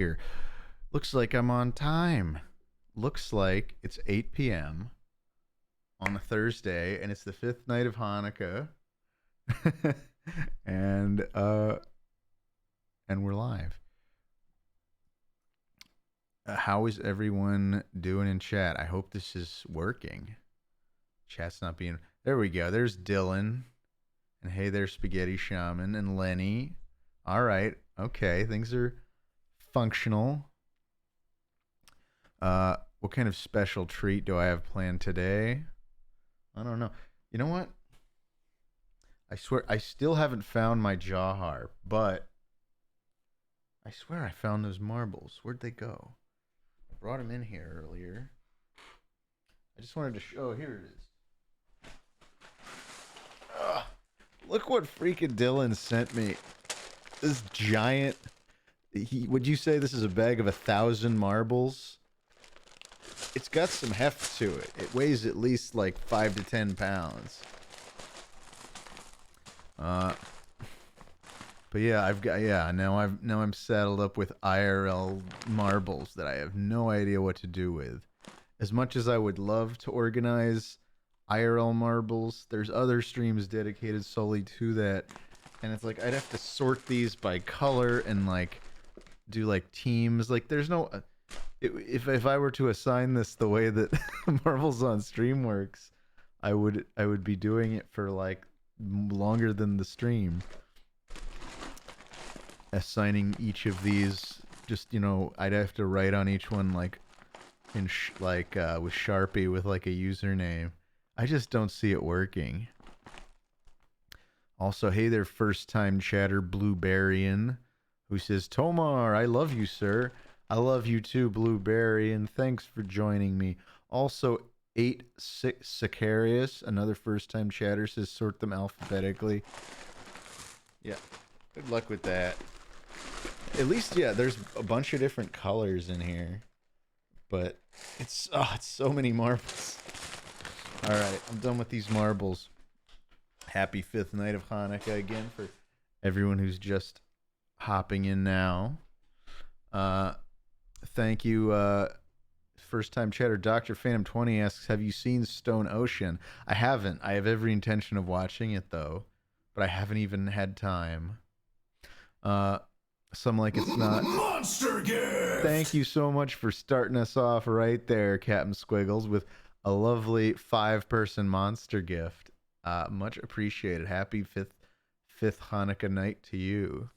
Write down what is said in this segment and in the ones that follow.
Here. Looks like I'm on time. Looks like it's 8 p.m. on a Thursday, and it's the fifth night of Hanukkah. and and we're live. How is everyone doing in chat? I hope this is working. Chat's not being. There we go. There's Dylan. And hey, there's Spaghetti Shaman and Lenny. All right. Okay. Things are functional. What kind of special treat do I have planned today? I don't know. You know what? I swear I still haven't found my jaw harp, but I swear I found those marbles. Where'd they go? I brought them in here earlier. I just wanted to show. Oh, here it is. Look what freaking Dylan sent me. This giant. Would you say this is a bag of 1,000 marbles? It's got some heft to it. It weighs at least like 5 to 10 pounds. But yeah, now I'm saddled up with IRL marbles that I have no idea what to do with. As much as I would love to organize IRL marbles, there's other streams dedicated solely to that, and it's like I'd have to sort these by color and like do like teams. Like there's no if I were to assign this the way that Marvel's on Stream works, I would be doing it for like longer than the stream. Assigning each of these, just I'd have to write on each one like in with Sharpie with like a username. I just don't see it working. Also, hey there, first time chatter Blueberryan, who says, Tomar, I love you, sir. I love you too, Blueberry, and thanks for joining me. Also, 86 Sicarius, another first-time chatter, says sort them alphabetically. Yeah, good luck with that. At least, yeah, there's a bunch of different colors in here. But it's so many marbles. All right, I'm done with these marbles. Happy fifth night of Hanukkah again for everyone who's just hopping in now. Thank you, first time chatter. Dr. Phantom 20 asks, have you seen Stone Ocean? I haven't. I have every intention of watching it though, but I haven't even had time. Some like it's not. Monster gift! Thank you so much for starting us off right there, Captain Squiggles, with a lovely 5-person monster gift. Much appreciated. Happy fifth Hanukkah night to you.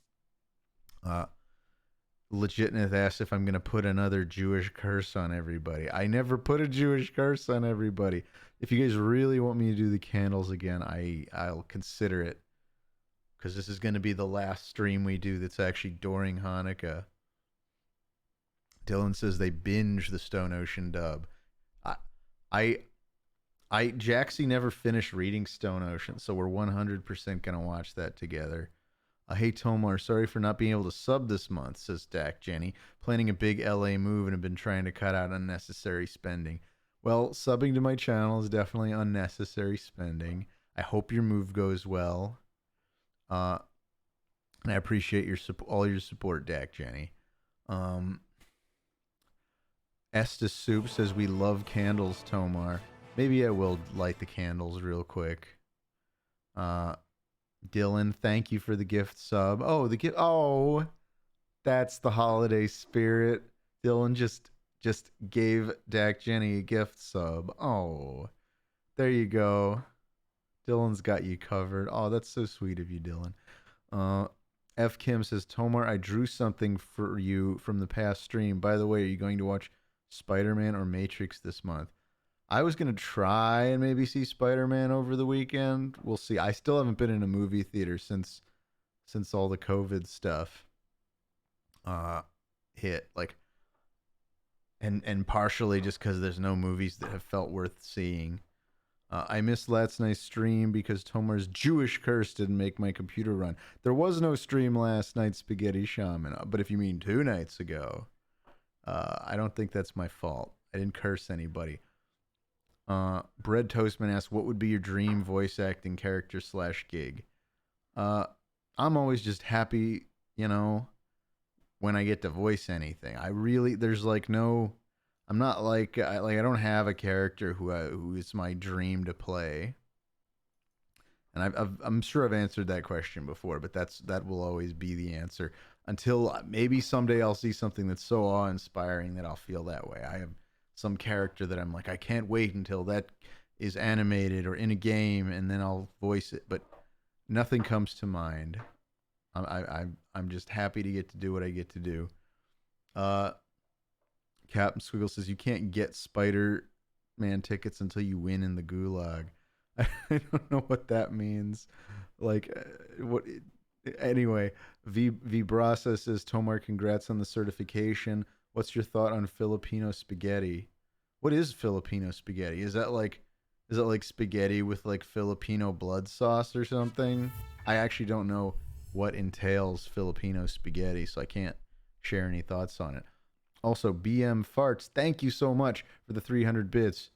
Legitness asked if I'm going to put another Jewish curse on everybody. I never put a Jewish curse on everybody. If you guys really want me to do the candles again, I'll consider it. Because this is going to be the last stream we do that's actually during Hanukkah. Dylan says they binge the Stone Ocean dub. Jaxie never finished reading Stone Ocean, so we're 100% going to watch that together. Hey Tomar, sorry for not being able to sub this month, says Dak Jenny. Planning a big LA move and have been trying to cut out unnecessary spending. Well, subbing to my channel is definitely unnecessary spending. I hope your move goes well. And I appreciate all your support, Dak Jenny. Estes Soup says we love candles, Tomar. Maybe I will light the candles real quick. Dylan, thank you for the gift sub. Oh, the gift. Oh, that's the holiday spirit. Dylan just gave Dak Jenny a gift sub. Oh, there you go. Dylan's got you covered. Oh, that's so sweet of you, Dylan. F. Kim says, Tomar, I drew something for you from the past stream. By the way, are you going to watch Spider-Man or Matrix this month? I was going to try and maybe see Spider-Man over the weekend. We'll see. I still haven't been in a movie theater since all the COVID stuff hit. Like, and partially just because there's no movies that have felt worth seeing. I missed last night's stream because Tomar's Jewish curse didn't make my computer run. There was no stream last night, Spaghetti Shaman. But if you mean 2 nights ago, I don't think that's my fault. I didn't curse anybody. Bread Toastman asks, what would be your dream voice acting character / gig? I'm always just happy, when I get to voice anything. I really there's like no. I'm not like I don't have a character who is my dream to play. And I'm sure I've answered that question before, but that will always be the answer until maybe someday I'll see something that's so awe-inspiring that I'll feel that way. I have some character that I'm like, I can't wait until that is animated or in a game, and then I'll voice it. But nothing comes to mind. I'm just happy to get to do what I get to do. Captain Squiggle says you can't get Spider-Man tickets until you win in the Gulag. I don't know what that means. Like, what? Anyway, V Brasa says, Tomar, congrats on the certification. What's your thought on Filipino spaghetti? What is Filipino spaghetti? Is that like spaghetti with like Filipino blood sauce or something? I actually don't know what entails Filipino spaghetti, so I can't share any thoughts on it. Also, BM Farts, thank you so much for the 300 bits.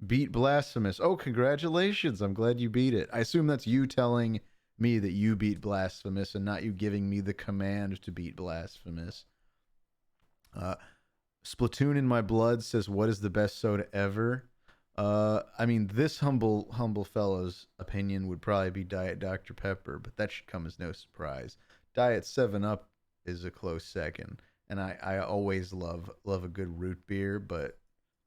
Beat Blasphemous. Oh, congratulations. I'm glad you beat it. I assume that's you telling me that you beat Blasphemous and not you giving me the command to beat Blasphemous. Splatoon in My Blood says, what is the best soda ever? I mean, this humble fellow's opinion would probably be Diet Dr. Pepper, but that should come as no surprise. Diet 7-Up is a close second, and I always love a good root beer, but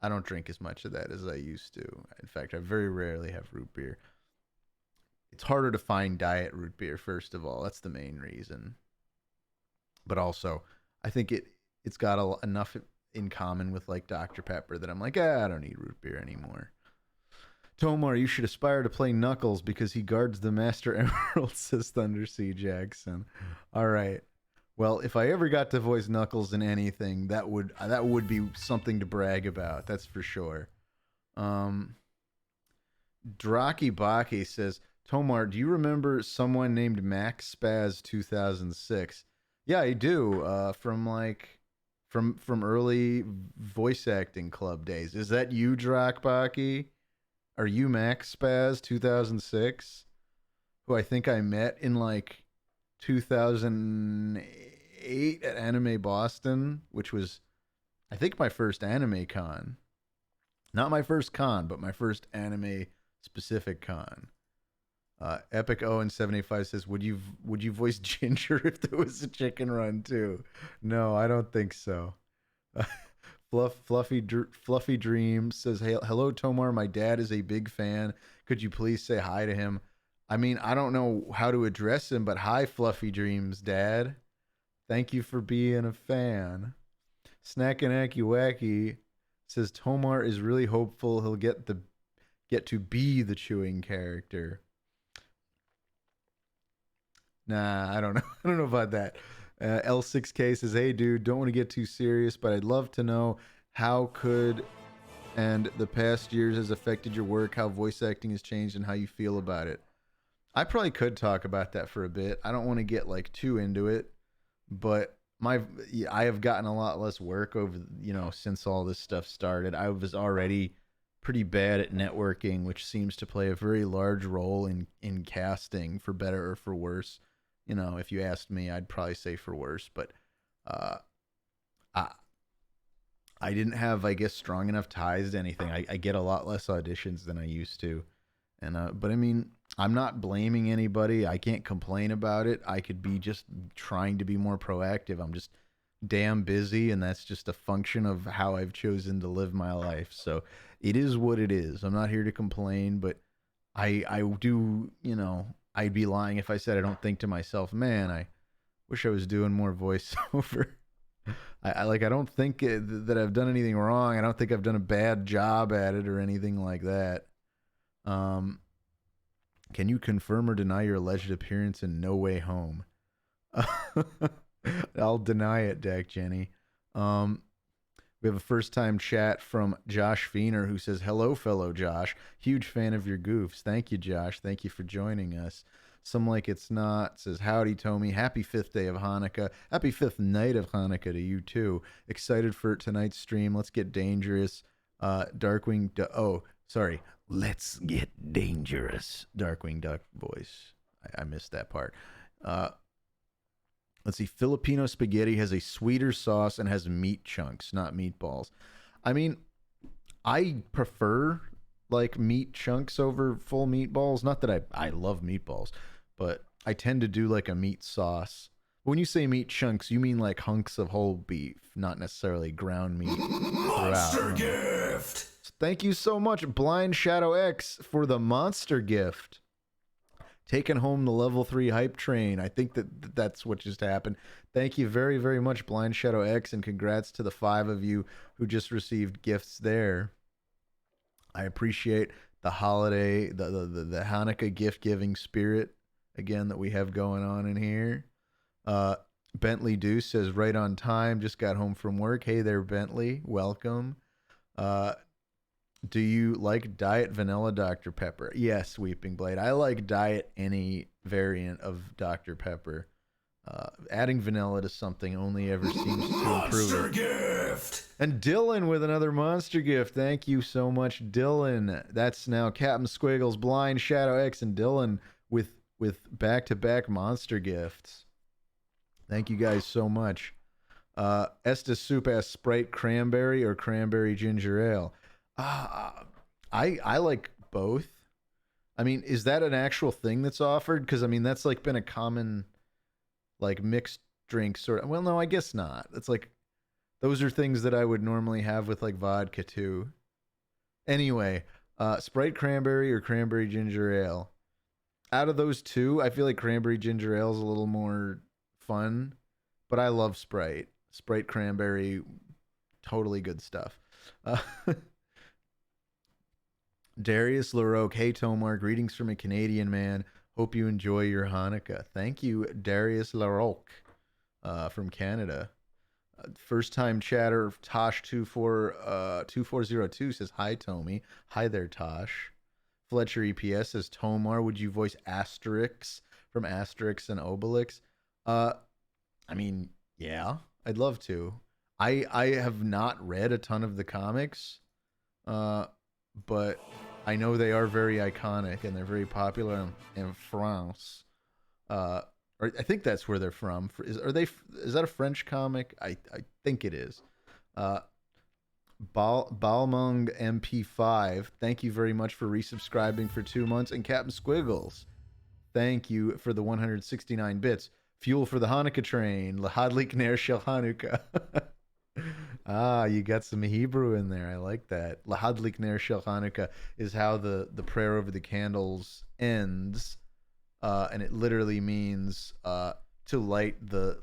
I don't drink as much of that as I used to. In fact, I very rarely have root beer. It's harder to find diet root beer, first of all. That's the main reason. But also, I think it's got enough in common with like Dr. Pepper that I'm like, I don't need root beer anymore. Tomar, you should aspire to play Knuckles because he guards the Master Emerald, says Thunder C. Jackson. All right. Well, if I ever got to voice Knuckles in anything, that would be something to brag about. That's for sure. Draki Baki says, Tomar, do you remember someone named Max Spaz 2006? Yeah, I do. From early voice acting club days. Is that you, Drak Baki? Are you Max Spaz 2006? Who I think I met in like 2008 at Anime Boston, which was, I think, my first anime con. Not my first con, but my first anime specific con. Epic Owen 785 says, "Would you voice Ginger if there was a Chicken Run too?" No, I don't think so. Fluffy Dream says, "Hey, hello Tomar. My dad is a big fan. Could you please say hi to him?" I mean, I don't know how to address him, but hi, Fluffy Dreams, Dad. Thank you for being a fan. Snackanacky Wacky says Tomar is really hopeful he'll get to be the chewing character. Nah, I don't know. I don't know about that. L6K says, "Hey, dude, don't want to get too serious, but I'd love to know how could and the past years has affected your work, how voice acting has changed, and how you feel about it." I probably could talk about that for a bit. I don't want to get like too into it, but I have gotten a lot less work over, since all this stuff started. I was already pretty bad at networking, which seems to play a very large role in casting, for better or for worse. If you asked me, I'd probably say for worse, but I didn't have, I guess, strong enough ties to anything. I get a lot less auditions than I used to. And but I mean, I'm not blaming anybody. I can't complain about it. I could be just trying to be more proactive. I'm just damn busy, and that's just a function of how I've chosen to live my life. So it is what it is. I'm not here to complain, but I do, I'd be lying if I said I don't think to myself, man, I wish I was doing more voiceover. I don't think that I've done anything wrong. I don't think I've done a bad job at it or anything like that. Can you confirm or deny your alleged appearance in No Way Home? I'll deny it, Dak Jenny. We have a first-time chat from Josh Feener, who says, "Hello, fellow Josh. Huge fan of your goofs. Thank you, Josh. Thank you for joining us." Some Like It's Not says, "Howdy, Tommy. Happy 5th day of Hanukkah. Happy 5th night of Hanukkah to you, too. Excited for tonight's stream. Let's get dangerous." Darkwing... sorry. Let's get dangerous. Darkwing Duck voice. I missed that part. Let's see. Filipino spaghetti has a sweeter sauce and has meat chunks, not meatballs. I mean, I prefer like meat chunks over full meatballs. Not that I love meatballs, but I tend to do like a meat sauce. When you say meat chunks, you mean like hunks of whole beef, not necessarily ground meat Monster throughout. gift! Thank you so much, Blind Shadow X, for the monster gift. Taking home the level 3 hype train. I think that's what just happened. Thank you very, very much, Blind Shadow X, and congrats to the 5 of you who just received gifts there. I appreciate the holiday, the Hanukkah gift giving spirit again that we have going on in here. Bentley Deuce says right on time, just got home from work. Hey there, Bentley, welcome. Do you like diet vanilla Dr. Pepper? Yes, Weeping Blade. I like diet any variant of Dr. Pepper. Adding vanilla to something only ever seems to improve Monster it. gift! And Dylan with another monster gift. Thank you so much, Dylan. That's now Captain Squiggles, Blind Shadow X, and Dylan with back-to-back monster gifts. Thank you guys so much. Estes Soup asks Sprite cranberry or cranberry ginger ale. I like both. I mean, is that an actual thing that's offered? Because I mean, that's like been a common like mixed drink sort of. Well, no, I guess not. It's like those are things that I would normally have with like vodka too. Anyway, Sprite cranberry or cranberry ginger ale. Out of those two, I feel like cranberry ginger ale is a little more fun, but I love Sprite. Sprite cranberry, totally good stuff. Darius LaRoque, hey Tomar, greetings from a Canadian man. Hope you enjoy your Hanukkah. Thank you, Darius LaRoque, from Canada. First time chatter, Tosh2402 says, hi Tommy. Hi there, Tosh. Fletcher EPS says, Tomar, would you voice Asterix from Asterix and Obelix? I mean, yeah, I'd love to. I have not read a ton of the comics, but I know they are very iconic and they're very popular in France. Or I think that's where they're from. Is that a French comic? I think it is. Balmung MP5, thank you very much for resubscribing for 2 months. And Captain Squiggles, thank you for the 169 bits. Fuel for the Hanukkah train. Lahadlik ner shel Hanukkah. You got some Hebrew in there. I like that. Lahadlik ner shel Hanukkah is how the prayer over the candles ends, and it literally means to light the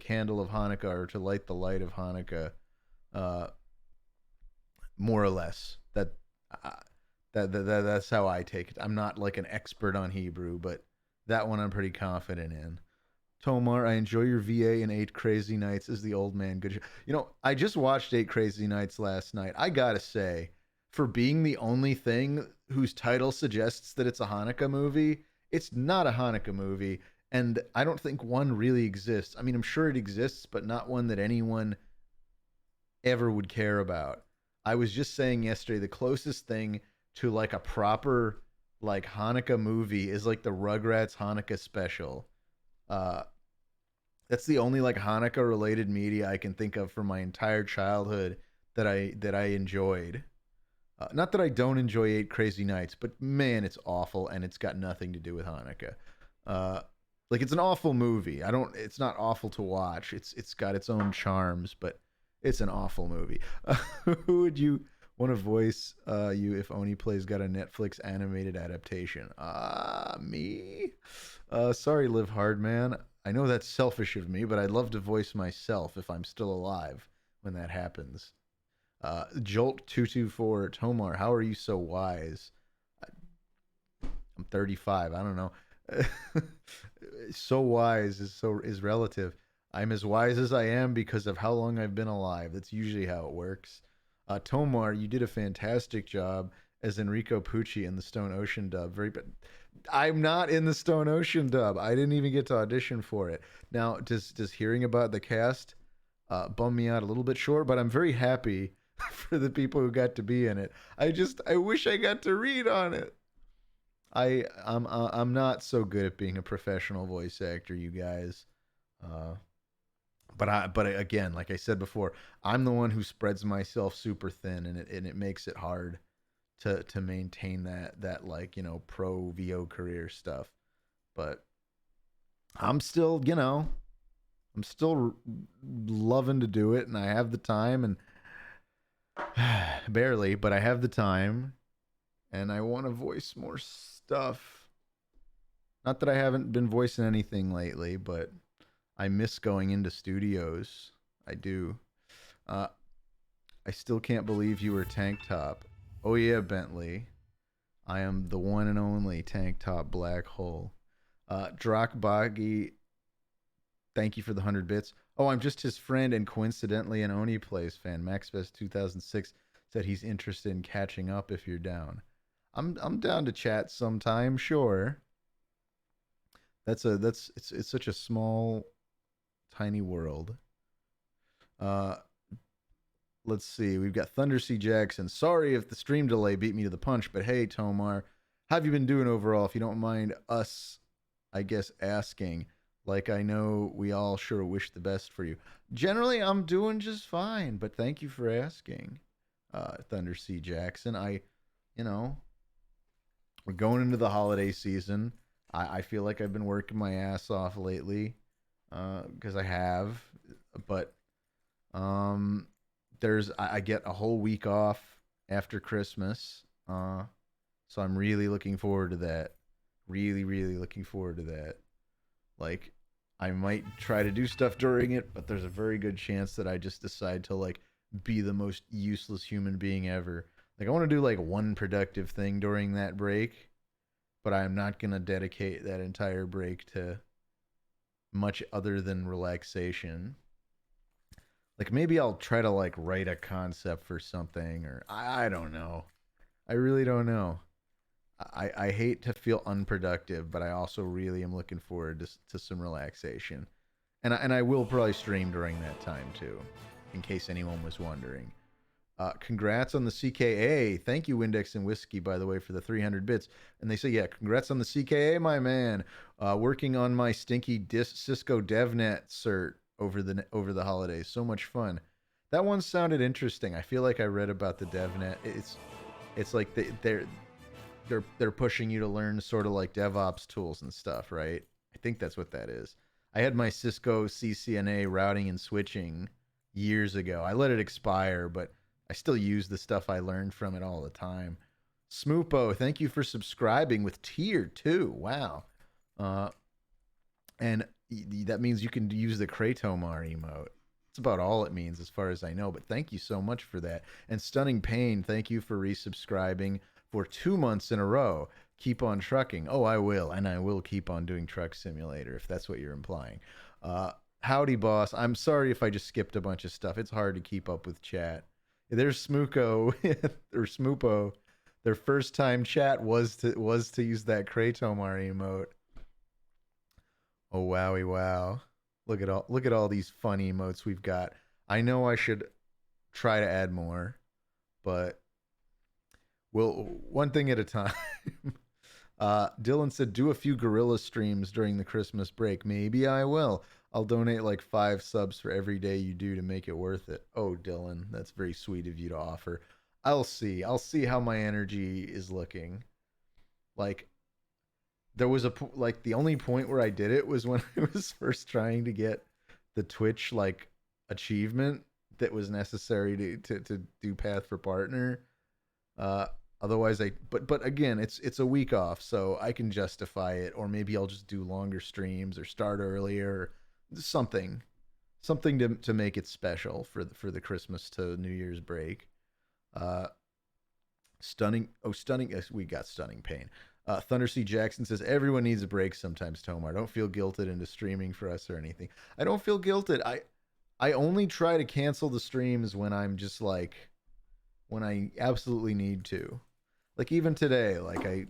candle of Hanukkah, or to light the light of Hanukkah, more or less. That's how I take it. I'm not like an expert on Hebrew, but that one I'm pretty confident in. Tomar, I enjoy your VA in 8 Crazy Nights as the old man. Good. You know, I just watched 8 Crazy Nights last night. I gotta say, for being the only thing whose title suggests that it's a Hanukkah movie, it's not a Hanukkah movie, and I don't think one really exists. I mean, I'm sure it exists, but not one that anyone ever would care about. I was just saying yesterday, the closest thing to like a proper like Hanukkah movie is like the Rugrats Hanukkah special. That's the only like Hanukkah related media I can think of from my entire childhood that I enjoyed. Not that I don't enjoy 8 Crazy Nights, but man, it's awful and it's got nothing to do with Hanukkah. Like it's an awful movie. It's not awful to watch. It's got its own charms, but it's an awful movie. Who would you want to voice you if Oni Plays got a Netflix animated adaptation? Me? Sorry, Live Hard Man. I know that's selfish of me, but I'd love to voice myself if I'm still alive when that happens. Jolt224, Tomar, how are you so wise? I'm 35. I don't know. So wise is relative. I'm as wise as I am because of how long I've been alive. That's usually how it works. Tomar, you did a fantastic job as Enrico Pucci in the Stone Ocean dub. I'm not in the Stone Ocean dub. I didn't even get to audition for it. Now, does hearing about the cast bum me out a little bit short? But I'm very happy for the people who got to be in it. I wish I got to read on it. I'm not so good at being a professional voice actor, you guys. Uh, but again, like I said before, I'm the one who spreads myself super thin, and it makes it hard to maintain that like pro VO career stuff. But I'm still I'm still loving to do it, and I have the time, and barely, but I have the time, and I want to voice more stuff. Not that I haven't been voicing anything lately, but I miss going into studios. I do. Uh, I still can't believe you were Tank Top. Oh yeah, Bentley. I am the one and only Tank Top Black Hole. Drakbagi, thank you for the 100 bits. Oh, I'm just his friend and coincidentally an Oni Plays fan. MaxBest 2006 said he's interested in catching up if you're down. I'm down to chat sometime, sure. It's such a small tiny world. Uh let's see. We've got Thunder C Jackson. Sorry if the stream delay beat me to the punch, but hey Tomar, how have you been doing overall if you don't mind us I guess asking? Like I know we all sure wish the best for you. Generally I'm doing just fine, but thank you for asking. Thunder C Jackson. You know, we're going into the holiday season. I feel like I've been working my ass off lately because I have, but um, I get a whole week off after Christmas, so I'm really looking forward to that. Really, really looking forward to that. Like, I might try to do stuff during it, but there's a very good chance that I just decide to like be the most useless human being ever. Like, I want to do like one productive thing during that break, but I'm not gonna dedicate that entire break to much other than relaxation. Like maybe I'll try to like write a concept for something, or I don't know. I really don't know. I hate to feel unproductive, but I also really am looking forward to some relaxation, and I will probably stream during that time too, in case anyone was wondering. Congrats on the CKA. Thank you, Windex and Whiskey, by the way, for the 300 bits. And they say, yeah, congrats on the CKA, my man. Working on my stinky Cisco DevNet cert over the holidays. So much fun. That one sounded interesting. I feel like I read about the DevNet. It's like they're pushing you to learn sort of like DevOps tools and stuff, right? I think that's what that is. I had my Cisco CCNA routing and switching years ago. I let it expire, but I still use the stuff I learned from it all the time. Smoopo, thank you for subscribing with tier 2. Wow. Uh, and that means you can use the Kratomar emote. That's about all it means as far as I know, but thank you so much for that. And Stunning Pain, thank you for resubscribing for 2 months in a row. Keep on trucking. Oh, I will. And I will keep on doing Truck Simulator if that's what you're implying. Howdy, boss. I'm sorry if I just skipped a bunch of stuff. It's hard to keep up with chat. There's Smooko or Smoopo. Their first time chat was to use that Kratomar emote. Oh wowie wow. Look at all these fun emotes we've got. I know I should try to add more, but we'll one thing at a time. Dylan said do a few gorilla streams during the Christmas break. Maybe I will. I'll donate like 5 subs for every day you do to make it worth it. Oh, Dylan, that's very sweet of you to offer. I'll see. I'll see how my energy is looking. Like there was like the only point where I did it was when I was first trying to get the Twitch like achievement that was necessary to do Path for Partner. Uh Otherwise but again, it's a week off, so I can justify it, or maybe I'll just do longer streams or start earlier, something to make it special for the Christmas to New Year's break. Uh stunning. Yes, we got Stunning Pain. Thunder C Jackson says everyone needs a break sometimes. Tomar, don't feel guilted into streaming for us or anything. I don't feel guilted. I only try to cancel the streams when I'm just like when I absolutely need to. Like even today, like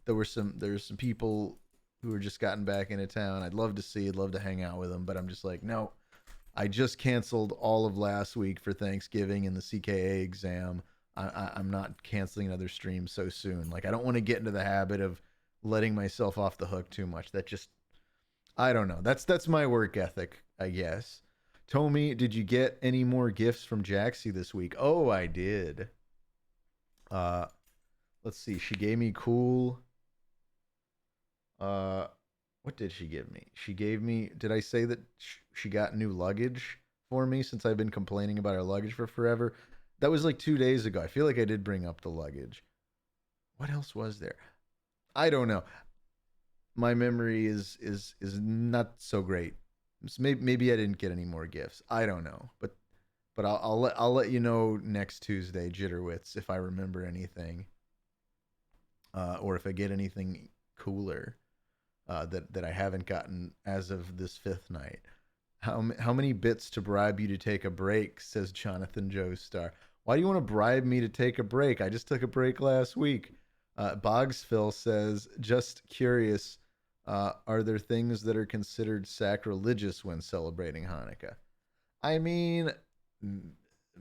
there's some people who are just gotten back into town. I'd love to see, I'd love to hang out with them, but I'm just like, no. I just canceled all of last week for Thanksgiving and the CKA exam. I'm not canceling another stream so soon. Like I don't want to get into the habit of letting myself off the hook too much. That just I don't know. That's my work ethic, I guess. Tommy, did you get any more gifts from Jaxie this week? Oh, I did. Uh, let's see. She gave me cool. Uh, what did she give me? She gave me. Did I say that she got new luggage for me since I've been complaining about her luggage for forever? That was like 2 days ago. I feel like I did bring up the luggage. What else was there? I don't know. My memory is not so great. Maybe I didn't get any more gifts. I don't know, but I'll let you know next Tuesday, Jitterwits, if I remember anything, or if I get anything cooler that I haven't gotten as of this fifth night. How many bits to bribe you to take a break? Says Jonathan Joestar. Why do you want to bribe me to take a break? I just took a break last week. Bogsville says, just curious, are there things that are considered sacrilegious when celebrating Hanukkah? I mean,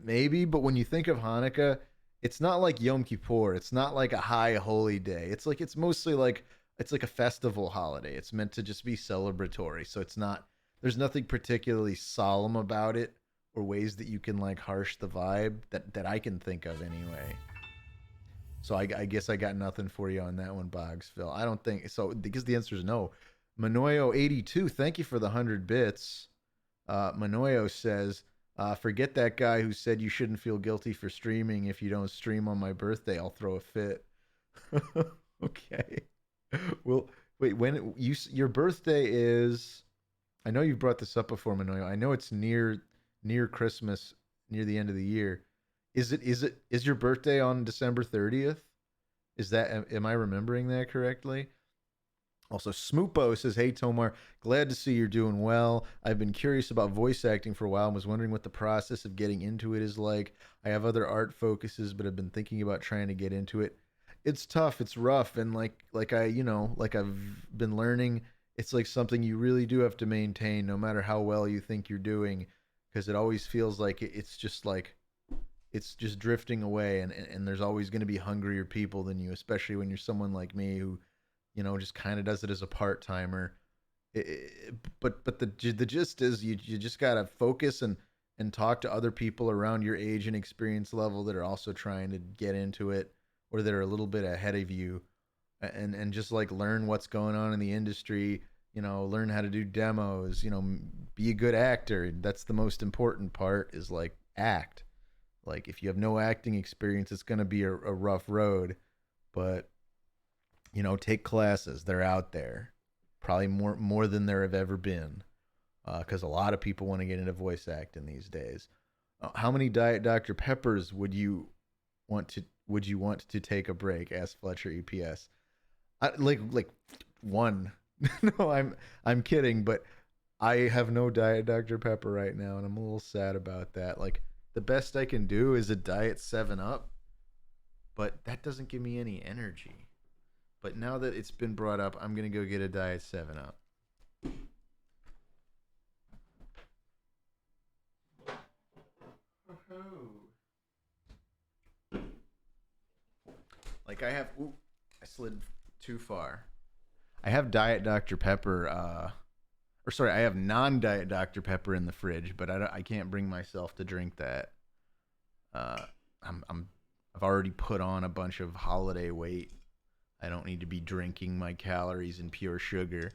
maybe, but when you think of Hanukkah, it's not like Yom Kippur. It's not like a high holy day. It's mostly like it's like a festival holiday. It's meant to just be celebratory. So it's not there's nothing particularly solemn about it or ways that you can like harsh the vibe that I can think of anyway. So I guess I got nothing for you on that one, Bogsville. I don't think so because the answer is no. Manoyo82, thank you for the 100 bits. Manoyo says, forget that guy who said you shouldn't feel guilty for streaming. If you don't stream on my birthday, I'll throw a fit. Okay. Well, wait, when your birthday is, I know you've brought this up before, Manoyo. I know it's near Christmas, near the end of the year. Is your birthday on December 30th? Is that am I remembering that correctly? Also, Smoopo says, "Hey Tomar, glad to see you're doing well. I've been curious about voice acting for a while and was wondering what the process of getting into it is like. I have other art focuses, but I've been thinking about trying to get into it. It's tough, it's rough, and like I've been learning, it's like something you really do have to maintain, no matter how well you think you're doing, because it always feels like it's just drifting away, and there's always going to be hungrier people than you, especially when you're someone like me who just kind of does it as a part timer. But the gist is you just gotta focus and talk to other people around your age and experience level that are also trying to get into it or that are a little bit ahead of you, and just like learn what's going on in the industry. Learn how to do demos. Be a good actor. That's the most important part. Is like act. Like if you have no acting experience, it's gonna be a rough road, but take classes. They're out there, probably more than there have ever been, because a lot of people want to get into voice acting these days. How many Diet Dr Peppers would you want to take a break? Asked Fletcher EPS. Like one. No, I'm kidding, but I have no Diet Dr Pepper right now, and I'm a little sad about that. Like the best I can do is a Diet 7-Up, but that doesn't give me any energy. But now that it's been brought up, I'm going to go get a Diet 7-Up. Like I have... Ooh, I slid too far. I have Diet Dr. Pepper... or sorry, I have non-Diet Dr. Pepper in the fridge, but I can't bring myself to drink that. I've already put on a bunch of holiday weight. I don't need to be drinking my calories in pure sugar.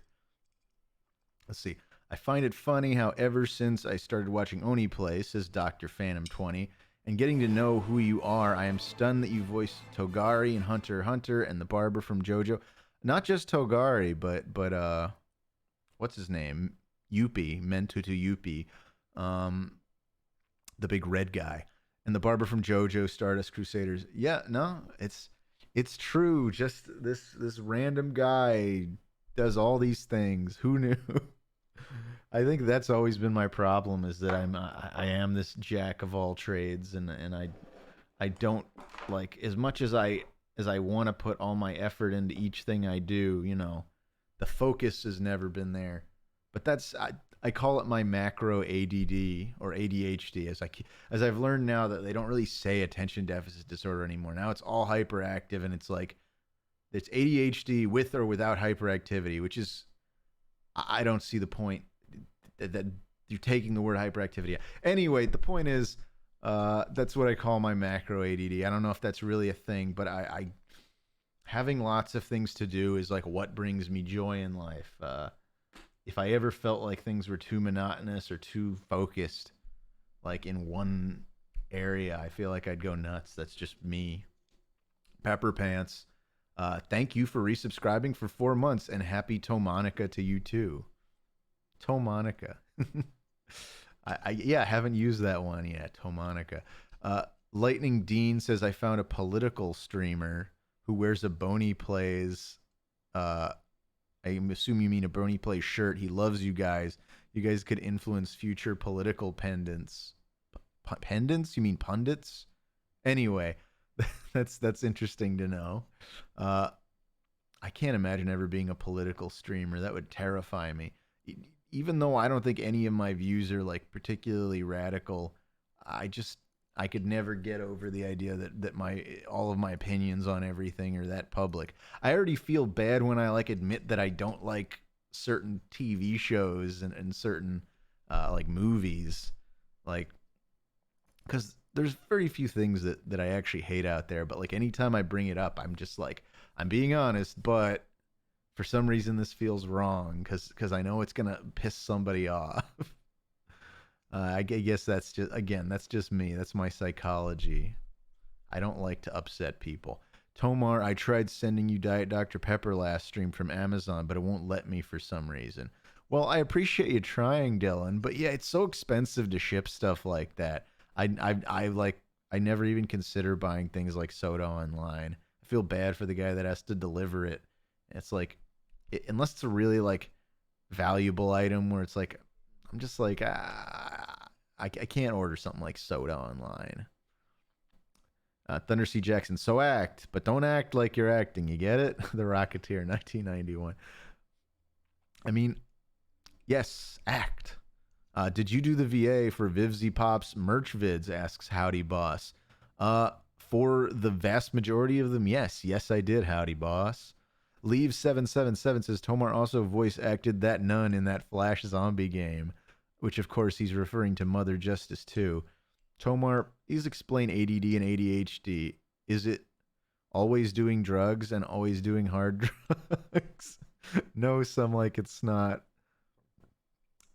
Let's see. I find it funny how ever since I started watching Oni Play, says Dr. Phantom 20, and getting to know who you are, I am stunned that you voiced Togari in Hunter x Hunter and the barber from JoJo. Not just Togari, but what's his name? Yuppie, Mentutu Yuppie, the big red guy, and the barber from JoJo Stardust Crusaders. Yeah, no, it's true. Just this random guy does all these things. Who knew? I think that's always been my problem, is that I am this jack of all trades, and I don't, like, as much as I want to put all my effort into each thing I do, the focus has never been there. But I call it my macro ADD or ADHD, as I've learned now that they don't really say attention deficit disorder anymore. Now it's all hyperactive, and it's like it's ADHD with or without hyperactivity, which is I don't see the point that you're taking the word hyperactivity out. Anyway, the point is, that's what I call my macro ADD. I don't know if that's really a thing, but I having lots of things to do is like what brings me joy in life. If I ever felt like things were too monotonous or too focused, like in one area, I feel like I'd go nuts. That's just me. Pepper Pants. Thank you for resubscribing for 4 months, and happy Tomonica to you too. Tomonica. I haven't used that one yet. Tomonica. Lightning Dean says I found a political streamer who wears a Boney Plays. I assume you mean a Boney Plays shirt. He loves you guys. You guys could influence future political pendants. Pendants? You mean pundits? Anyway, that's interesting to know. I can't imagine ever being a political streamer. That would terrify me. Even though I don't think any of my views are like particularly radical, I could never get over the idea that my all of my opinions on everything are that public. I already feel bad when I like admit that I don't like certain TV shows and certain like movies, like because there's very few things that I actually hate out there. But like anytime I bring it up, I'm just like, I'm being honest, but for some reason this feels wrong because I know it's gonna piss somebody off. I guess that's just me. That's my psychology. I don't like to upset people. Tomar, I tried sending you Diet Dr. Pepper last stream from Amazon, but it won't let me for some reason. Well, I appreciate you trying, Dylan, but yeah, it's so expensive to ship stuff like that. I never even consider buying things like soda online. I feel bad for the guy that has to deliver it. It's like, unless it's a really like valuable item where it's like, I'm just like, I can't order something like soda online. Thunder C. Jackson, so act, but don't act like you're acting. You get it? The Rocketeer, 1991. I mean, yes, act. Did you do the VA for Vivzy Pop's merch vids? Asks Howdy Boss. For the vast majority of them, yes. Yes, I did, Howdy Boss. Leave777 says Tomar also voice acted that nun in that Flash zombie game, which of course he's referring to Mother Justice 2. Tomar, please explain ADD and ADHD. Is it always doing drugs and always doing hard drugs? No, some like it's not.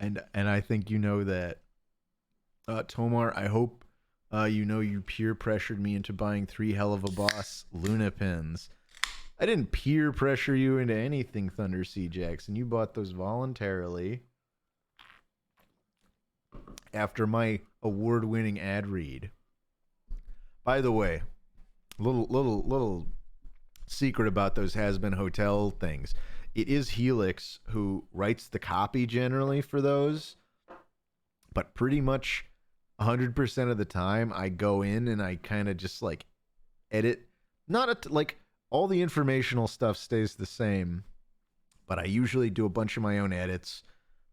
And I think you know that. Tomar, I hope you know you peer pressured me into buying 3 Hell of a Boss Luna pins. I didn't peer pressure you into anything, Thunder C. Jackson. You bought those voluntarily after my award-winning ad read. By the way, little secret about those Has-Been Hotel things. It is Helix who writes the copy generally for those, but pretty much 100% of the time I go in and I kind of just like edit. Like all the informational stuff stays the same, but I usually do a bunch of my own edits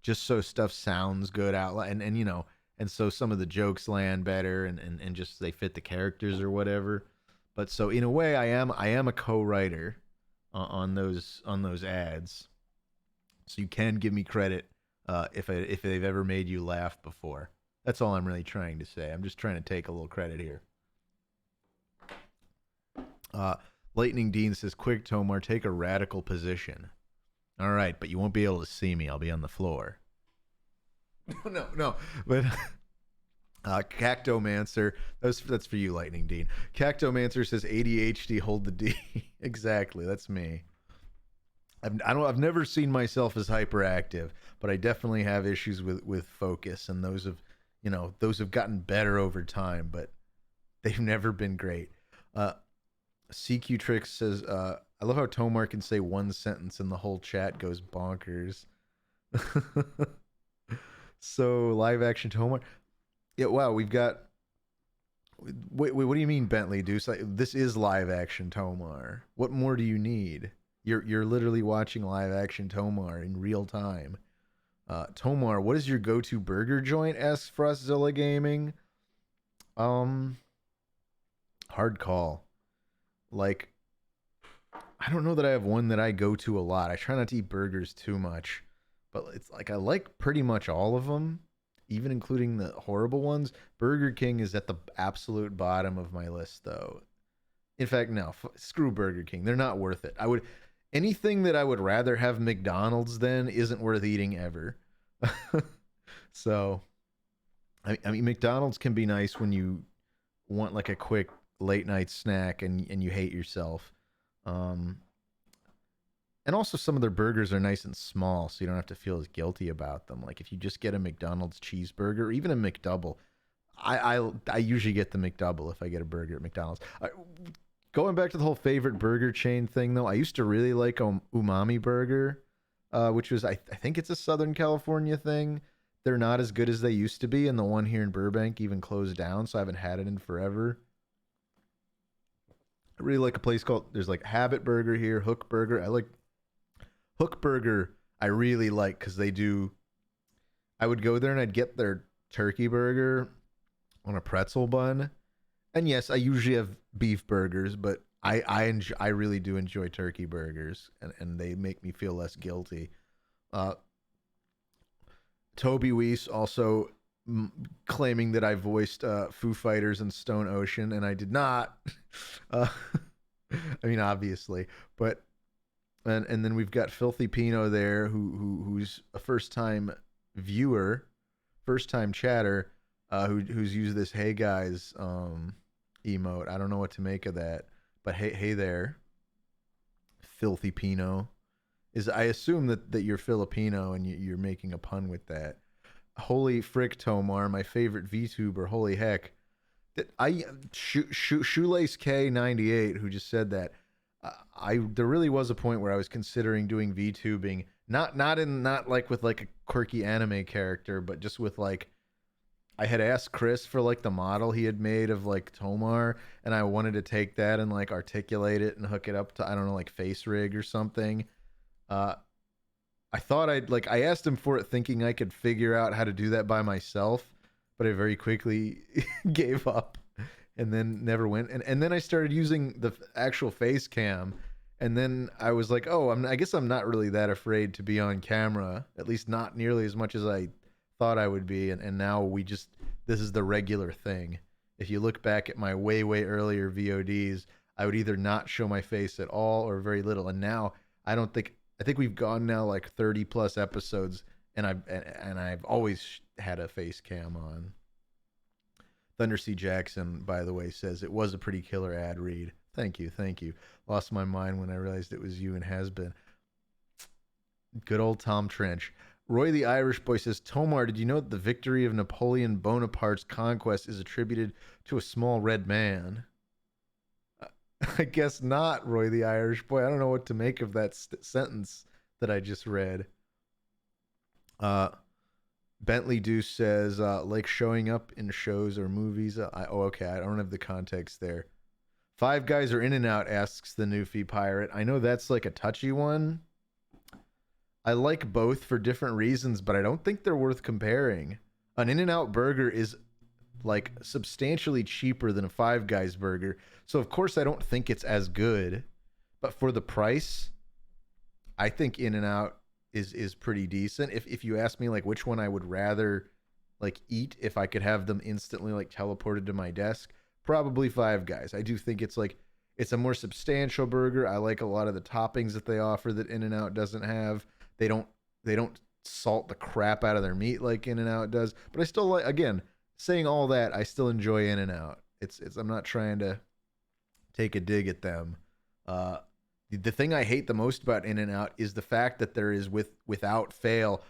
just so stuff sounds good out loud, and you know, and so some of the jokes land better and just they fit the characters or whatever. But so in a way I am a co-writer on those ads. So you can give me credit if they've ever made you laugh before. That's all I'm really trying to say. I'm just trying to take a little credit here. Lightning Dean says, quick, Tomar, take a radical position. All right, but you won't be able to see me. I'll be on the floor. No. But Cactomancer, that's for you, Lightning Dean. Cactomancer says, ADHD, hold the D. Exactly, that's me. I've never seen myself as hyperactive, but I definitely have issues with focus, and those have gotten better over time, but they've never been great. CQ Tricks says, I love how Tomar can say one sentence and the whole chat goes bonkers. So, live action Tomar. Yeah, wow, we've got... Wait, what do you mean, Bentley Deuce? This is live action Tomar. What more do you need? You're literally watching live action Tomar in real time. Tomar, what is your go-to burger joint? Asks Frostzilla Gaming. Hard call. Like, I don't know that I have one that I go to a lot. I try not to eat burgers too much, but it's like I like pretty much all of them, even including the horrible ones. Burger King is at the absolute bottom of my list, though. In fact, no, screw Burger King. They're not worth it. I would anything that I would rather have McDonald's than isn't worth eating ever. So, I mean, McDonald's can be nice when you want like a quick late night snack and you hate yourself. Um, and also some of their burgers are nice and small, so you don't have to feel as guilty about them. Like if you just get a McDonald's cheeseburger, or even a McDouble. I usually get the McDouble if I get a burger at McDonald's. Going back to the whole favorite burger chain thing, though, I used to really like Umami Burger, which was I think it's a Southern California thing. They're not as good as they used to be, and the one here in Burbank even closed down, so I haven't had it in forever. I really like a place called there's like Habit Burger here, Hook Burger. I like Hook Burger. I really like because they do. I would go there and I'd get their turkey burger on a pretzel bun. And yes, I usually have beef burgers, but I really do enjoy turkey burgers, and they make me feel less guilty. Uh, Toby Weiss also claiming that I voiced Foo Fighters and Stone Ocean, and I did not. Uh, I mean, obviously, but and then we've got Filthy Pino there, who's a first time viewer, first time chatter, who's used this "Hey guys" emote. I don't know what to make of that, but hey there, Filthy Pino. I assume that you're Filipino and you're making a pun with that. Holy frick, Tomar, my favorite VTuber. Holy heck, that Shoelace K98 who just said that. I there really was a point where I was considering doing VTubing, not like with like a quirky anime character, but just with like I had asked Chris for like the model he had made of like Tomar, and I wanted to take that and like articulate it and hook it up to I don't know like Face Rig or something. Uh, I thought I asked him for it thinking I could figure out how to do that by myself, but I very quickly gave up and then never went. And then I started using the actual face cam, and then I was like, oh, I guess I'm not really that afraid to be on camera, at least not nearly as much as I thought I would be. And now this is the regular thing. If you look back at my way earlier VODs, I would either not show my face at all or very little. And now I think we've gone now like 30 plus episodes, and I've always had a face cam on. Thunder C. Jackson, by the way, says it was a pretty killer ad read. Thank you. Lost my mind when I realized it was you and has been. Good old Tom Trench. Roy the Irish Boy says, Tomar, did you know that the victory of Napoleon Bonaparte's conquest is attributed to a small red man? I guess not, Roy the Irish Boy. I don't know what to make of that sentence that I just read. Bentley Deuce says, like showing up in shows or movies. Okay, I don't have the context there. Five Guys or In-N-Out, asks the Newfie Pirate. I know that's like a touchy one. I like both for different reasons, but I don't think they're worth comparing. An In-N-Out burger is like substantially cheaper than a Five Guys burger, so of course I don't think it's as good. But for the price, I think In-N-Out is pretty decent. If you ask me like which one I would rather like eat if I could have them instantly like teleported to my desk, probably Five Guys. I do think it's a more substantial burger. I like a lot of the toppings that they offer that In-N-Out doesn't have. They don't salt the crap out of their meat like In-N-Out does. But I still like, again, saying all that, I still enjoy In-N-Out. It's I'm not trying to take a dig at them. The thing I hate the most about In-N-Out is the fact that there is without fail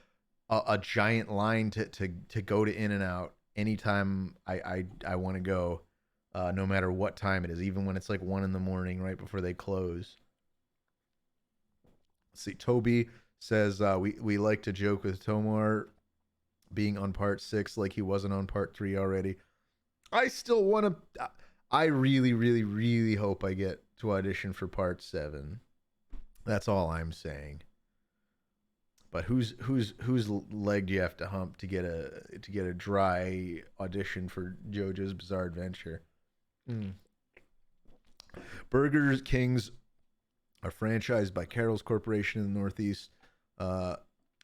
a giant line to go to In-N-Out anytime I want to go, no matter what time it is, even when it's like 1 a.m. right before they close. Let's see, Toby says we like to joke with Tomar being on part 6 like he wasn't on part 3 already. I still want to. I really hope I get to audition for part 7. That's all I'm saying. But whose leg do you have to hump to get a dry audition for JoJo's Bizarre Adventure? Burger Kings are franchised by Carroll's Corporation in the Northeast.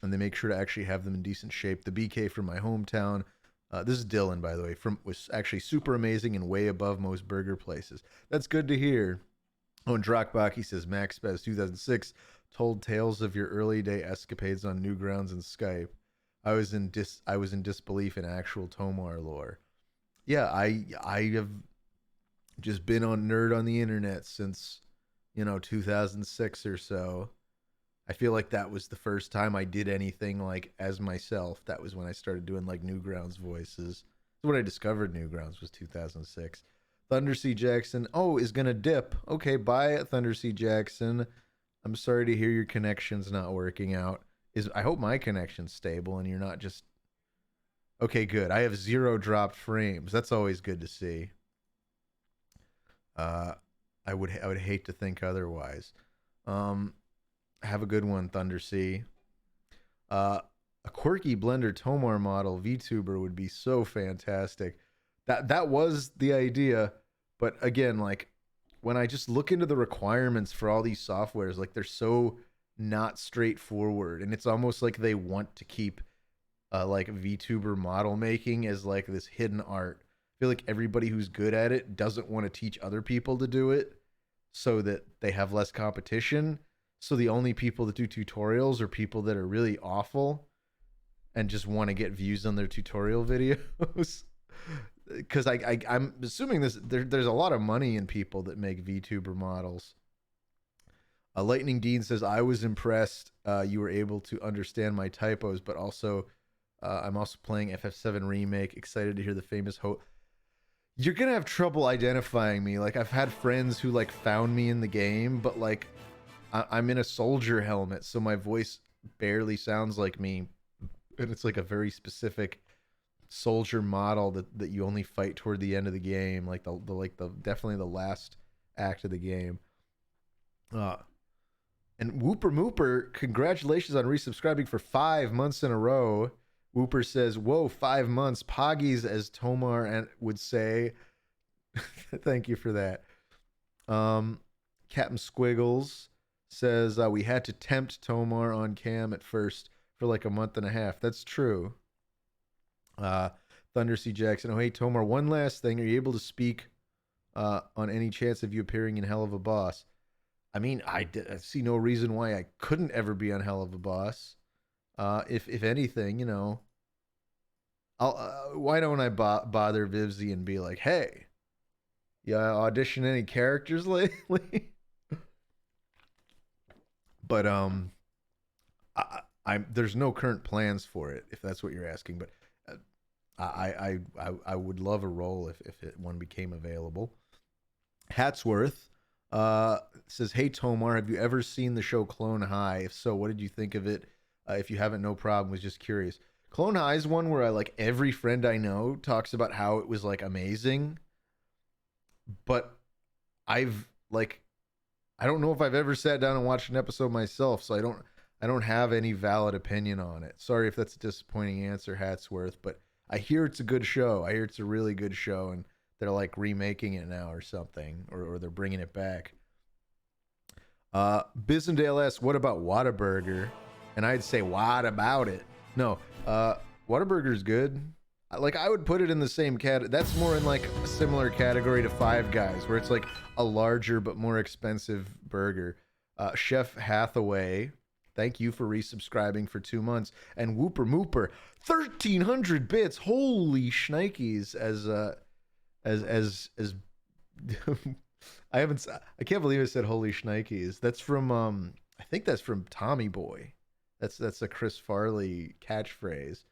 and they make sure to actually have them in decent shape. The BK from my hometown, this is Dylan, by the way, was actually super amazing and way above most burger places. That's good to hear. Oh, and Drakbach, he says, Max Spaz 2006 told tales of your early day escapades on Newgrounds and Skype. I was in disbelief in actual Tomar lore. Yeah, I have just been on nerd on the internet since 2006 or so. I feel like that was the first time I did anything like as myself. That was when I started doing like Newgrounds voices. So when I discovered Newgrounds was 2006. Thunder C Jackson, is gonna dip. Okay, bye, Thunder C Jackson. I'm sorry to hear your connection's not working out. I hope my connection's stable and you're not just. Okay, good. I have 0 dropped frames. That's always good to see. I would hate to think otherwise. Have a good one, Thunder C. A quirky Blender Tomar model VTuber would be so fantastic. That was the idea, but again, like when I just look into the requirements for all these softwares, like they're so not straightforward, and it's almost like they want to keep like VTuber model making as like this hidden art. I feel like everybody who's good at it doesn't want to teach other people to do it so that they have less competition. So the only people that do tutorials are people that are really awful and just want to get views on their tutorial videos. Because I'm assuming there's a lot of money in people that make VTuber models. Lightning Dean says, I was impressed you were able to understand my typos, but also I'm also playing FF7 Remake. Excited to hear the famous You're going to have trouble identifying me. Like, I've had friends who, like, found me in the game, but, like, I'm in a soldier helmet, so my voice barely sounds like me. And it's, like, a very specific soldier model that you only fight toward the end of the game. Like, the definitely the last act of the game. And Whooper Mooper, congratulations on resubscribing for 5 months in a row. Whooper says, whoa, 5 months. Poggies, as Tomar would say. Thank you for that. Captain Squiggles says, we had to tempt Tomar on cam at first for like a month and a half. That's true. Thunder C. Jackson, oh, hey, Tomar, one last thing. Are you able to speak on any chance of you appearing in Hell of a Boss? I mean, I see no reason why I couldn't ever be on Hell of a Boss. If anything, why don't I bother Vivzy and be like, hey, you audition any characters lately? But there's no current plans for it, if that's what you're asking. But I would love a role if one became available. Hatsworth says, hey, Tomar, have you ever seen the show Clone High? If so, what did you think of it? If you haven't, no problem. Was just curious. Clone High is one where every friend I know talks about how it was amazing. But I don't know if I've ever sat down and watched an episode myself, so I don't have any valid opinion on it. Sorry if that's a disappointing answer, Hatsworth, but I hear it's a good show. I hear it's a really good show, and they're remaking it now or something, or they're bringing it back. Bizendale asks, what about Whataburger? And I'd say, what about it? No, Whataburger's good. I would put it in the same category. That's more in a similar category to Five Guys, where it's a larger but more expensive burger. Chef Hathaway, thank you for resubscribing for 2 months. And Whooper Mooper, 1,300 bits. Holy shnikes! As I can't believe I said holy shnikes. That's from I think that's from Tommy Boy. That's a Chris Farley catchphrase.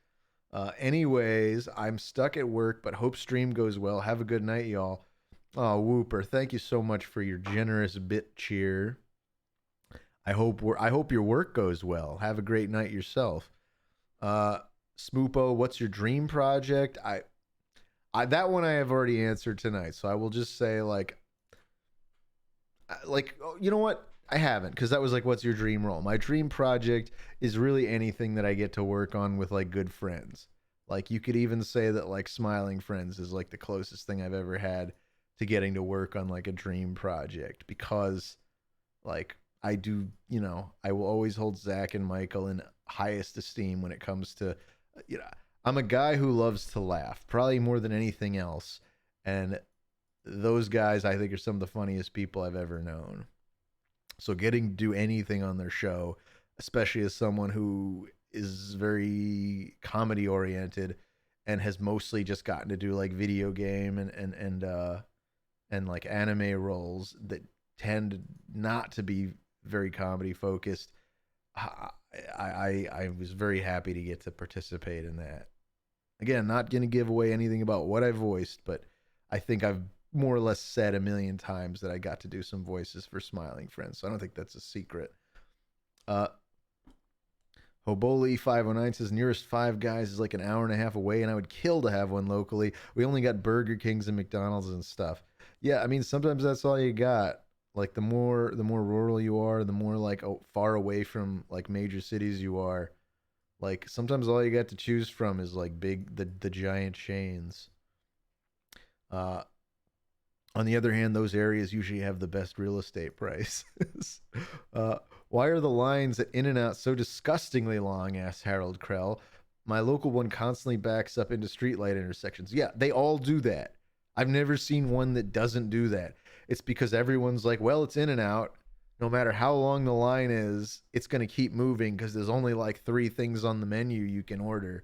Anyways, I'm stuck at work, but hope stream goes well. Have a good night, y'all. Oh, Whooper, thank you so much for your generous bit cheer. I hope your work goes well. Have a great night yourself. Smoopo, what's your dream project? That one I have already answered tonight, so I will just say you know what? I haven't, because that was what's your dream role? My dream project is really anything that I get to work on with good friends. You could even say that Smiling Friends is the closest thing I've ever had to getting to work on a dream project, because I do, I will always hold Zach and Michael in highest esteem when it comes to, you know, I'm a guy who loves to laugh, probably more than anything else. And those guys, I think, are some of the funniest people I've ever known. So getting to do anything on their show, especially as someone who is very comedy oriented and has mostly just gotten to do like video game and like anime roles that tend not to be very comedy focused. I was very happy to get to participate in that. Again, not going to give away anything about what I voiced, but I think I've more or less said a million times that I got to do some voices for Smiling Friends. So I don't think that's a secret. Uh, Hoboli 509 says nearest Five Guys is like an hour and a half away, and I would kill to have one locally. We only got Burger Kings and McDonald's and stuff. Yeah, I mean sometimes that's all you got. Like the more rural you are, the more like far away from like major cities you are. Like sometimes all you got to choose from is like the giant chains. Uh, on the other hand, those areas usually have the best real estate prices. uh, why are the lines at In-N-Out so disgustingly long? Asked Harold Krell. My local one constantly backs up into streetlight intersections. Yeah, they all do that. I've never seen one that doesn't do that. It's because everyone's like, well, it's In-N-Out. No matter how long the line is, it's going to keep moving because there's only like 3 things on the menu you can order.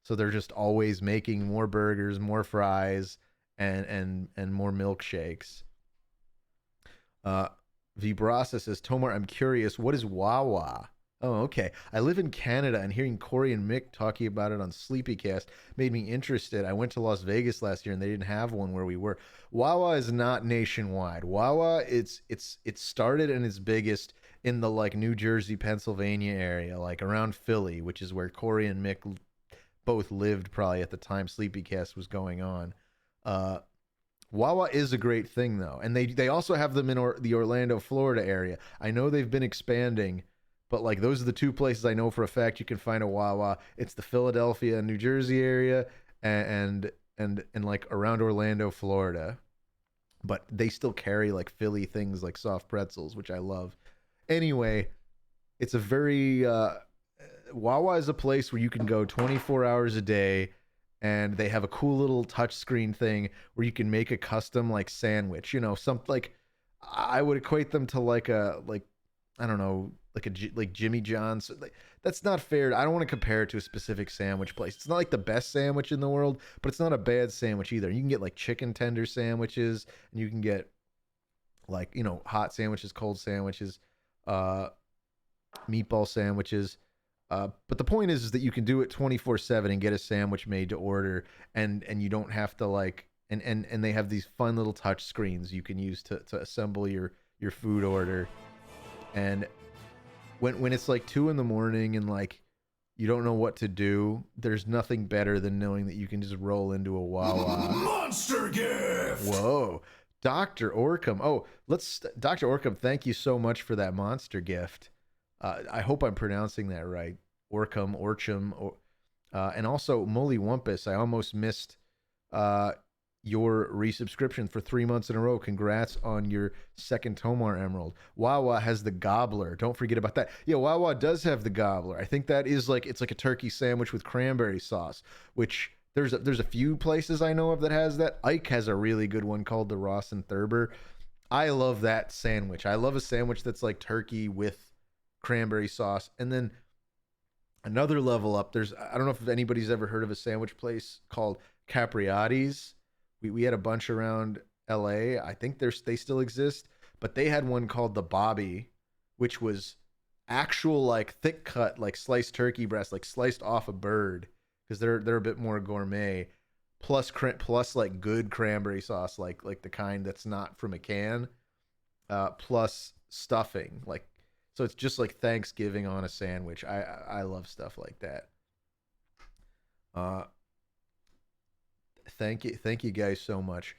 So they're just always making more burgers, more fries, and more milkshakes. Uh, Vibrasa says, Tomar, I'm curious, what is Wawa? Oh, okay. I live in Canada, and hearing Corey and Mick talking about it on Sleepycast made me interested. I went to Las Vegas last year, and they didn't have one where we were. Wawa is not nationwide. Wawa, it started and it's biggest in the like New Jersey, Pennsylvania area, like around Philly, which is where Corey and Mick both lived probably at the time Sleepycast was going on. Uh, Wawa is a great thing though, and they also have them in the Orlando, Florida area. I know they've been expanding, but like those are the 2 places I know for a fact you can find a Wawa. It's the Philadelphia, New Jersey area, and like around Orlando, Florida. But they still carry like Philly things like soft pretzels, which I love. Anyway, it's a very Wawa is a place where you can go 24 hours a day, and they have a cool little touchscreen thing where you can make a custom like sandwich. You know, some like I would equate them to like a like I don't know like like Jimmy John's. Like, that's not fair. I don't want to compare it to a specific sandwich place. It's not like the best sandwich in the world, but it's not a bad sandwich either. You can get like chicken tender sandwiches, and you can get like hot sandwiches, cold sandwiches, uh, meatball sandwiches. But the point is that you can do it 24/7 and get a sandwich made to order, and you don't have to like and they have these fun little touch screens you can use to assemble your food order. And when it's like 2 in the morning and like you don't know what to do, there's nothing better than knowing that you can just roll into a Wawa. Monster gift. Whoa. Dr. Orcam. Oh, Dr. Orcam, thank you so much for that monster gift. I hope I'm pronouncing that right. Orchum. And also, Molly Wumpus, I almost missed your resubscription for 3 months in a row. Congrats on your second Tomar Emerald. Wawa has the gobbler. Don't forget about that. Yeah, Wawa does have the gobbler. I think that is like, it's like a turkey sandwich with cranberry sauce, which there's a few places I know of that has that. Ike has a really good one called the Ross and Thurber. I love that sandwich. I love a sandwich that's like turkey with cranberry sauce. And then another level up, I don't know if anybody's ever heard of a sandwich place called Capriati's. We had a bunch around LA. I think they still exist, but they had one called the Bobby, which was actual like thick cut like sliced turkey breast, like sliced off a bird, because they're a bit more gourmet, plus like good cranberry sauce, like the kind that's not from a can, plus stuffing, like, so it's just like Thanksgiving on a sandwich. I love stuff like that. Thank you guys so much.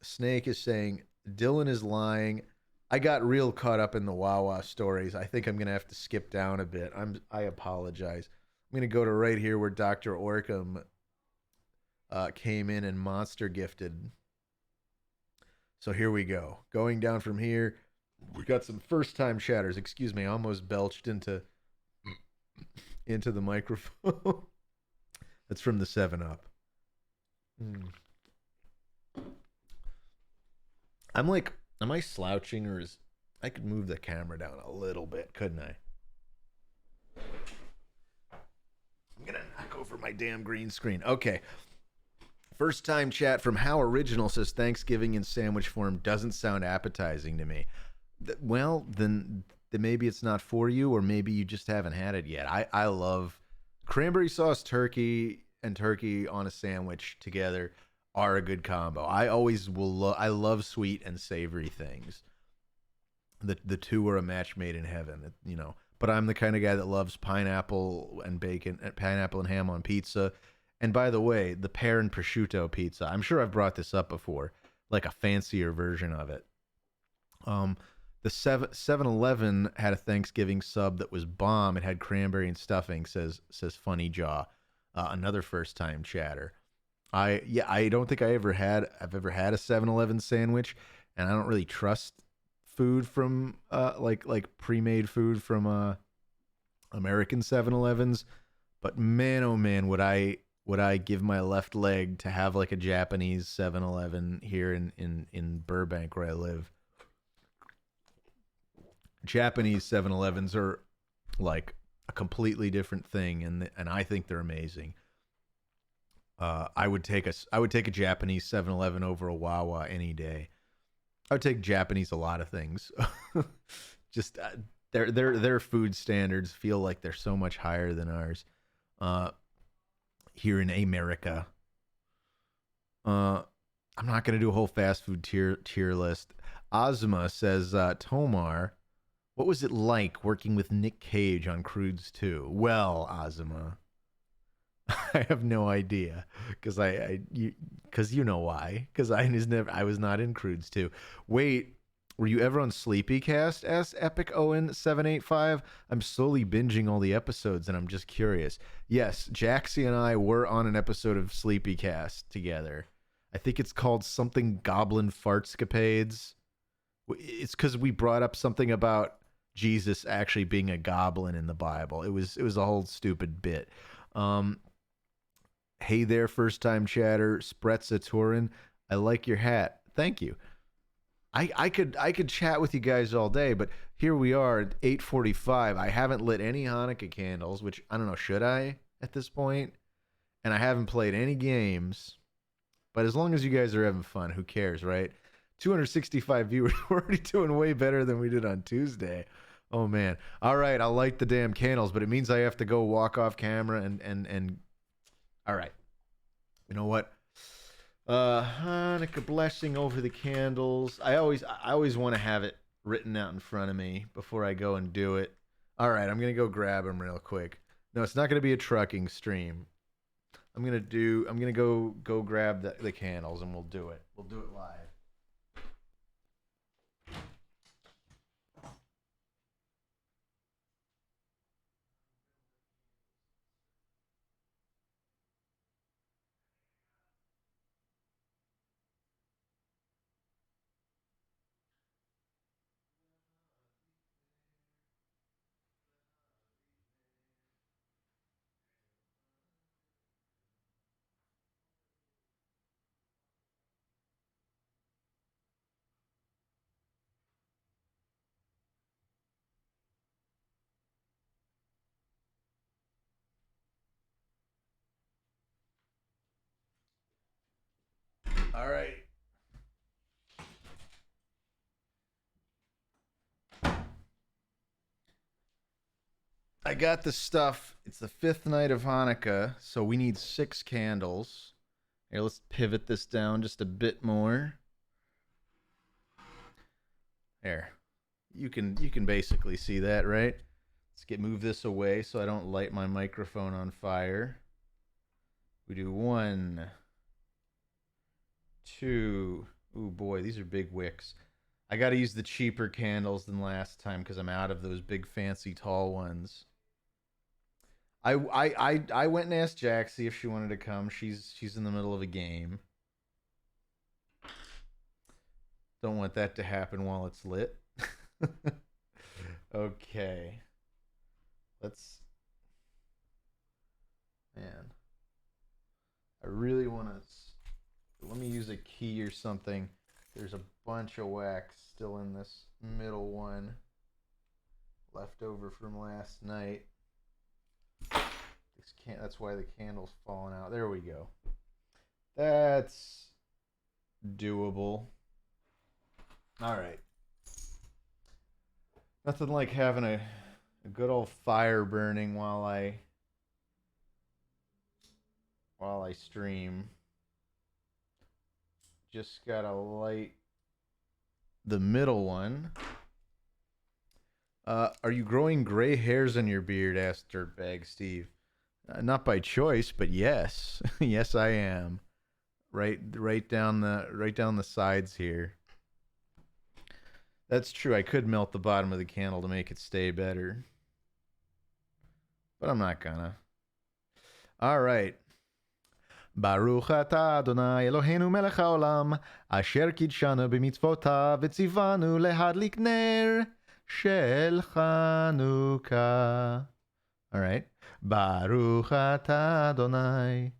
Snake is saying Dylan is lying. I got real caught up in the Wawa stories. I think I'm gonna have to skip down a bit. I apologize. I'm gonna go to right here where Dr. Orcam came in and monster gifted. So here we go. Going down from here, we got some first time chatters. Excuse me, I almost belched into into the microphone. That's from the 7-Up. I'm like, am I slouching or is I could move the camera down a little bit, couldn't I? I'm gonna knock over my damn green screen. Okay. First time chat from How Original says Thanksgiving in sandwich form doesn't sound appetizing to me. Well, then maybe it's not for you, or maybe you just haven't had it yet. I love cranberry sauce turkey and turkey on a sandwich together are a good combo. I always will. I love sweet and savory things. The two are a match made in heaven, you know. But I'm the kind of guy that loves pineapple and bacon, pineapple and ham on pizza. And by the way, the pear and prosciutto pizza. I'm sure I've brought this up before, like a fancier version of it. The 7-Eleven had a Thanksgiving sub that was bomb. It had cranberry and stuffing. Says Funny Jaw, another first time chatter. I don't think I've ever had a 7-Eleven sandwich, and I don't really trust food from like pre-made food from American 7-Elevens. But man, oh man, would I give my left leg to have like a Japanese 7-Eleven here in Burbank where I live. Japanese 7-Elevens are like a completely different thing, and I think they're amazing. I would take a Japanese 7-Eleven over a Wawa any day. I would take Japanese a lot of things. Just their food standards feel like they're so much higher than ours. Here in America. I'm not gonna do a whole fast food tier list. Ozma says, Tomar, what was it like working with Nick Cage on Croods 2? Well, Ozma, I have no idea because you know why? Because I was not in Croods 2. Wait, were you ever on Sleepycast? Asks Epic Owen 785. I'm slowly binging all the episodes and I'm just curious. Yes, Jaxie and I were on an episode of Sleepycast together. I think it's called something Goblin Fartscapades. It's because we brought up something about Jesus actually being a goblin in the Bible. It was a whole stupid bit. Hey there, first time chatter, Spretza Turin. I like your hat. Thank you. I could chat with you guys all day, but here we are at 8:45. I haven't lit any Hanukkah candles, which I don't know, should I at this point? And I haven't played any games. But as long as you guys are having fun, who cares, right? 265 viewers. We're already doing way better than we did on Tuesday. Oh man. All right, I'll light the damn candles, but it means I have to go walk off camera and all right. You know what? Hanukkah blessing over the candles. I always want to have it written out in front of me before I go and do it. All right, I'm gonna go grab them real quick. No, it's not gonna be a trucking stream. I'm gonna go grab the candles and we'll do it. We'll do it live. All right. I got the stuff. It's the 5th night of Hanukkah, so we need 6 candles. Here, let's pivot this down just a bit more. There. You can basically see that, right? Let's move this away so I don't light my microphone on fire. We do 1, 2. Ooh boy, these are big wicks. I got to use the cheaper candles than last time because I'm out of those big fancy tall ones. I went and asked Jaxie if she wanted to come. She's in the middle of a game. Don't want that to happen while it's lit. Okay. Man, I really want to. Let me use a key or something. There's a bunch of wax still in this middle one, left over from last night. That's why the candle's falling out. There we go. That's doable. All right. Nothing like having a good old fire burning while I stream. Just gotta light the middle one. Are you growing gray hairs on your beard? Asked Dirtbag Steve. Not by choice, but yes. Yes, I am. Right down the sides here. That's true. I could melt the bottom of the candle to make it stay better. But I'm not gonna. All right. Baruch atah Adonai Eloheinu melech haolam asher kidshanu b'mitzvotav v'tzivanu lehadlik ner shel Hanukkah. All right. Baruch atah Adonai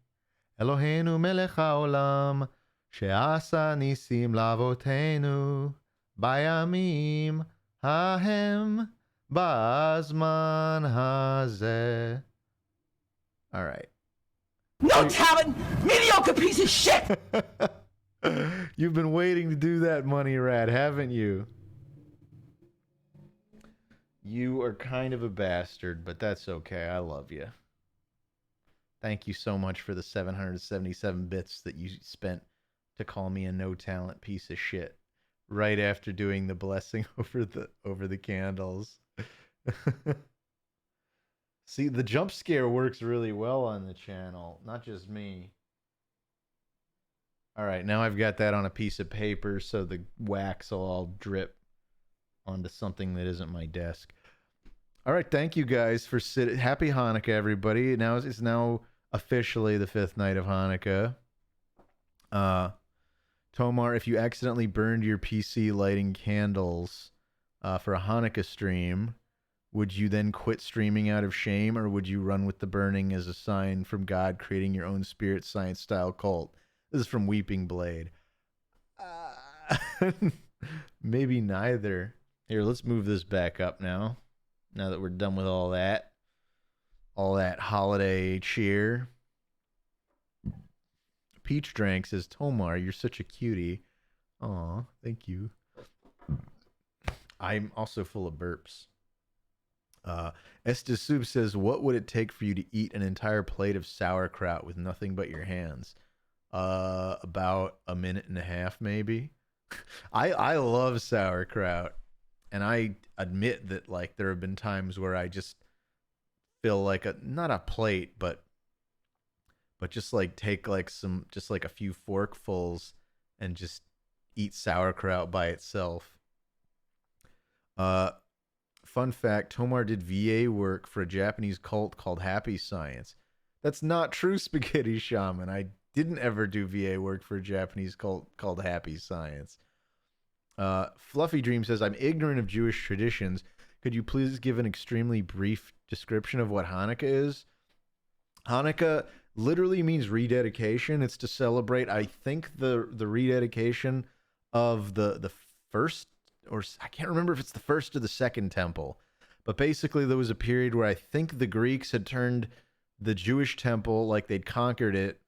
Eloheinu melech haolam she'asa nisim lavotenu bayamim hahem bazman hazeh. All right. No talent, mediocre piece of shit! You've been waiting to do that, Money Rat, haven't you? You are kind of a bastard, but that's okay. I love you. Thank you so much for the 777 bits that you spent to call me a no-talent piece of shit right after doing the blessing over the candles. See, the jump scare works really well on the channel, not just me. All right, now I've got that on a piece of paper so the wax will all drip onto something that isn't my desk. All right, thank you guys for sitting. Happy Hanukkah, everybody. It's now officially the 5th night of Hanukkah. Tomar, if you accidentally burned your PC lighting candles for a Hanukkah stream, would you then quit streaming out of shame, or would you run with the burning as a sign from God, creating your own spirit science style cult? This is from Weeping Blade. Maybe neither. Here, let's move this back up now. Now that we're done with all that holiday cheer. Peach Drank says, Tomar, you're such a cutie. Aw, thank you. I'm also full of burps. Estes Soup says, what would it take for you to eat an entire plate of sauerkraut with nothing but your hands? About a minute and a half, maybe. I love sauerkraut, and I admit that like there have been times where I just feel like not a plate, but just like take like just like a few forkfuls and just eat sauerkraut by itself. Fun fact, Tomar did VA work for a Japanese cult called Happy Science. That's not true, Spaghetti Shaman. I didn't ever do VA work for a Japanese cult called Happy Science. Fluffy Dream says, I'm ignorant of Jewish traditions. Could you please give an extremely brief description of what Hanukkah is? Hanukkah literally means rededication. It's to celebrate, I think, the rededication of the first, or I can't remember if it's the first or the second temple. But basically there was a period where I think the Greeks had turned the Jewish temple, like they'd conquered it,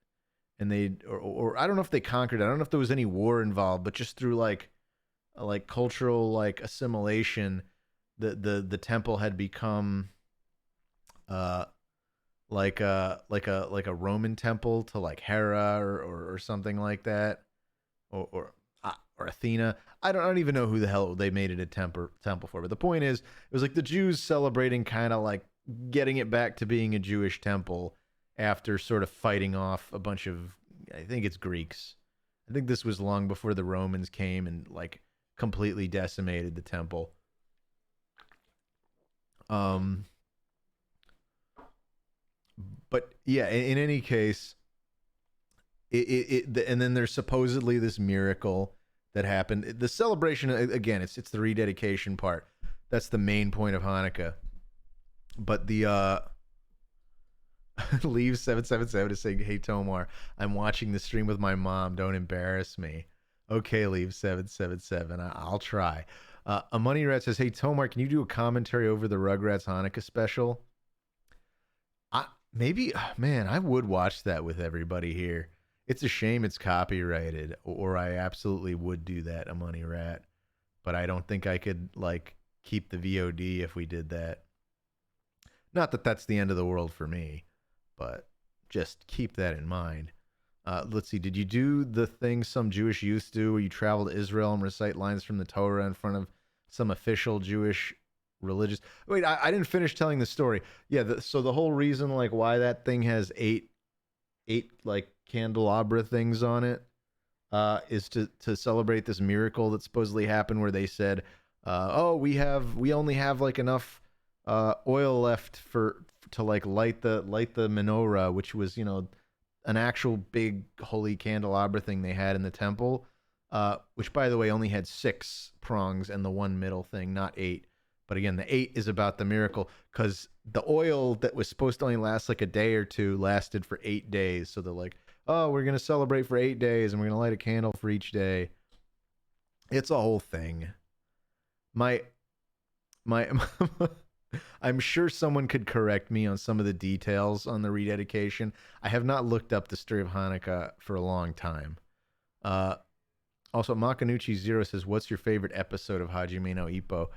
and or I don't know if they conquered it. I don't know if there was any war involved, but just through like cultural like assimilation, the temple had become like a Roman temple to like Hera or something like that, or Athena. I don't even know who the hell they made it a temple for. But the point is, it was like the Jews celebrating, kind of like getting it back to being a Jewish temple after sort of fighting off a bunch of, I think it's Greeks. I think this was long before the Romans came and like completely decimated the temple. But yeah, in any case, and then there's supposedly this miracle that happened. The celebration, again, it's the rededication part. That's the main point of Hanukkah. But Leave 777 is saying, "Hey Tomar, I'm watching the stream with my mom. Don't embarrass me." Okay, Leave 777. I'll try. A money rat says, "Hey Tomar, can you do a commentary over the Rugrats Hanukkah special?" Maybe, man, I would watch that with everybody here. It's a shame it's copyrighted, or I absolutely would do that, a money rat. But I don't think I could like keep the VOD if we did that. Not that that's the end of the world for me, but just keep that in mind. Let's see. Did you do the thing some Jewish youth do where you travel to Israel and recite lines from the Torah in front of some official Jewish religious? Wait, I didn't finish telling the story. Yeah. So the whole reason, like, why that thing has eight like candelabra things on it, is to celebrate this miracle that supposedly happened, where they said, "Oh, we only have like enough oil left to like light the menorah," which was an actual big holy candelabra thing they had in the temple, which by the way only had 6 prongs and the one middle thing, not 8. But again, the 8 is about the miracle, because the oil that was supposed to only last like a day or two lasted for 8 days. So they're like, "Oh, we're gonna celebrate for 8 days, and we're gonna light a candle for each day." It's a whole thing. My I'm sure someone could correct me on some of the details on the rededication. I have not looked up the story of Hanukkah for a long time. Also, Makanuchi Zero says, "What's your favorite episode of Hajimeno Ippo?"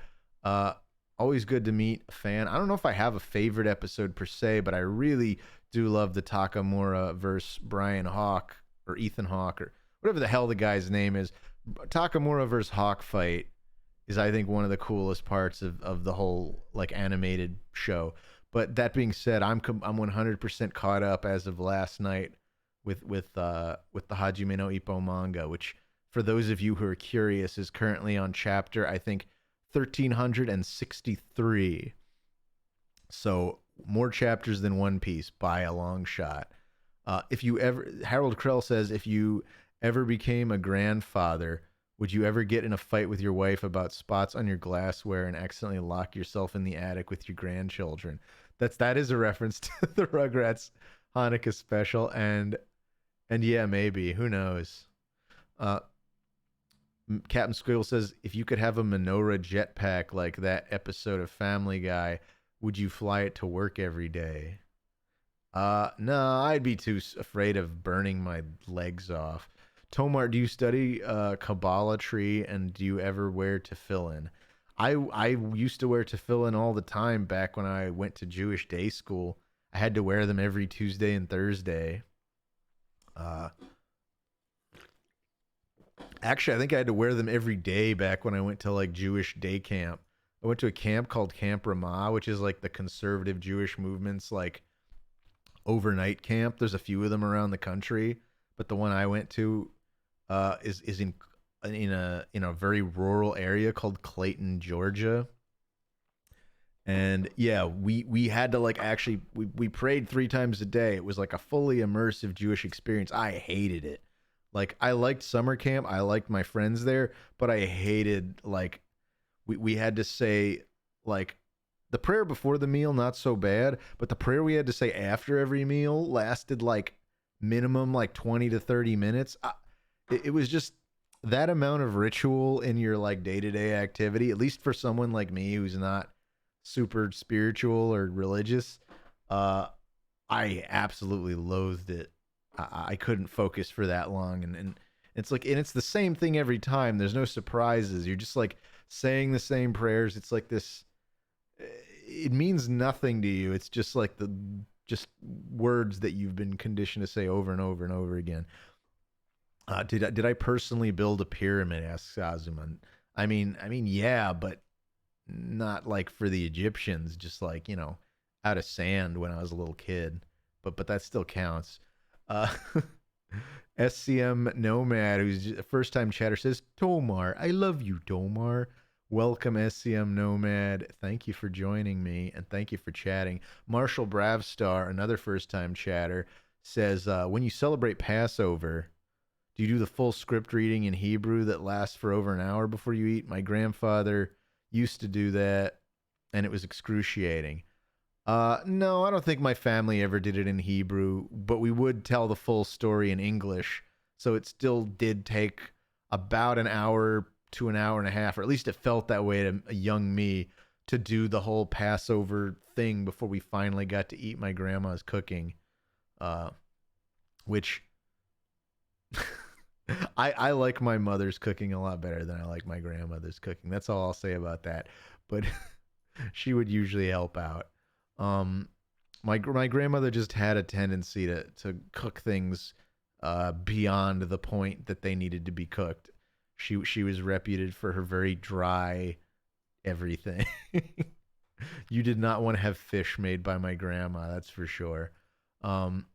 Always good to meet a fan. I don't know if I have a favorite episode per se, but I really do love the Takamura versus Brian Hawk, or Ethan Hawke, or whatever the hell the guy's name is. Takamura versus Hawk fight is, I think, one of the coolest parts of the whole like animated show. But that being said, I'm 100% caught up as of last night with the Hajimeno Ippo manga, which, for those of you who are curious, is currently on chapter, I think, 1363. So more chapters than One Piece by a long shot. If you ever, Harold Krell says, if you ever became a grandfather, would you ever get in a fight with your wife about spots on your glassware and accidentally lock yourself in the attic with your grandchildren? That is a reference to the Rugrats Hanukkah special, and yeah, maybe, who knows. Captain Squiggle says, if you could have a menorah jetpack like that episode of Family Guy, would you fly it to work every day? No, I'd be too afraid of burning my legs off. Tomar, do you study Kabbalah tree, and do you ever wear tefillin? I used to wear tefillin all the time back when I went to Jewish day school. I had to wear them every Tuesday and Thursday. Actually, I think I had to wear them every day back when I went to like Jewish day camp. I went to a camp called Camp Ramah, which is like the conservative Jewish movement's like overnight camp. There's a few of them around the country, but the one I went to is in a very rural area called Clayton, Georgia. And yeah, we had to like actually we prayed 3 times a day. It was like a fully immersive Jewish experience. I hated it. Like, I liked summer camp, I liked my friends there, but I hated, like, we had to say, like, the prayer before the meal, not so bad, but the prayer we had to say after every meal lasted, like, minimum, like, 20 to 30 minutes. It was just that amount of ritual in your, like, day-to-day activity, at least for someone like me who's not super spiritual or religious. I absolutely loathed it. I couldn't focus for that long, and it's like, and it's the same thing every time. There's no surprises. You're just like saying the same prayers. It's like this. It means nothing to you. It's just like just words that you've been conditioned to say over and over and over again. Did I personally build a pyramid? Asks Azuman. I mean, yeah, but not like for the Egyptians. Just like, out of sand when I was a little kid. But that still counts. SCM Nomad, who's a first time chatter, says, Tomar, I love you, Tomar. Welcome, SCM Nomad. Thank you for joining me, and thank you for chatting. Marshall Bravstar, another first time chatter, says, when you celebrate Passover, do you do the full script reading in Hebrew that lasts for over an hour before you eat? My grandfather used to do that, and it was excruciating. No, I don't think my family ever did it in Hebrew, but we would tell the full story in English. So it still did take about an hour to an hour and a half, or at least it felt that way to a young me, to do the whole Passover thing before we finally got to eat my grandma's cooking. Which I like my mother's cooking a lot better than I like my grandmother's cooking. That's all I'll say about that. But she would usually help out. My grandmother just had a tendency to cook things beyond the point that they needed to be cooked. She was reputed for her very dry everything. You did not want to have fish made by my grandma, that's for sure. Um,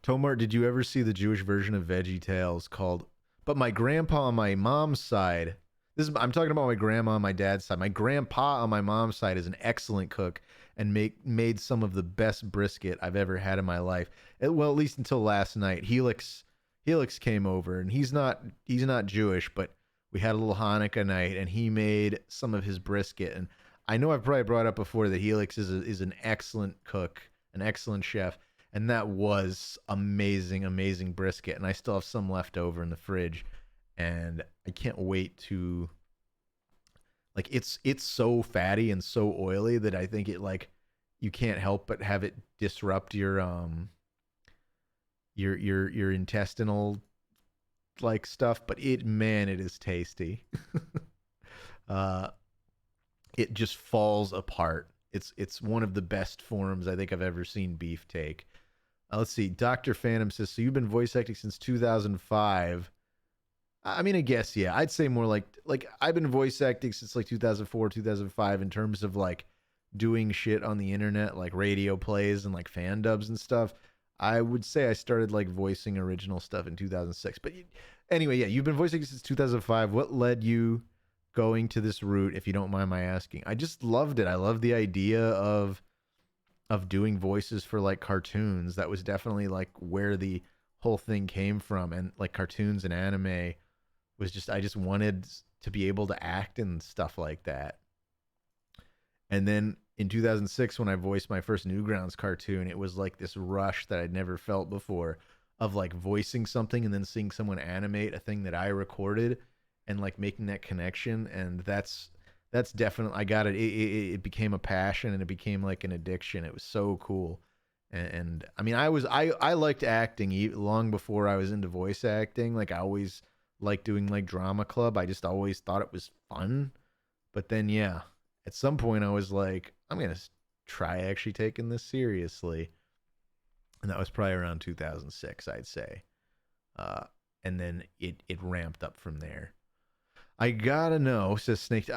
Tomar, did you ever see the Jewish version of Veggie Tales called But My Grandpa on my mom's side? I'm talking about my grandma on my dad's side. My grandpa on my mom's side is an excellent cook and made some of the best brisket I've ever had in my life. Well, at least until last night. Helix came over, and he's not Jewish, but we had a little Hanukkah night, and he made some of his brisket. And I know I've probably brought up before that Helix is an excellent cook, an excellent chef, and that was amazing, amazing brisket. And I still have some left over in the fridge, and I can't wait to, like, it's so fatty and so oily that I think it, like, you can't help but have it disrupt your intestinal like stuff, but it is tasty. It just falls apart. It's one of the best forms I think I've ever seen beef take. Let's see. Dr. Phantom says, so you've been voice acting since 2005. I mean, I guess, yeah. I'd say more like I've been voice acting since like 2004, 2005 in terms of like doing shit on the internet, like radio plays and like fan dubs and stuff. I would say I started like voicing original stuff in 2006. But anyway, yeah, you've been voicing since 2005. What led you going to this route, if you don't mind my asking? I just loved it. I love the idea of doing voices for like cartoons. That was definitely like where the whole thing came from. And like cartoons and anime was just, I just wanted to be able to act and stuff like that. And then in 2006, when I voiced my first Newgrounds cartoon, it was like this rush that I'd never felt before of like voicing something and then seeing someone animate a thing that I recorded and like making that connection. And that's definitely, I got it. It became a passion and it became like an addiction. It was so cool. And I mean, I liked acting long before I was into voice acting. Like I always liked doing like drama club. I just always thought it was fun. But then, yeah, at some point I was like, I'm going to try actually taking this seriously. And that was probably around 2006, I'd say. And then it ramped up from there. I gotta know, says Snake.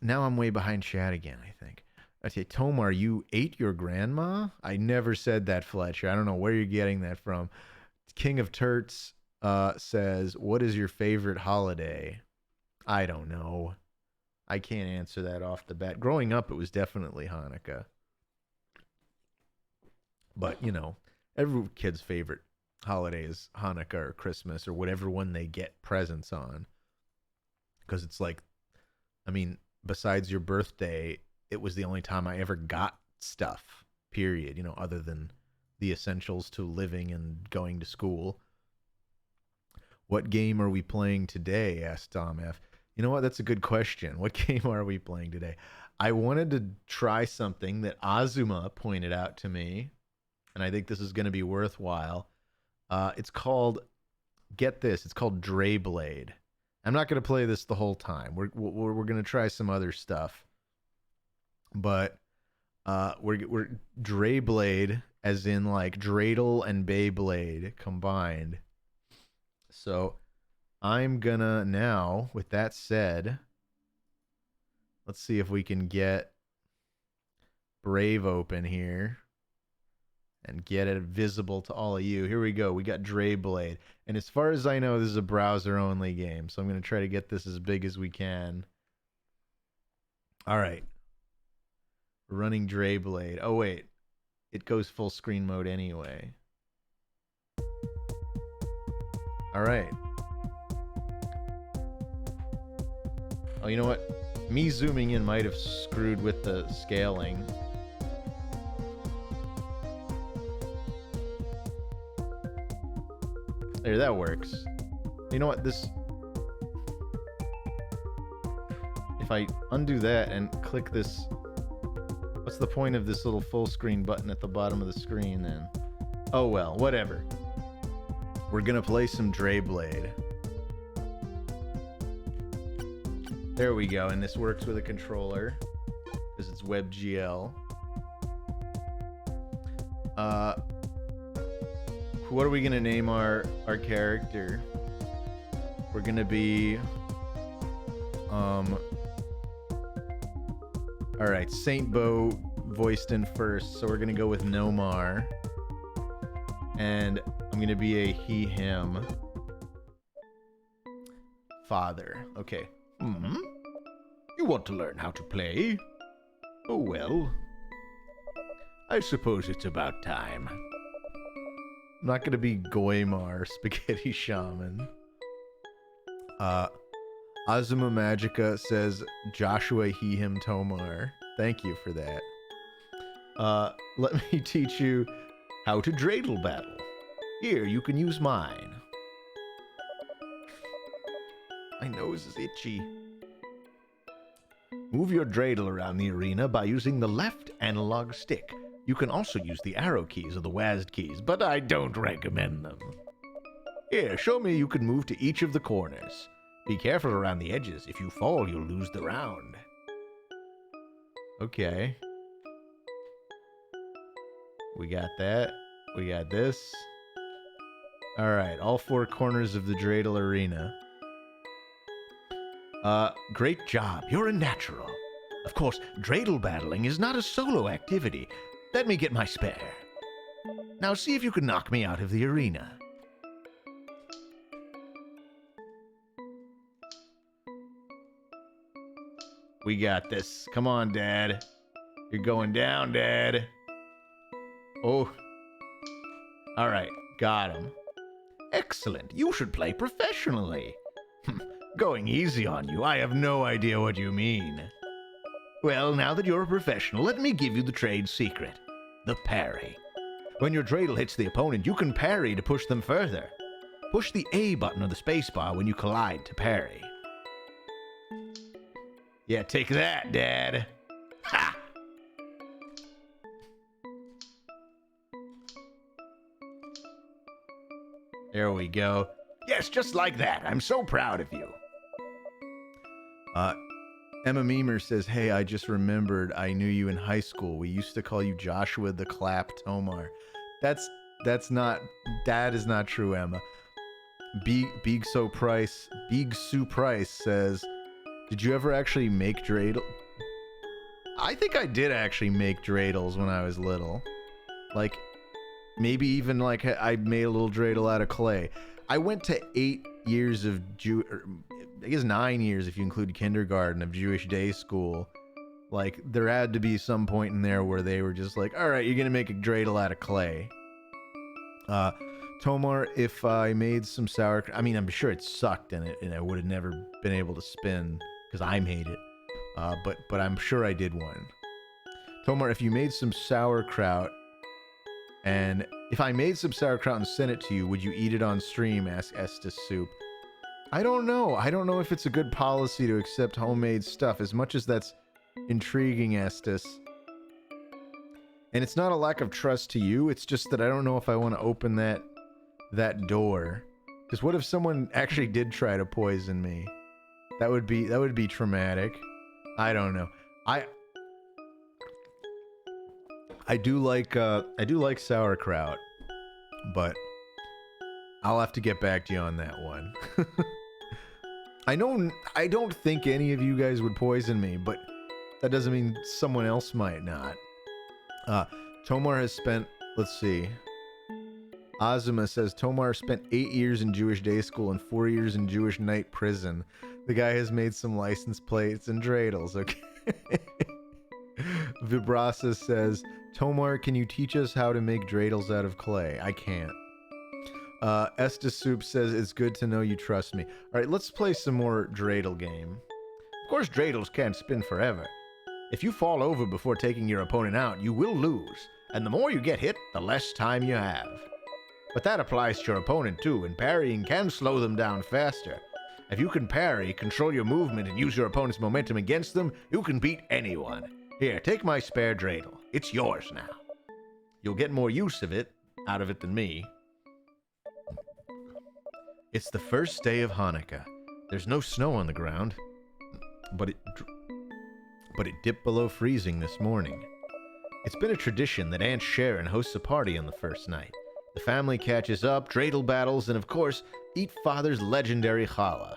Now I'm way behind chat again, I think. Okay, Tomar, you ate your grandma? I never said that, Fletcher. I don't know where you're getting that from. King of Turts says, what is your favorite holiday? I don't know. I can't answer that off the bat. Growing up, it was definitely Hanukkah. But, you know, every kid's favorite holiday is Hanukkah or Christmas or whatever one they get presents on. Because it's like, I mean, besides your birthday, it was the only time I ever got stuff, period, you know, other than the essentials to living and going to school. What game are we playing today? Asked Tom F. You know what? That's a good question. What game are we playing today? I wanted to try something that Azuma pointed out to me, and I think this is going to be worthwhile. It's called, get this, it's called DreiBlade. I'm not going to play this the whole time. We're going to try some other stuff. But we're DreiBlade, as in like dreidel and Beyblade combined. So I'm gonna now, with that said, let's see if we can get Brave open here and get it visible to all of you. Here we go. We got DreiBlade. And as far as I know, this is a browser-only game. So I'm going to try to get this as big as we can. All right. We're running DreiBlade. Oh, wait. It goes full screen mode anyway. All right. Oh, you know what? Me zooming in might have screwed with the scaling. There, that works. You know what, this... If I undo that and click this... What's the point of this little full screen button at the bottom of the screen then? Oh well, whatever. We're gonna play some DreiBlade. There we go, and this works with a controller because it's WebGL. What are we gonna name our character? We're gonna be all right, Saint Bo voiced in first, so we're gonna go with Nomar, and I'm gonna be a he him father. Okay. You want to learn how to play? Oh well, I suppose it's about time. I'm not gonna be Goimar, Spaghetti Shaman. Azuma Magica says Joshua he him Tomar. Thank you for that. Let me teach you how to dreidel battle. Here, you can use mine. My nose is itchy. Move your dreidel around the arena by using the left analog stick. You can also use the arrow keys or the WASD keys, but I don't recommend them. Here, show me you can move to each of the corners. Be careful around the edges. If you fall, you'll lose the round. Okay. We got that. We got this. Alright, all four corners of the dreidel arena. Great job. You're a natural. Of course, dreidel battling is not a solo activity. Let me get my spare. Now see if you can knock me out of the arena. We got this. Come on, Dad. You're going down, Dad. Oh. All right, got him. Excellent. You should play professionally. Going easy on you. I have no idea what you mean. Well, now that you're a professional, let me give you the trade secret. The parry. When your dreidel hits the opponent, you can parry to push them further. Push the A button or the spacebar when you collide to parry. Yeah, take that, Dad. Ha! There we go. Yes, just like that. I'm so proud of you. Emma Memer says, hey, I just remembered I knew you in high school. We used to call you Joshua the Clap Tomar. That is not true, Emma. Big Sue Price says, did you ever actually make dreidel? I think I did actually make dreidels when I was little. Like, maybe even like I made a little dreidel out of clay. I went to 8 years of I guess 9 years if you include kindergarten of Jewish day school. Like, there had to be some point in there where they were just like, all right, you're gonna make a dreidel out of clay. Tomar, if I made some sauerkraut, I mean, I'm sure it sucked and I would have never been able to spin because I made it. But I'm sure I did one. Tomar, if you made some sauerkraut, and if I made some sauerkraut and sent it to you, would you eat it on stream? Ask Estes Soup. I don't know. I don't know if it's a good policy to accept homemade stuff, as much as that's intriguing, Estes. And it's not a lack of trust to you. It's just that I don't know if I want to open that door. Because what if someone actually did try to poison me? That would be traumatic. I don't know. I do like sauerkraut, but I'll have to get back to you on that one. I don't think any of you guys would poison me, but that doesn't mean someone else might not. Tomar has spent, let's see. Azuma says Tomar spent 8 years in Jewish day school and 4 years in Jewish night prison. The guy has made some license plates and dreidels. Okay. Vibrasa says, Tomar, can you teach us how to make dreidels out of clay? I can't. Estes Soup says, it's good to know you trust me. All right, let's play some more dreidel game. Of course, dreidels can't spin forever. If you fall over before taking your opponent out, you will lose, and the more you get hit, the less time you have. But that applies to your opponent too, and parrying can slow them down faster. If you can parry, control your movement, and use your opponent's momentum against them, you can beat anyone. Here, take my spare dreidel. It's yours now. You'll get more use out of it than me. It's the first day of Hanukkah. There's no snow on the ground, but it dipped below freezing this morning. It's been a tradition that Aunt Sharon hosts a party on the first night. The family catches up, dreidel battles, and of course, eat Father's legendary challah.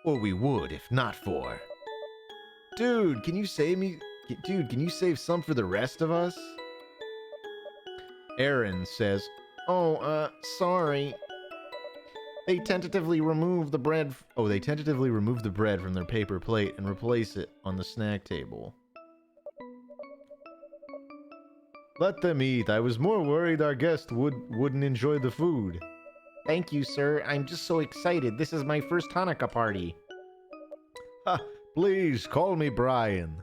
Or we would, if not for... Dude, can you save me? Dude, can you save some for the rest of us? Aaron says, sorry. They tentatively remove the bread from their paper plate and replace it on the snack table. Let them eat. I was more worried our guest wouldn't enjoy the food. Thank you, sir. I'm just so excited. This is my first Hanukkah party. Ha! Please, call me Brian.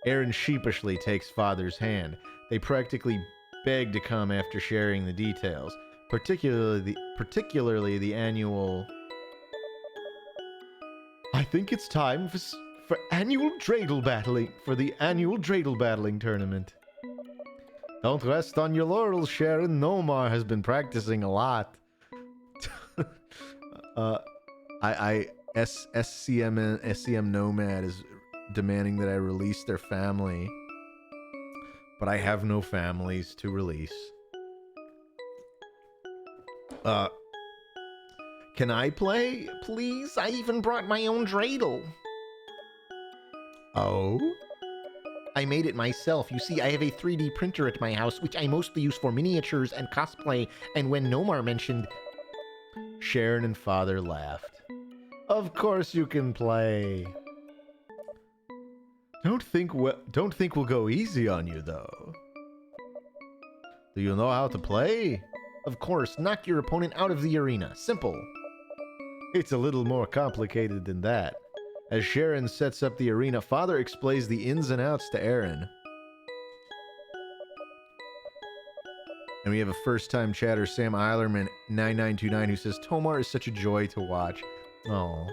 Aaron sheepishly takes Father's hand. They practically beg to come after sharing the details, particularly the annual... I think it's time for the annual dreidel battling tournament. Don't rest on your laurels, Sharon. Nomar has been practicing a lot. SCM Nomad is demanding that I release their family, but I have no families to release. Can I play, please? I even brought my own dreidel. Oh? I made it myself. You see, I have a 3D printer at my house, which I mostly use for miniatures and cosplay, and when Nomar mentioned... Sharon and Father laughed. Of course you can play. Don't think we'll go easy on you, though. Do you know how to play? Of course, knock your opponent out of the arena. Simple. It's a little more complicated than that. As Sharon sets up the arena, Father explains the ins and outs to Aaron. And we have a first-time chatter, Sam Eilerman 9929, who says, Tomar is such a joy to watch. Oh,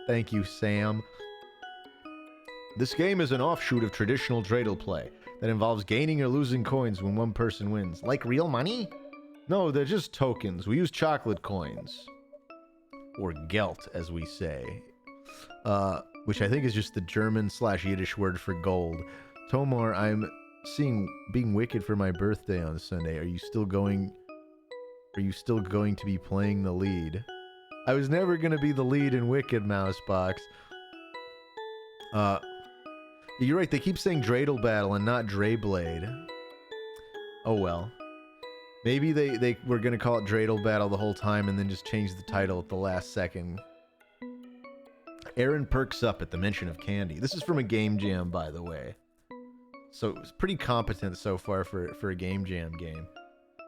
thank you, Sam. This game is an offshoot of traditional dreidel play that involves gaining or losing coins when one person wins. Like real money? No, they're just tokens. We use chocolate coins. Or Geld, as we say. Which I think is just the German/Yiddish word for gold. Tomar, I'm seeing Being Wicked for my birthday on Sunday. Are you still going to be playing the lead? I was never going to be the lead in Wicked, Mousebox. You're right, they keep saying Dreidel Battle and not DreiBlade. Oh well. Maybe they were going to call it Dreidel Battle the whole time and then just change the title at the last second. Aaron perks up at the mention of candy. This is from a Game Jam, by the way. So it's pretty competent so far for a Game Jam game.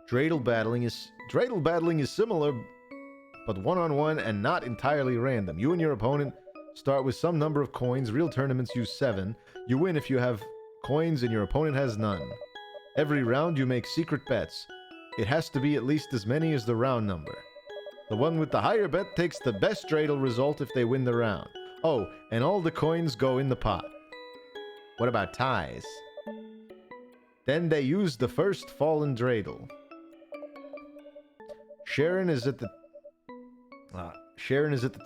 Dreidel battling is similar, but one-on-one and not entirely random. You and your opponent start with some number of coins. Real tournaments use 7. You win if you have coins and your opponent has none. Every round you make secret bets. It has to be at least as many as the round number. The one with the higher bet takes the best dreidel result if they win the round. Oh, and all the coins go in the pot. What about ties? Then they use the first fallen dreidel. Sharon is at the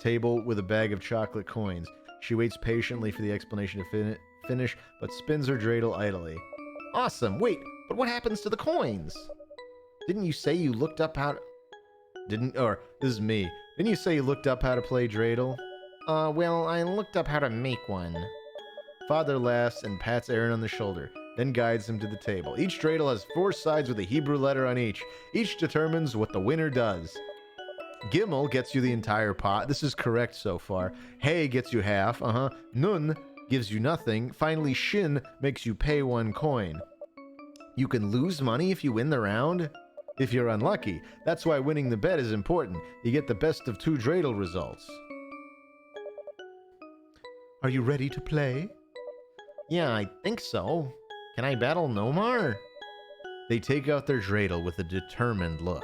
table with a bag of chocolate coins. She waits patiently for the explanation to finish, but spins her dreidel idly. Awesome. Wait, but what happens to the coins? Didn't you say you looked up how to... This is me. Didn't you say you looked up how to play dreidel? Well, I looked up how to make one. Father laughs and pats Aaron on the shoulder, then guides him to the table. Each dreidel has 4 sides with a Hebrew letter on each. Each determines what the winner does. Gimel gets you the entire pot. This is correct so far. Hey gets you half. Nun gives you nothing. Finally, Shin makes you pay 1 coin. You can lose money if you win the round? If you're unlucky. That's why winning the bet is important. You get the best of 2 dreidel results. Are you ready to play? Yeah, I think so. Can I battle Nomar? They take out their dreidel with a determined look.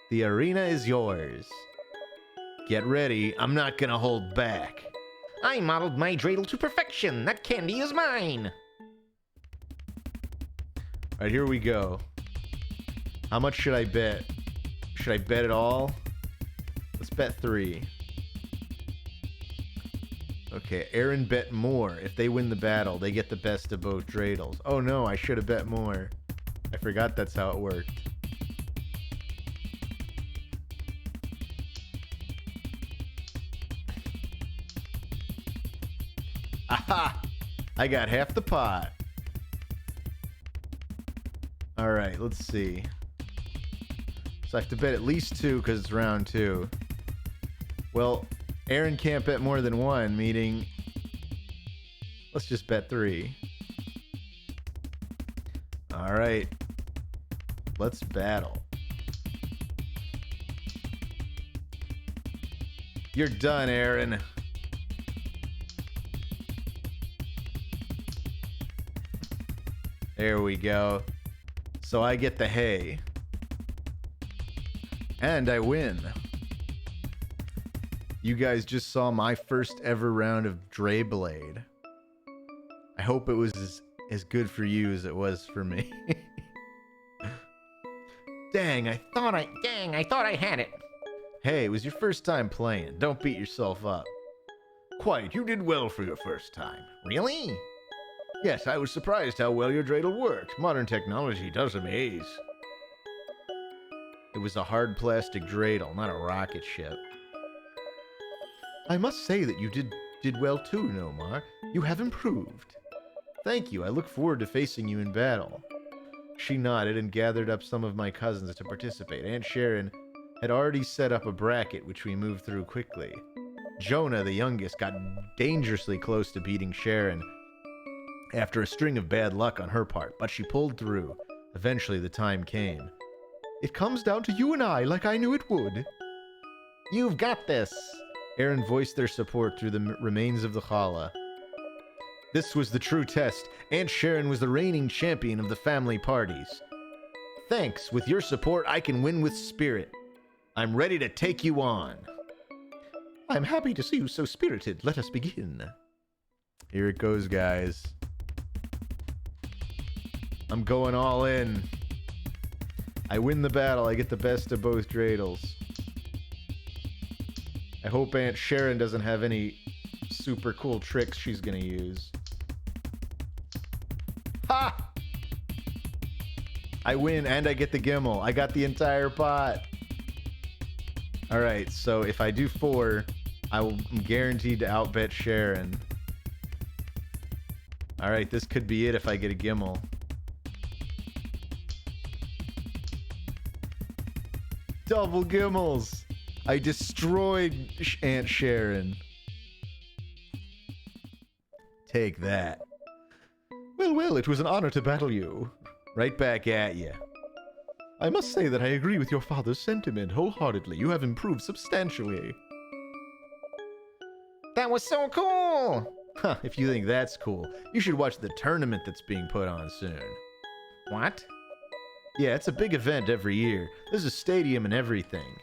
The arena is yours. Get ready, I'm not gonna hold back. I modeled my dreidel to perfection. That candy is mine. Alright, here we go. How much should I bet? Should I bet it all? Let's bet 3. Okay, Aaron bet more. If they win the battle, they get the best of both dreidels. Oh no, I should have bet more. I forgot that's how it worked. Aha! I got half the pot. Alright, let's see. So I have to bet at least 2 because it's round 2. Well, Aaron can't bet more than 1, meaning let's just bet 3. Alright. Let's battle. You're done, Aaron. There we go. So I get the hay. And I win. You guys just saw my first ever round of DreiBlade. I hope it was as good for you as it was for me. Dang, I thought I had it. Hey, it was your first time playing. Don't beat yourself up. Quite, you did well for your first time. Really? Yes, I was surprised how well your dreidel worked. Modern technology does amaze. It was a hard plastic dreidel, not a rocket ship. I must say that you did well too, Nomar. You have improved. Thank you. I look forward to facing you in battle. She nodded and gathered up some of my cousins to participate. Aunt Sharon had already set up a bracket, which we moved through quickly. Jonah, the youngest, got dangerously close to beating Sharon after a string of bad luck on her part, but she pulled through. Eventually, the time came. It comes down to you and I, like I knew it would. You've got this. Aaron voiced their support through the remains of the challah. This was the true test. Aunt Sharon was the reigning champion of the family parties. Thanks. With your support, I can win with spirit. I'm ready to take you on. I'm happy to see you so spirited. Let us begin. Here it goes, guys. I'm going all in. I win the battle. I get the best of both dreidels. I hope Aunt Sharon doesn't have any super cool tricks she's gonna use. Ha! I win and I get the Gimel. I got the entire pot. Alright, so if I do 4, I'm guaranteed to outbet Sharon. Alright, this could be it if I get a Gimel. Double Gimmels! I destroyed Aunt Sharon. Take that. Well, it was an honor to battle you. Right back at you. I must say that I agree with your father's sentiment wholeheartedly. You have improved substantially. That was so cool! Huh, if you think that's cool, you should watch the tournament that's being put on soon. What? Yeah, it's a big event every year. There's a stadium and everything.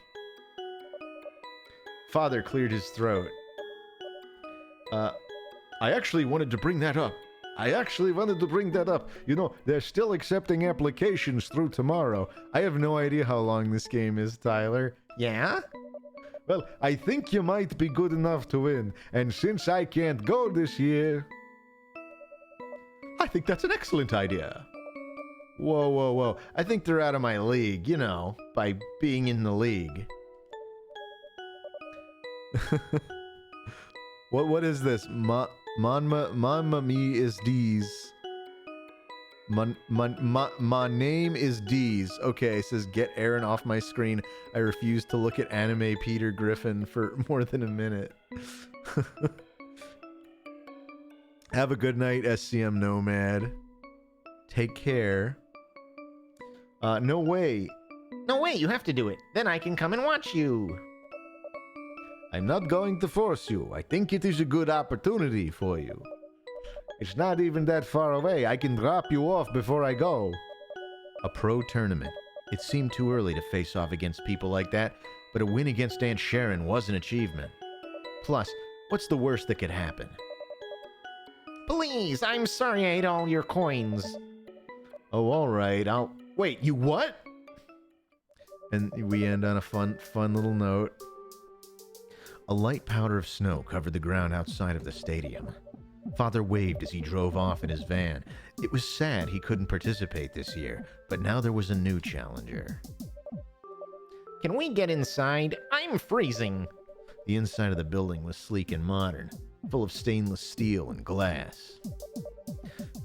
Father cleared his throat. I actually wanted to bring that up. You know, they're still accepting applications through tomorrow. I have no idea how long this game is, Tyler. Yeah? Well, I think you might be good enough to win. And since I can't go this year, I think that's an excellent idea. Whoa. I think they're out of my league, you know, by being in the league. What is this? Mamma me is D's. My name is D's. Okay, it says get Aaron off my screen. I refuse to look at anime Peter Griffin for more than a minute. Have a good night, SCM Nomad. Take care. No way. No way, you have to do it. Then I can come and watch you. I'm not going to force you. I think it is a good opportunity for you. It's not even that far away. I can drop you off before I go. A pro tournament. It seemed too early to face off against people like that, but a win against Aunt Sharon was an achievement. Plus, what's the worst that could happen? Please, I'm sorry I ate all your coins. Oh, all right. I'll... Wait, you what? And we end on a fun little note. A light powder of snow covered the ground outside of the stadium. Father waved as he drove off in his van. It was sad he couldn't participate this year, but now there was a new challenger. Can we get inside? I'm freezing. The inside of the building was sleek and modern, full of stainless steel and glass.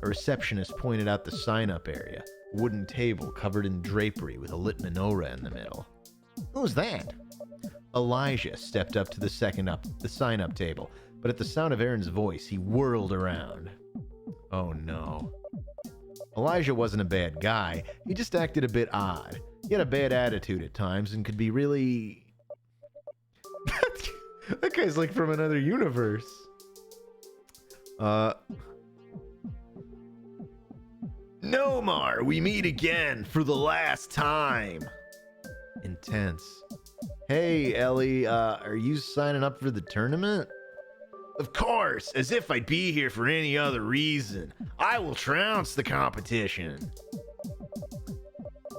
A receptionist pointed out the sign-up area, a wooden table covered in drapery with a lit menorah in the middle. Who's that? Elijah stepped up to the sign-up table, but at the sound of Aaron's voice, he whirled around. Oh no. Elijah wasn't a bad guy, he just acted a bit odd. He had a bad attitude at times and could be really... That guy's like from another universe. Nomar, we meet again for the last time. Intense. Hey, Ellie, are you signing up for the tournament? Of course, as if I'd be here for any other reason. I will trounce the competition.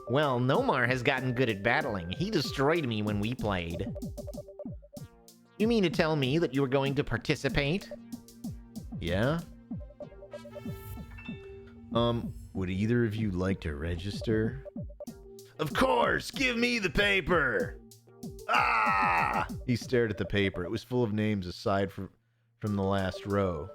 Well, Nomar has gotten good at battling. He destroyed me when we played. You mean to tell me that you were going to participate? Yeah? Would either of you like to register? Of course! Give me the paper! Ah! He stared at the paper. It was full of names aside from the last row.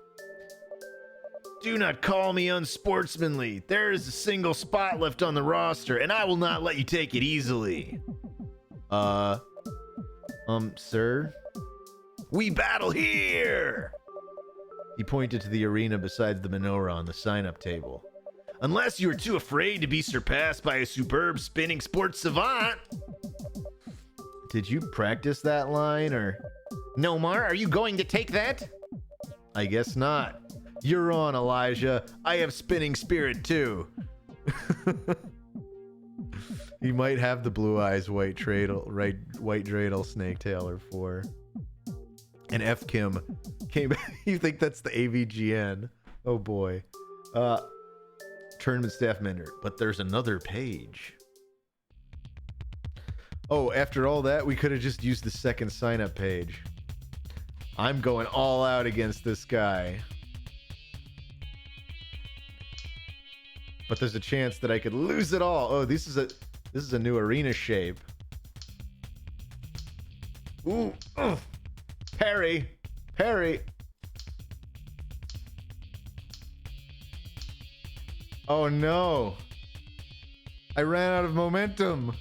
Do not call me unsportsmanly. There is a single spot left on the roster, and I will not let you take it easily. Sir? We battle here! He pointed to the arena beside the menorah on the sign-up table. Unless you are too afraid to be surpassed by a superb spinning sports savant. Did you practice that line, or... Nomar, are you going to take that? I guess not. You're on, Elijah. I have spinning spirit, too. He might have the blue eyes, white dreidel, snaketail, or 4. And F. Kim came back. You think that's the AVGN? Oh, boy. Tournament staff member. But there's another page. Oh, after all that, we could have just used the second sign-up page. I'm going all out against this guy. But there's a chance that I could lose it all. Oh, this is a new arena shape. Ooh, ugh. Parry. Oh no. I ran out of momentum.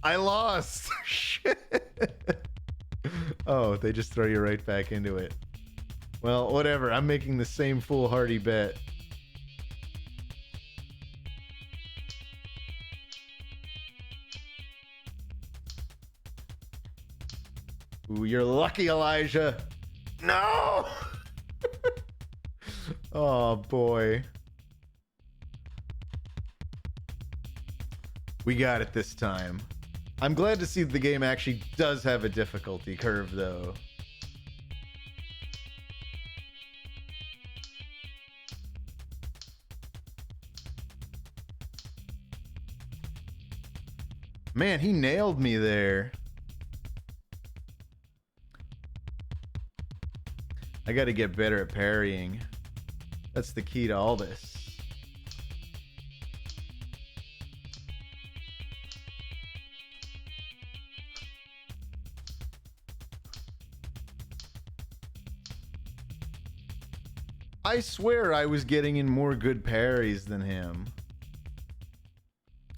I lost. Shit. Oh, they just throw you right back into it. Well, whatever. I'm making the same foolhardy bet. Ooh, you're lucky, Elijah. No! Oh, boy. We got it this time. I'm glad to see that the game actually does have a difficulty curve, though. Man, he nailed me there. I gotta get better at parrying. That's the key to all this. I swear I was getting in more good parries than him.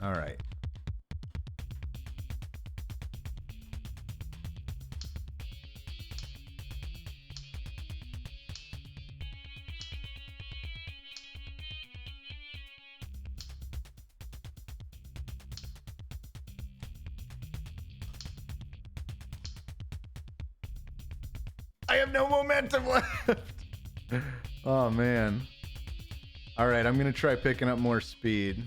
All right. I have no momentum left. Oh, man. All right, I'm going to try picking up more speed.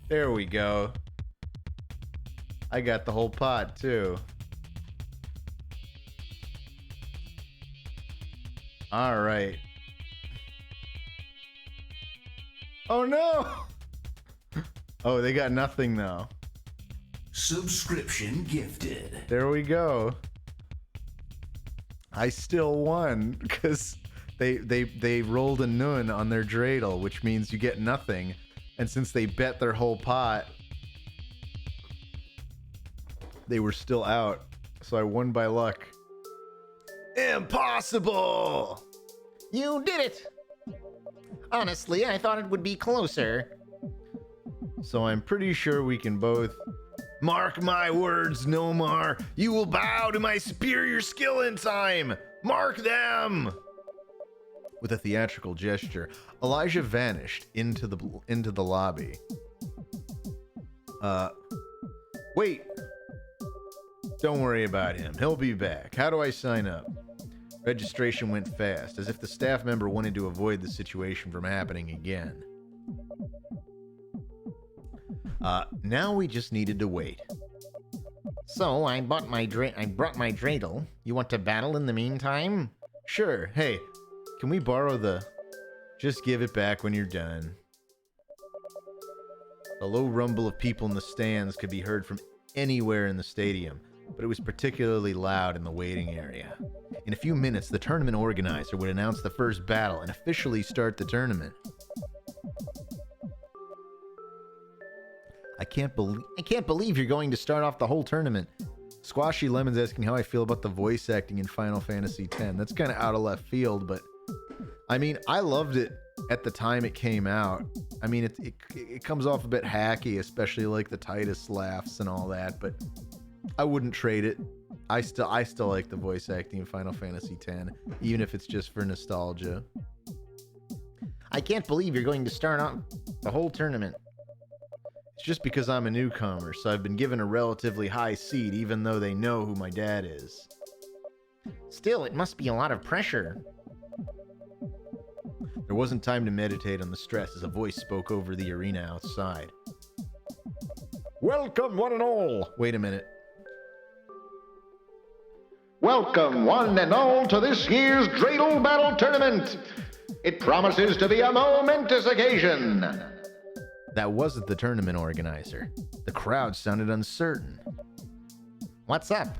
There we go. I got the whole pot, too. All right. Oh, no! Oh, they got nothing, though. Subscription gifted. There we go. I still won, because they rolled a nun on their dreidel, which means you get nothing. And since they bet their whole pot, they were still out. So I won by luck. Impossible! You did it! Honestly, I thought it would be closer. So I'm pretty sure we can both... Mark my words, Nomar. You will bow to my superior skill in time. Mark them! With a theatrical gesture, Elijah vanished into the lobby. Wait. Don't worry about him. He'll be back. How do I sign up? Registration went fast, as if the staff member wanted to avoid the situation from happening again. Now we just needed to wait. So, I brought my dreidel. You want to battle in the meantime? Sure. Hey, can we borrow the... Just give it back when you're done. The low rumble of people in the stands could be heard from anywhere in the stadium, but it was particularly loud in the waiting area. In a few minutes, the tournament organizer would announce the first battle and officially start the tournament. I can't believe you're going to start off the whole tournament. Squashy Lemon's asking how I feel about the voice acting in Final Fantasy X. That's kind of out of left field, but I mean, I loved it at the time it came out. I mean, it comes off a bit hacky, especially like the Titus laughs and all that, but I wouldn't trade it. I still like the voice acting in Final Fantasy X, even if it's just for nostalgia. I can't believe you're going to start off the whole tournament. It's just because I'm a newcomer, so I've been given a relatively high seed, even though they know who my dad is. Still, it must be a lot of pressure. There wasn't time to meditate on the stress as a voice spoke over the arena outside. Welcome, one and all. Wait a minute. Welcome, one and all, to this year's Dreidel Battle Tournament. It promises to be a momentous occasion. That wasn't the tournament organizer. The crowd sounded uncertain. What's up?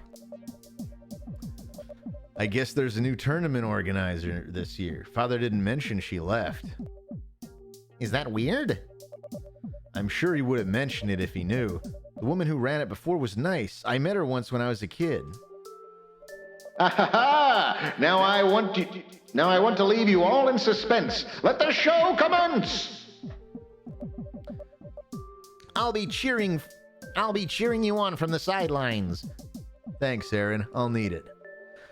I guess there's a new tournament organizer this year. Father didn't mention she left. Is that weird? I'm sure he would have mentioned it if he knew. The woman who ran it before was nice. I met her once when I was a kid. Now I want to leave you all in suspense. Let the show commence. I'll be cheering you on from the sidelines. Thanks, Aaron. I'll need it.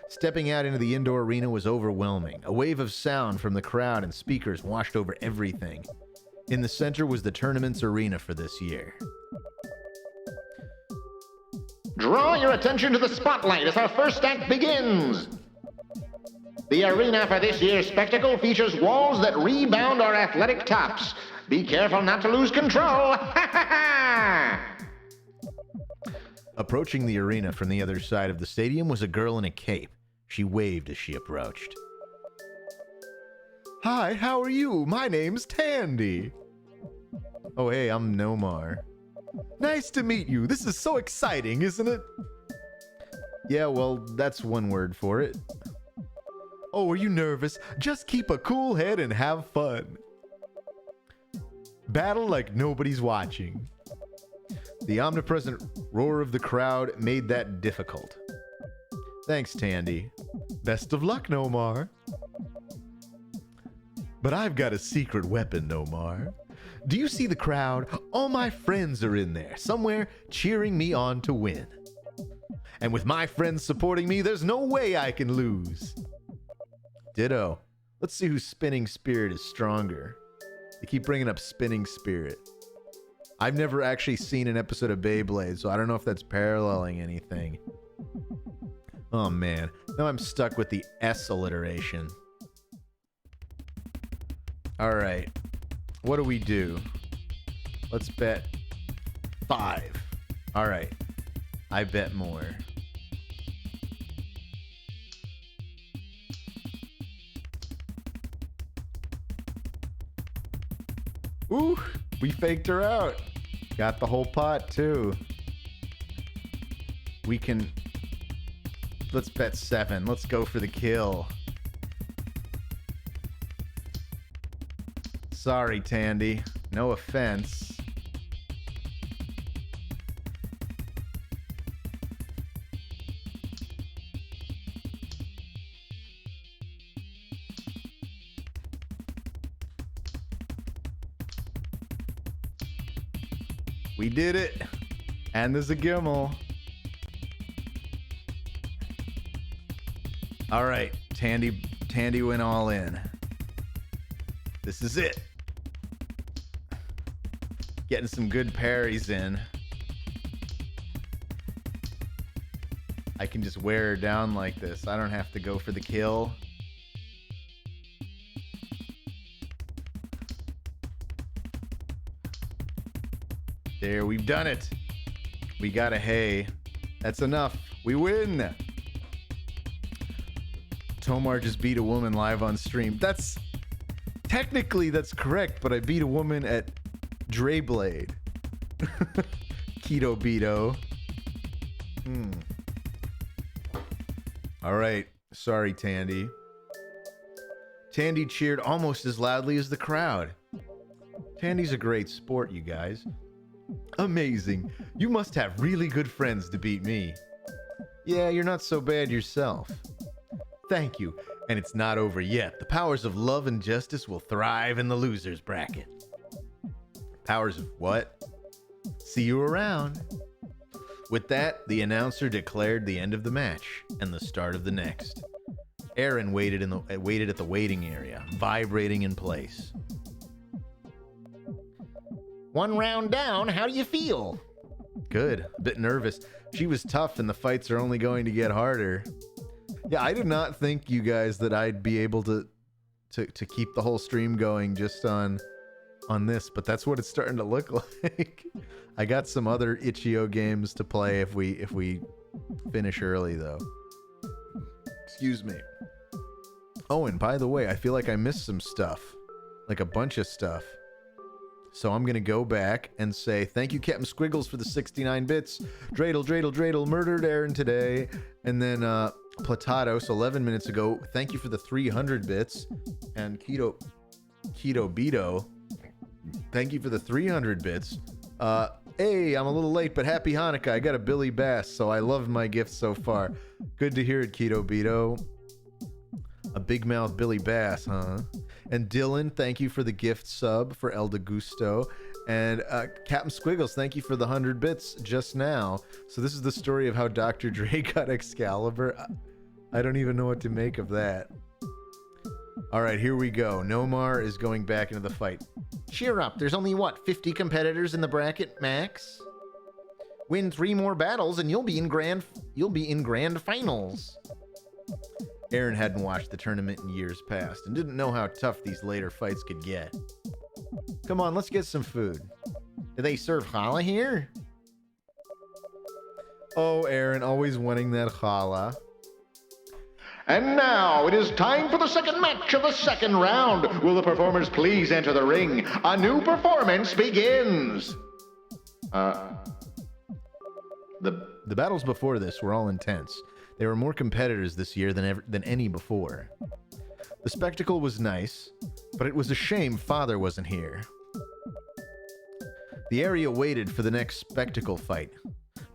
Stepping out into the indoor arena was overwhelming. A wave of sound from the crowd and speakers washed over everything. In the center was the tournament's arena for this year. Draw your attention to the spotlight as our first act begins. The arena for this year's spectacle features walls that rebound our athletic tops. Be careful not to lose control. Approaching the arena from the other side of the stadium was a girl in a cape. She waved as she approached. Hi, how are you? My name's Tandy. Oh, hey, I'm Nomar. Nice to meet you. This is so exciting, isn't it? Yeah, well, that's one word for it. Oh, are you nervous? Just keep a cool head and have fun. Battle like nobody's watching. The omnipresent roar of the crowd made that difficult. Thanks, Tandy. Best of luck, Nomar. But I've got a secret weapon, Nomar. Do you see the crowd? All my friends are in there, somewhere cheering me on to win. And with my friends supporting me, there's no way I can lose. Ditto. Let's see whose spinning spirit is stronger. They keep bringing up spinning spirit. I've never actually seen an episode of Beyblade, so I don't know if that's paralleling anything. Oh man, now I'm stuck with the S alliteration. All right, what do we do? Let's bet 5. All right, I bet more. Ooh, we faked her out. Got the whole pot too. We can... Let's bet 7. Let's go for the kill. Sorry, Tandy. No offense. We did it. And there's a Gimmel. All right, Tandy went all in. This is it. Getting some good parries in. I can just wear her down like this. I don't have to go for the kill. There, we've done it. We got a hay. That's enough. We win. Tomar just beat a woman live on stream. That's technically that's correct, but I beat a woman at DreiBlade. Keto Beto. All right. Sorry, Tandy. Tandy cheered almost as loudly as the crowd. Tandy's a great sport, you guys. Amazing. You must have really good friends to beat me. Yeah, you're not so bad yourself. Thank you. And it's not over yet. The powers of love and justice will thrive in the losers bracket. Powers of what? See you around. With that, the announcer declared the end of the match and the start of the next. Aaron waited at the waiting area, vibrating in place. 1 round down, how do you feel? Good. A bit nervous. She was tough and the fights are only going to get harder. Yeah, I did not think, you guys, that I'd be able to keep the whole stream going just on this, but that's what it's starting to look like. I got some other itch.io games to play if we finish early, though. Excuse me. Oh, and by the way, I feel like I missed some stuff. Like a bunch of stuff. So I'm going to go back and say, thank you, Captain Squiggles, for the 69 bits. Dreidel murdered Aaron today. And then Platados, 11 minutes ago, thank you for the 300 bits. And Keto Beto, thank you for the 300 bits. Hey, I'm a little late, but happy Hanukkah. I got a Billy Bass, so I love my gifts so far. Good to hear it, Keto Beto. A big mouth Billy Bass, huh? And Dylan, thank you for the gift sub for El Degusto. And Captain Squiggles, thank you for the 100 bits just now. So this is the story of how Dr. Dre got Excalibur. I don't even know what to make of that. All right, here we go. Nomar is going back into the fight. Cheer up, there's only, 50 competitors in the bracket, max? Win 3 more battles and you'll be in grand finals. Aaron hadn't watched the tournament in years past and didn't know how tough these later fights could get. Come on, let's get some food. Do they serve challah here? Oh, Aaron, always wanting that challah. And now it is time for the second match of the second round. Will the performers please enter the ring? A new performance begins. The battles before this were all intense. There were more competitors this year than any before. The spectacle was nice, but it was a shame Father wasn't here. The area waited for the next spectacle fight,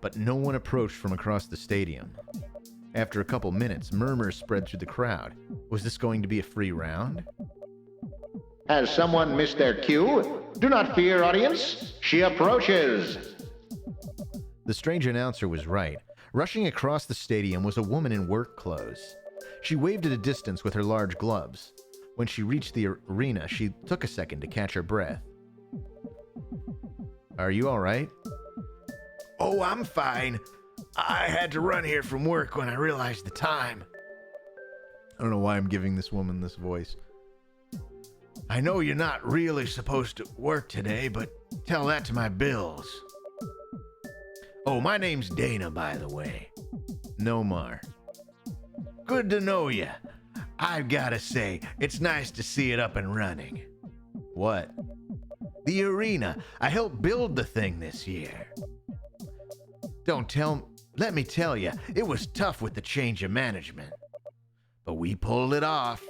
but no one approached from across the stadium. After a couple minutes, murmurs spread through the crowd. Was this going to be a free round? Has someone missed their cue? Do not fear, audience. She approaches. The strange announcer was right. Rushing across the stadium was a woman in work clothes. She waved at a distance with her large gloves. When she reached the arena, she took a second to catch her breath. Are you all right? Oh, I'm fine. I had to run here from work when I realized the time. I don't know why I'm giving this woman this voice. I know you're not really supposed to work today, but tell that to my bills. Oh, my name's Dana, by the way. Nomar. Good to know you. I've gotta say, it's nice to see it up and running. What? The arena. I helped build the thing this year. Let me tell you, it was tough with the change of management. But we pulled it off.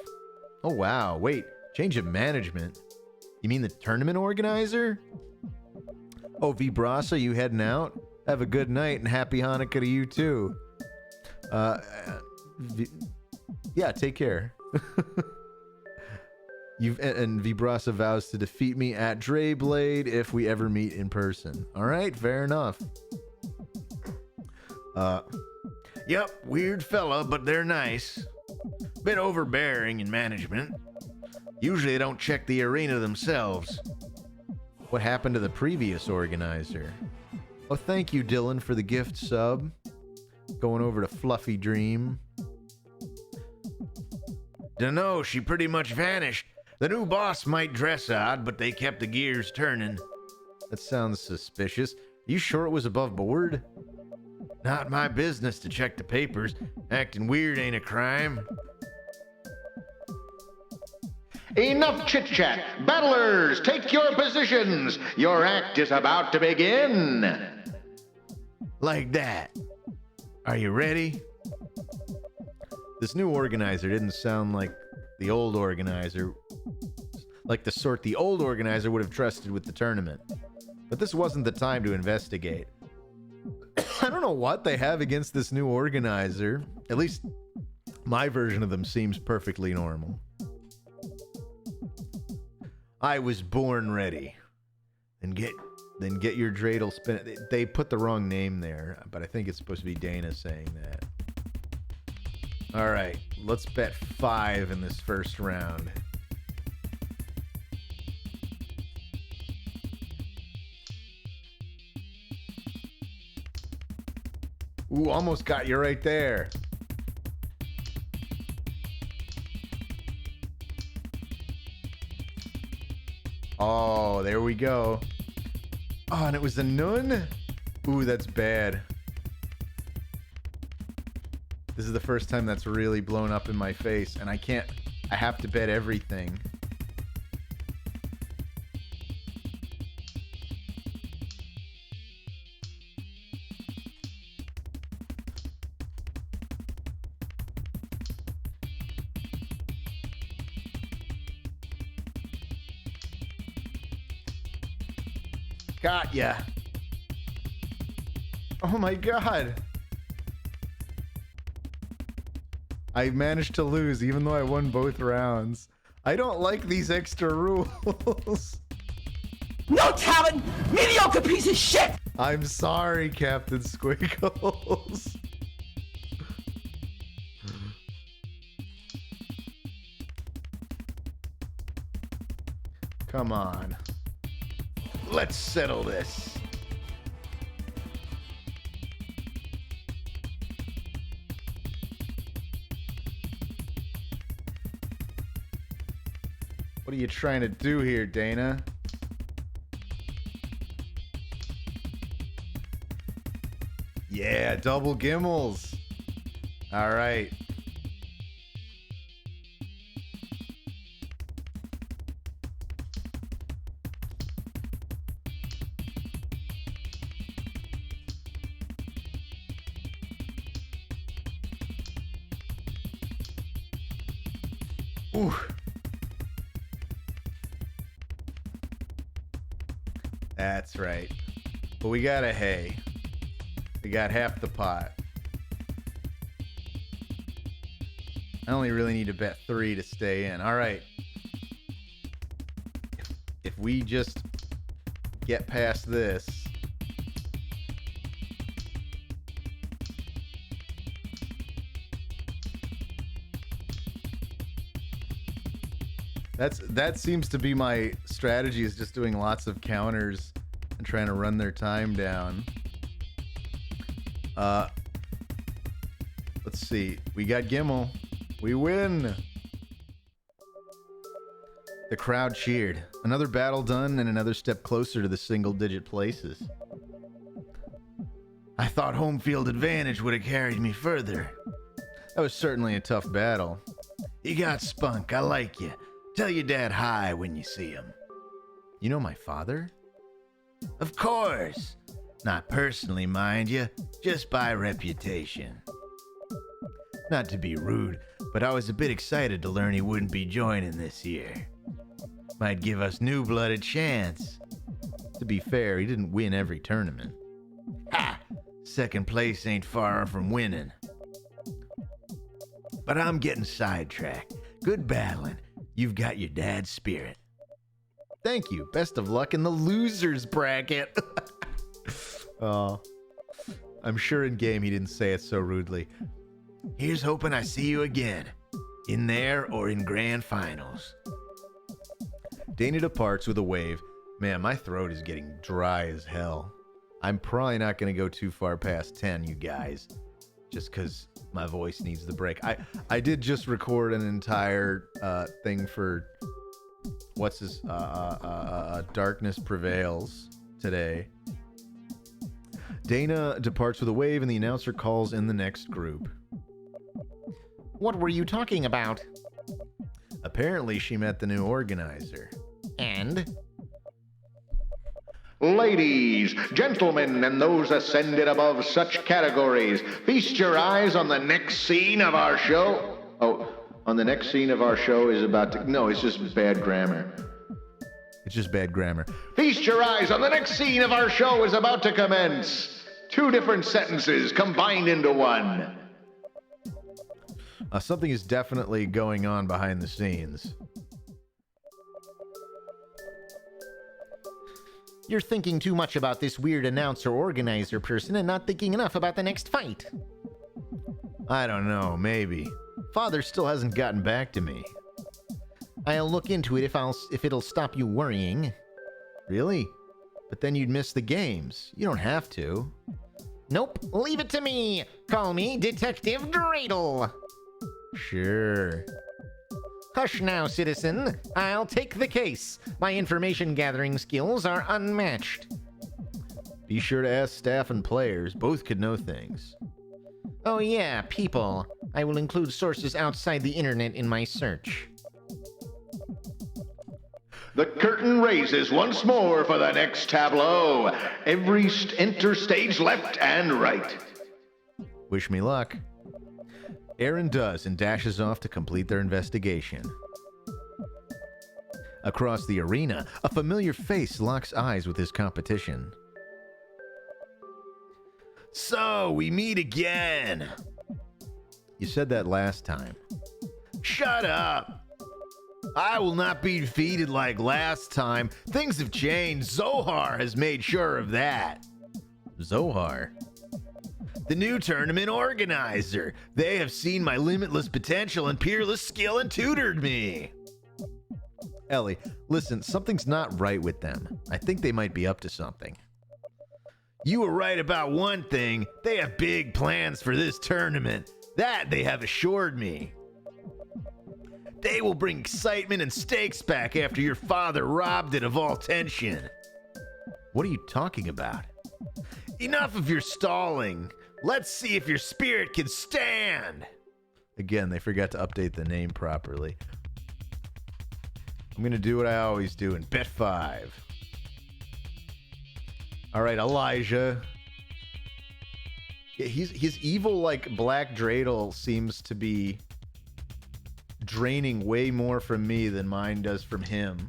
Oh, wow. Wait, change of management? You mean the tournament organizer? Oh, Vibrasa, you heading out? Have a good night and happy Hanukkah to you, too. Yeah, take care. And Vibrasa vows to defeat me at DreiBlade if we ever meet in person. All right, fair enough. Yep, weird fella, but they're nice. Bit overbearing in management. Usually they don't check the arena themselves. What happened to the previous organizer? Oh, thank you, Dylan, for the gift sub. Going over to Fluffy Dream. Dunno, she pretty much vanished. The new boss might dress odd, but they kept the gears turning. That sounds suspicious. You sure it was above board? Not my business to check the papers. Acting weird ain't a crime. Enough chit-chat. Battlers, take your positions. Your act is about to begin. Like that. Are you ready? This new organizer didn't sound like the old organizer. Like the sort the old organizer would have trusted with the tournament. But this wasn't the time to investigate. I don't know what they have against this new organizer. At least my version of them seems perfectly normal. I was born ready. Then get your dreidel spin. They put the wrong name there, but I think it's supposed to be Dana saying that. All right, let's bet 5 in this first round. Ooh, almost got you right there. Oh, there we go. Oh, and it was a nun? Ooh, that's bad. This is the first time that's really blown up in my face, and I have to bet everything. Got ya. Oh my god. I managed to lose even though I won both rounds. I don't like these extra rules. No talent, mediocre piece of shit! I'm sorry, Captain Squiggles. Come on. Let's settle this. What are you trying to do here, Dana? Yeah, double gimmels. All right. Ooh. That's right. But we got a hay. We got half the pot. I only really need to bet 3 to stay in. All right. If we just get past this. That seems to be my strategy, is just doing lots of counters and trying to run their time down. Let's see. We got Gimmel. We win. The crowd cheered. Another battle done and another step closer to the single-digit places. I thought home field advantage would have carried me further. That was certainly a tough battle. You got spunk. I like you. Tell your dad hi when you see him. You know my father? Of course. Not personally, mind you, just by reputation. Not to be rude, but I was a bit excited to learn he wouldn't be joining this year. Might give us new blood a chance. To be fair, he didn't win every tournament. Ha! Second place ain't far from winning. But I'm getting sidetracked. Good battling. You've got your dad's spirit. Thank you. Best of luck in the losers bracket. Oh, I'm sure in game he didn't say it so rudely. Here's hoping I see you again. In there or in grand finals. Dana departs with a wave. Man, my throat is getting dry as hell. I'm probably not going to go too far past 10, you guys. Just because my voice needs the break. I did just record an entire thing for... What's this? Darkness Prevails today. Dana departs with a wave and the announcer calls in the next group. What were you talking about? Apparently she met the new organizer. And? Ladies, gentlemen, and those ascended above such categories, feast your eyes on the next scene of our show. Oh, on the next scene of our show is about to... No, it's just bad grammar. It's just bad grammar. Feast your eyes on the next scene of our show is about to commence. 2 different sentences combined into one. Something is definitely going on behind the scenes. You're thinking too much about this weird announcer organizer person and not thinking enough about the next fight. I don't know, maybe. Father still hasn't gotten back to me. I'll look into it if it'll stop you worrying. Really? But then you'd miss the games. You don't have to. Nope, leave it to me. Call me Detective Dreidel. Sure. Hush now, citizen. I'll take the case. My information gathering skills are unmatched. Be sure to ask staff and players. Both could know things. Oh yeah, people. I will include sources outside the internet in my search. The curtain raises once more for the next tableau. Every enter stage left and right. Wish me luck. Aaron does and dashes off to complete their investigation. Across the arena, a familiar face locks eyes with his competition. So, we meet again. You said that last time. Shut up. I will not be defeated like last time. Things have changed. Zohar has made sure of that. Zohar? The new tournament organizer. They have seen my limitless potential and peerless skill and tutored me. Ellie, listen, something's not right with them. I think they might be up to something. You were right about one thing. They have big plans for this tournament. That they have assured me. They will bring excitement and stakes back after your father robbed it of all tension. What are you talking about? Enough of your stalling. Let's see if your spirit can stand. Again, they forgot to update the name properly. I'm going to do what I always do and bet 5. All right, Elijah. Yeah, his evil, like, Black Dreidel seems to be draining way more from me than mine does from him.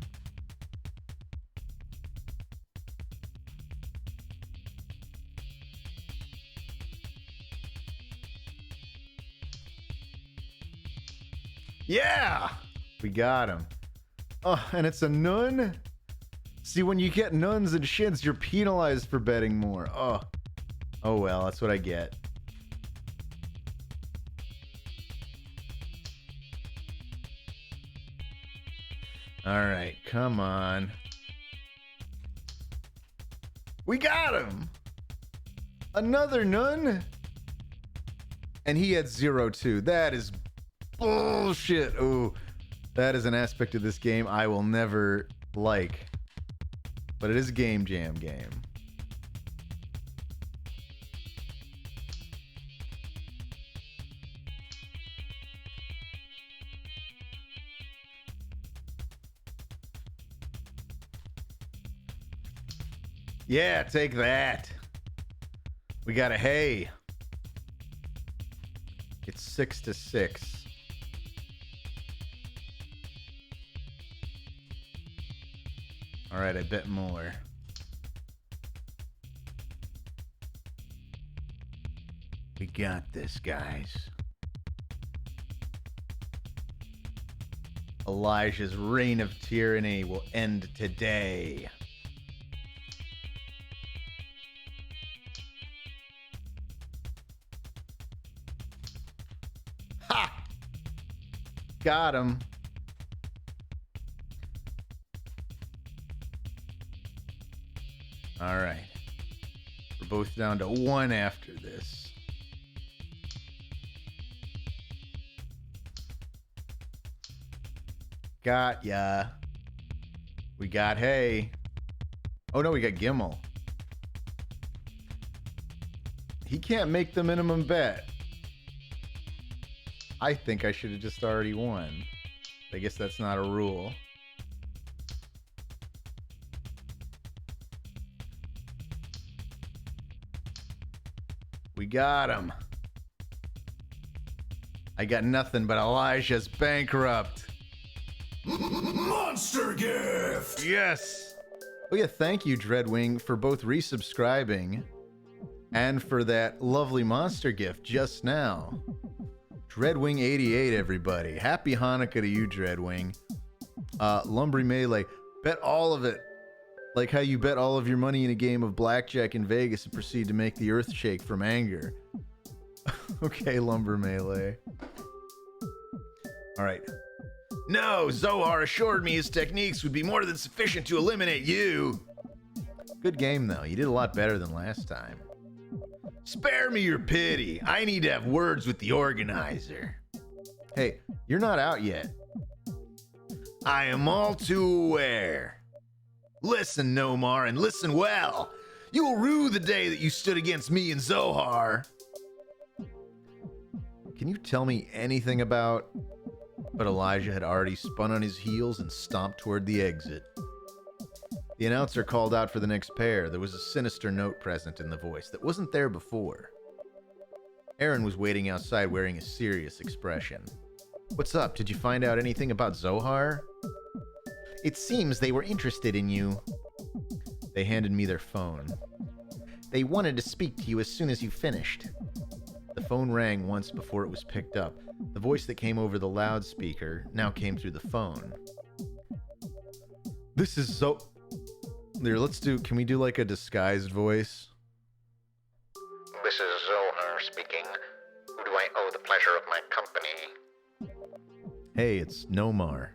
Yeah! We got him. Oh, and it's a nun? See, when you get nuns and shins, you're penalized for betting more. Oh. Oh well, that's what I get. Alright, come on. We got him. Another nun. And he had 0 too. That is bullshit. Ooh, that is an aspect of this game I will never like. But it is a game jam game. Yeah, take that. We got a hay. It's 6-6. All right, I bet more. We got this, guys. Elijah's reign of tyranny will end today. Ha! Got him. All right. We're both down to 1 after this. Got ya. We got hay. Oh no, we got Gimmel. He can't make the minimum bet. I think I should have just already won. I guess that's not a rule. We got him. I got nothing but Elijah's bankrupt. Monster gift! Yes! Oh yeah, thank you, Dreadwing, for both resubscribing and for that lovely monster gift just now. Dreadwing88, everybody. Happy Hanukkah to you, Dreadwing. Lumbry Melee, bet all of it. Like how you bet all of your money in a game of blackjack in Vegas and proceed to make the earth shake from anger. Okay, Lumber Melee. All right. No, Zohar assured me his techniques would be more than sufficient to eliminate you. Good game, though. You did a lot better than last time. Spare me your pity. I need to have words with the organizer. Hey, you're not out yet. I am all too aware. Listen, Nomar, and listen well. You will rue the day that you stood against me and Zohar. Can you tell me anything about... But Elijah had already spun on his heels and stomped toward the exit. The announcer called out for the next pair. There was a sinister note present in the voice that wasn't there before. Aaron was waiting outside wearing a serious expression. What's up? Did you find out anything about Zohar? It seems they were interested in you. They handed me their phone. They wanted to speak to you as soon as you finished. The phone rang once before it was picked up. The voice that came over the loudspeaker now came through the phone. This is so... There, can we do like a disguised voice? This is Zohar speaking. Who do I owe the pleasure of my company? Hey, it's Nomar.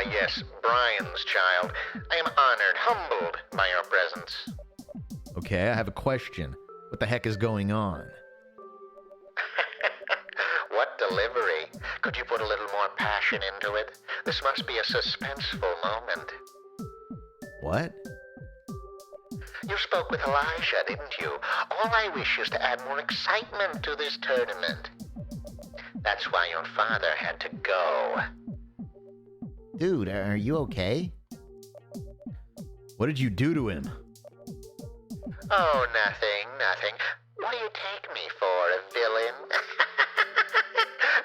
Yes, Brian's child. I am honored, humbled by your presence. Okay, I have a question. What the heck is going on? What delivery? Could you put a little more passion into it? This must be a suspenseful moment. What? You spoke with Elijah, didn't you? All I wish is to add more excitement to this tournament. That's why your father had to go. Dude, are you okay? What did you do to him? Oh, nothing. What do you take me for, a villain?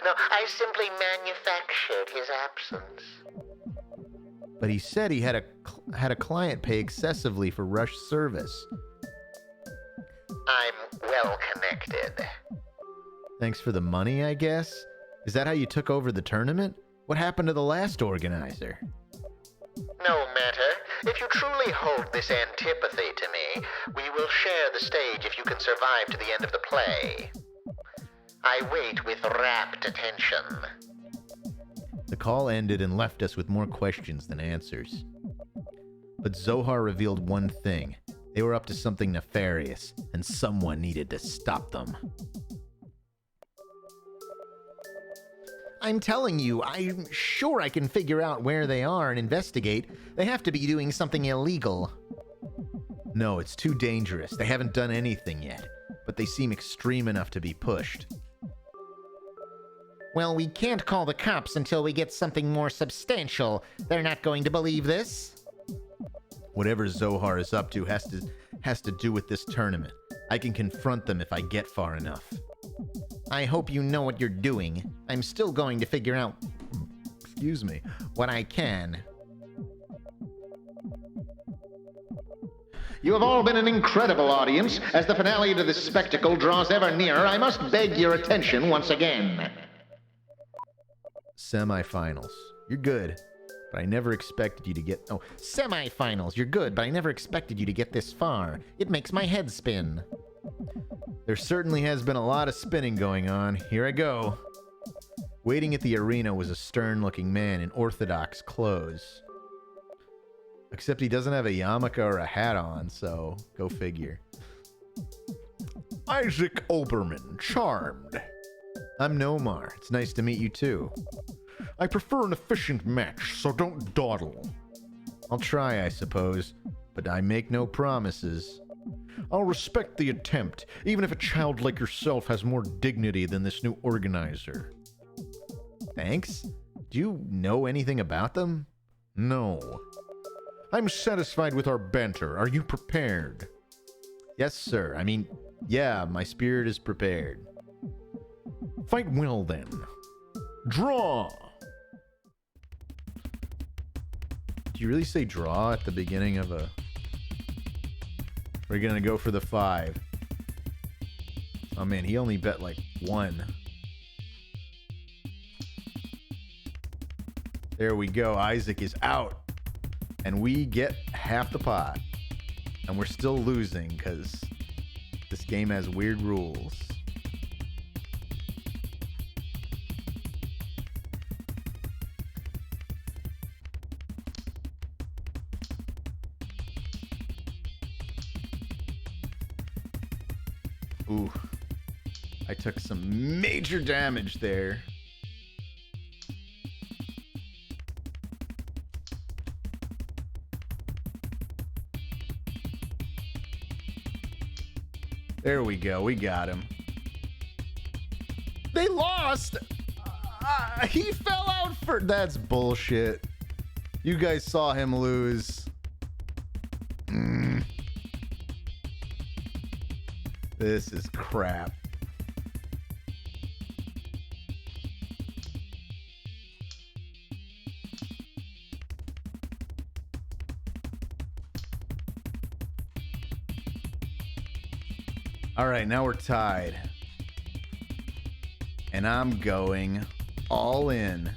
No, I simply manufactured his absence. But he said he had a client pay excessively for rush service. I'm well connected. Thanks for the money, I guess? Is that how you took over the tournament? What happened to the last organizer? No matter. If you truly hold this antipathy to me, we will share the stage if you can survive to the end of the play. I wait with rapt attention. The call ended and left us with more questions than answers. But Zohar revealed one thing. They were up to something nefarious, and someone needed to stop them. I'm telling you, I'm sure I can figure out where they are and investigate. They have to be doing something illegal. No, it's too dangerous. They haven't done anything yet, but they seem extreme enough to be pushed. Well, we can't call the cops until we get something more substantial. They're not going to believe this. Whatever Zohar is up to has to do with this tournament. I can confront them if I get far enough. I hope you know what you're doing. I'm still going to figure out, Excuse me. what I can. You have all been an incredible audience. As the finale to this spectacle draws ever nearer, I must beg your attention once again. Semifinals. You're good, but I never expected you to get... Oh, Semifinals, you're good, but I never expected you to get this far. It makes my head spin. there certainly has been a lot of spinning going on. Here I go. Waiting at the arena was a stern-looking man in orthodox clothes. Except he doesn't have a yarmulke or a hat on, so go figure. Isaac Oberman, charmed. I'm Nomar. It's nice to meet you too. I prefer an efficient match, so don't dawdle. I'll try, I suppose, but I make no promises. I'll respect the attempt, even if a child like yourself has more dignity than this new organizer. Thanks? Do you know anything about them? No. I'm satisfied with our banter. Are you prepared? Yes, sir. I mean, yeah, my spirit is prepared. Fight well, then. Draw! Do you really say draw at the beginning of a... We're gonna go for the 5. Oh man, he only bet like 1. There we go. Isaac is out. And we get half the pot. And we're still losing because this game has weird rules. Ooh. I took some major damage there. There we go. We got him. They lost! He fell out for... That's bullshit. You guys saw him lose. This is crap. All right, now we're tied. And I'm going all in,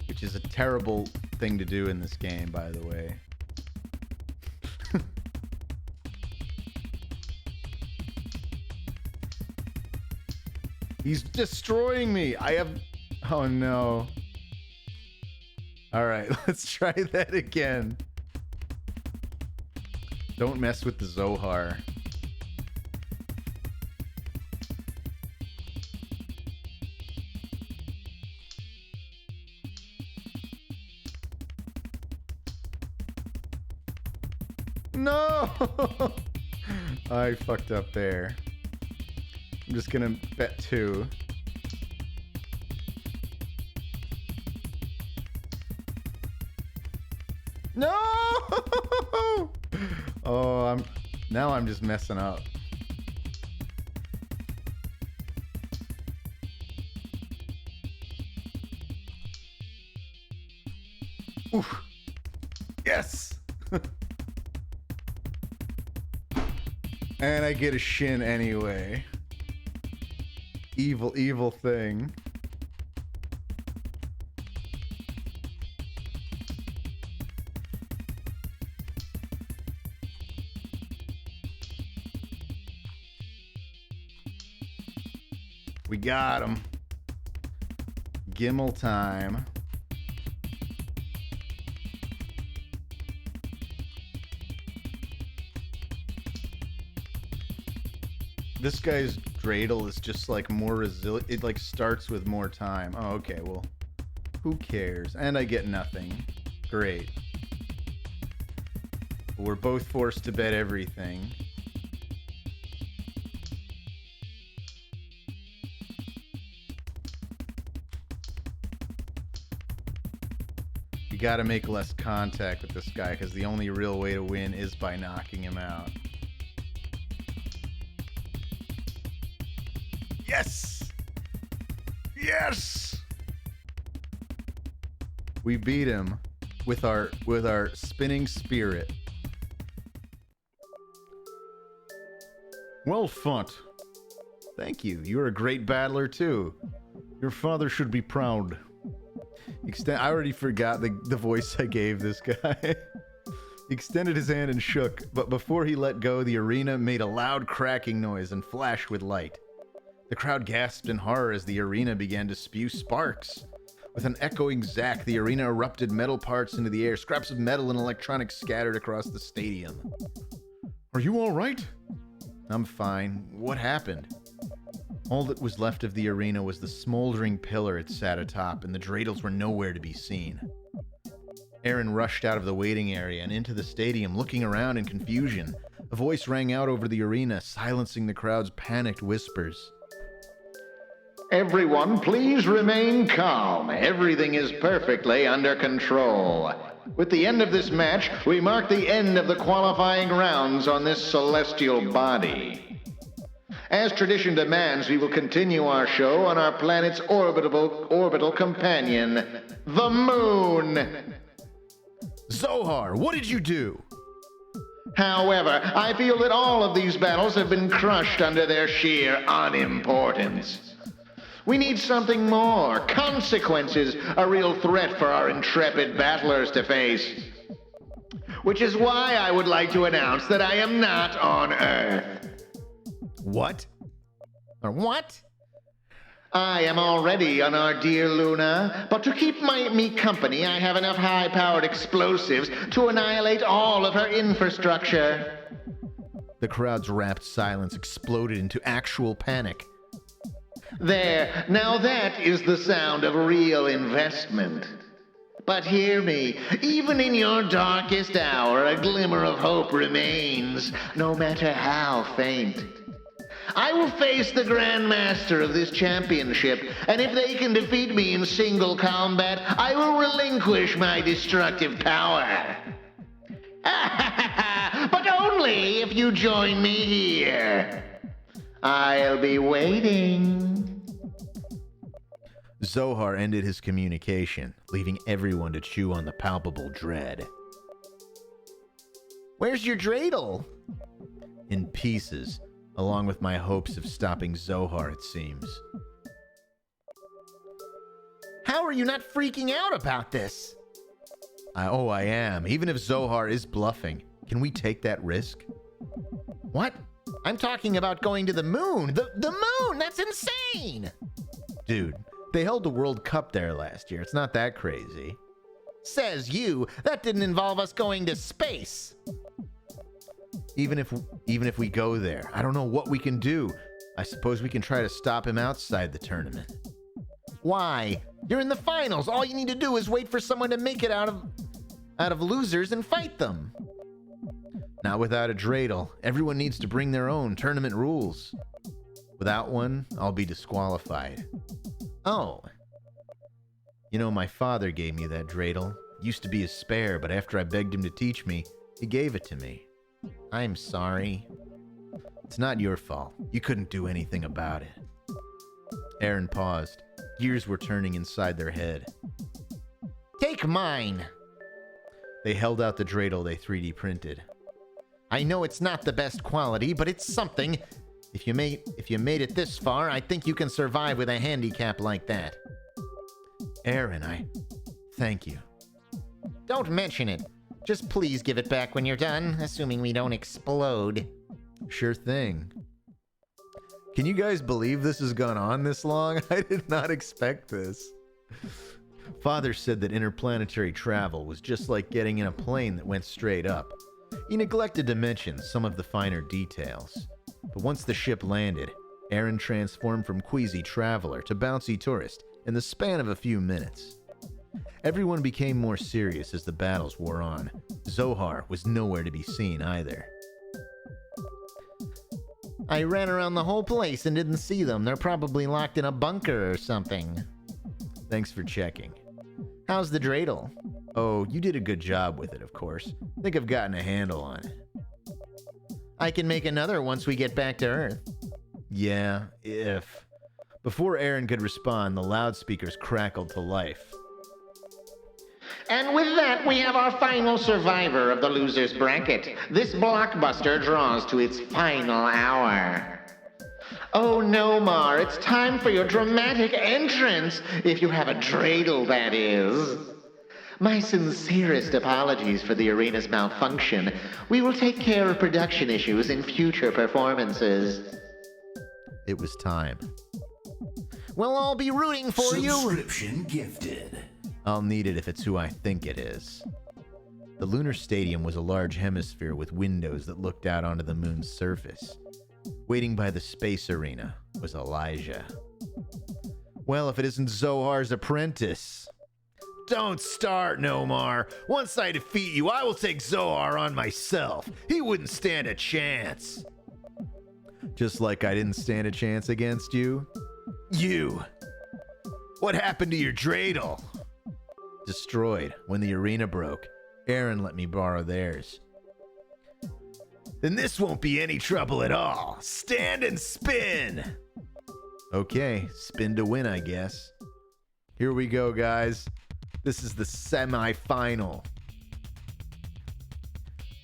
which is a terrible thing to do in this game, by the way. He's destroying me. I have... Oh, no. All right, let's try that again. Don't mess with the Zohar. No! I fucked up there. I'm just gonna bet 2. No! Oh, now I'm just messing up. Oof. Yes! And I get a shin anyway. Evil, evil thing. We got him. Gimmel time. This guy's dreidel is just like more resilient. It like starts with more time. Oh, okay. Well, who cares? And I get nothing. Great. We're both forced to bet everything. You gotta make less contact with this guy, because the only real way to win is by knocking him out. Yes! Yes! We beat him with our spinning spirit. Well fought. Thank you. You're a great battler too. Your father should be proud. I already forgot the voice I gave this guy. He extended his hand and shook, but before he let go, the arena made a loud cracking noise and flashed with light. The crowd gasped in horror as the arena began to spew sparks. With an echoing zack, the arena erupted metal parts into the air. Scraps of metal and electronics scattered across the stadium. Are you all right? I'm fine. What happened? All that was left of the arena was the smoldering pillar it sat atop, and the dreidels were nowhere to be seen. Aaron rushed out of the waiting area and into the stadium, looking around in confusion. A voice rang out over the arena, silencing the crowd's panicked whispers. Everyone, please remain calm. Everything is perfectly under control. With the end of this match, we mark the end of the qualifying rounds on this celestial body. As tradition demands, we will continue our show on our planet's orbital companion, the Moon. Zohar, what did you do? However, I feel that all of these battles have been crushed under their sheer unimportance. We need something more. Consequences, a real threat for our intrepid battlers to face. Which is why I would like to announce that I am not on Earth. What? Or what? I am already on our dear Luna, but to keep me company, I have enough high-powered explosives to annihilate all of her infrastructure. The crowd's rapt silence exploded into actual panic. There, now that is the sound of real investment. But hear me, even in your darkest hour, a glimmer of hope remains, no matter how faint. I will face the Grand Master of this championship, and if they can defeat me in single combat, I will relinquish my destructive power. But only if you join me here. I'll be waiting. Zohar ended his communication, leaving everyone to chew on the palpable dread. Where's your dreidel? In pieces, along with my hopes of stopping Zohar, it seems. How are you not freaking out about this? I am. Even if Zohar is bluffing, can we take that risk? What? I'm talking about going to the moon. The moon! That's insane! Dude, they held the World Cup there last year. It's not that crazy. Says you. That didn't involve us going to space. Even if we go there, I don't know what we can do. I suppose we can try to stop him outside the tournament. Why? You're in the finals. All you need to do is wait for someone to make it out of losers and fight them. Not without a dreidel. Everyone needs to bring their own tournament rules. Without one, I'll be disqualified. Oh. You know, my father gave me that dreidel. It used to be a spare, but after I begged him to teach me, he gave it to me. I'm sorry. It's not your fault. You couldn't do anything about it. Aaron paused. Gears were turning inside their head. Take mine. They held out the dreidel they 3D printed. I know it's not the best quality, but it's something. If you made it this far, I think you can survive with a handicap like that. Aaron, thank you. Don't mention it. Just please give it back when you're done, assuming we don't explode. Sure thing. Can you guys believe this has gone on this long? I did not expect this. Father said that interplanetary travel was just like getting in a plane that went straight up. He neglected to mention some of the finer details. But once the ship landed, Aaron transformed from queasy traveler to bouncy tourist in the span of a few minutes. Everyone became more serious as the battles wore on. Zohar was nowhere to be seen either. I ran around the whole place and didn't see them. They're probably locked in a bunker or something. Thanks for checking. How's the dreidel? Oh, you did a good job with it, of course. I think I've gotten a handle on it. I can make another once we get back to Earth. Yeah, if. Before Aaron could respond, the loudspeakers crackled to life. And with that, we have our final survivor of the loser's bracket. This blockbuster draws to its final hour. Oh no, Mar, it's time for your dramatic entrance, if you have a dreidel, that is. My sincerest apologies for the arena's malfunction. We will take care of production issues in future performances. It was time. We'll all be rooting for you. Subscription gifted. I'll need it if it's who I think it is. The lunar stadium was a large hemisphere with windows that looked out onto the moon's surface. Waiting by the space arena was Elijah. Well, if it isn't Zohar's apprentice. Don't start, Nomar. Once I defeat you, I will take Zohar on myself. He wouldn't stand a chance. Just like I didn't stand a chance against you. You. What happened to your dreidel? Destroyed when the arena broke. Aaron let me borrow theirs. Then this won't be any trouble at all. Stand and spin. Okay, spin to win, I guess. Here we go, guys. This is the semi-final.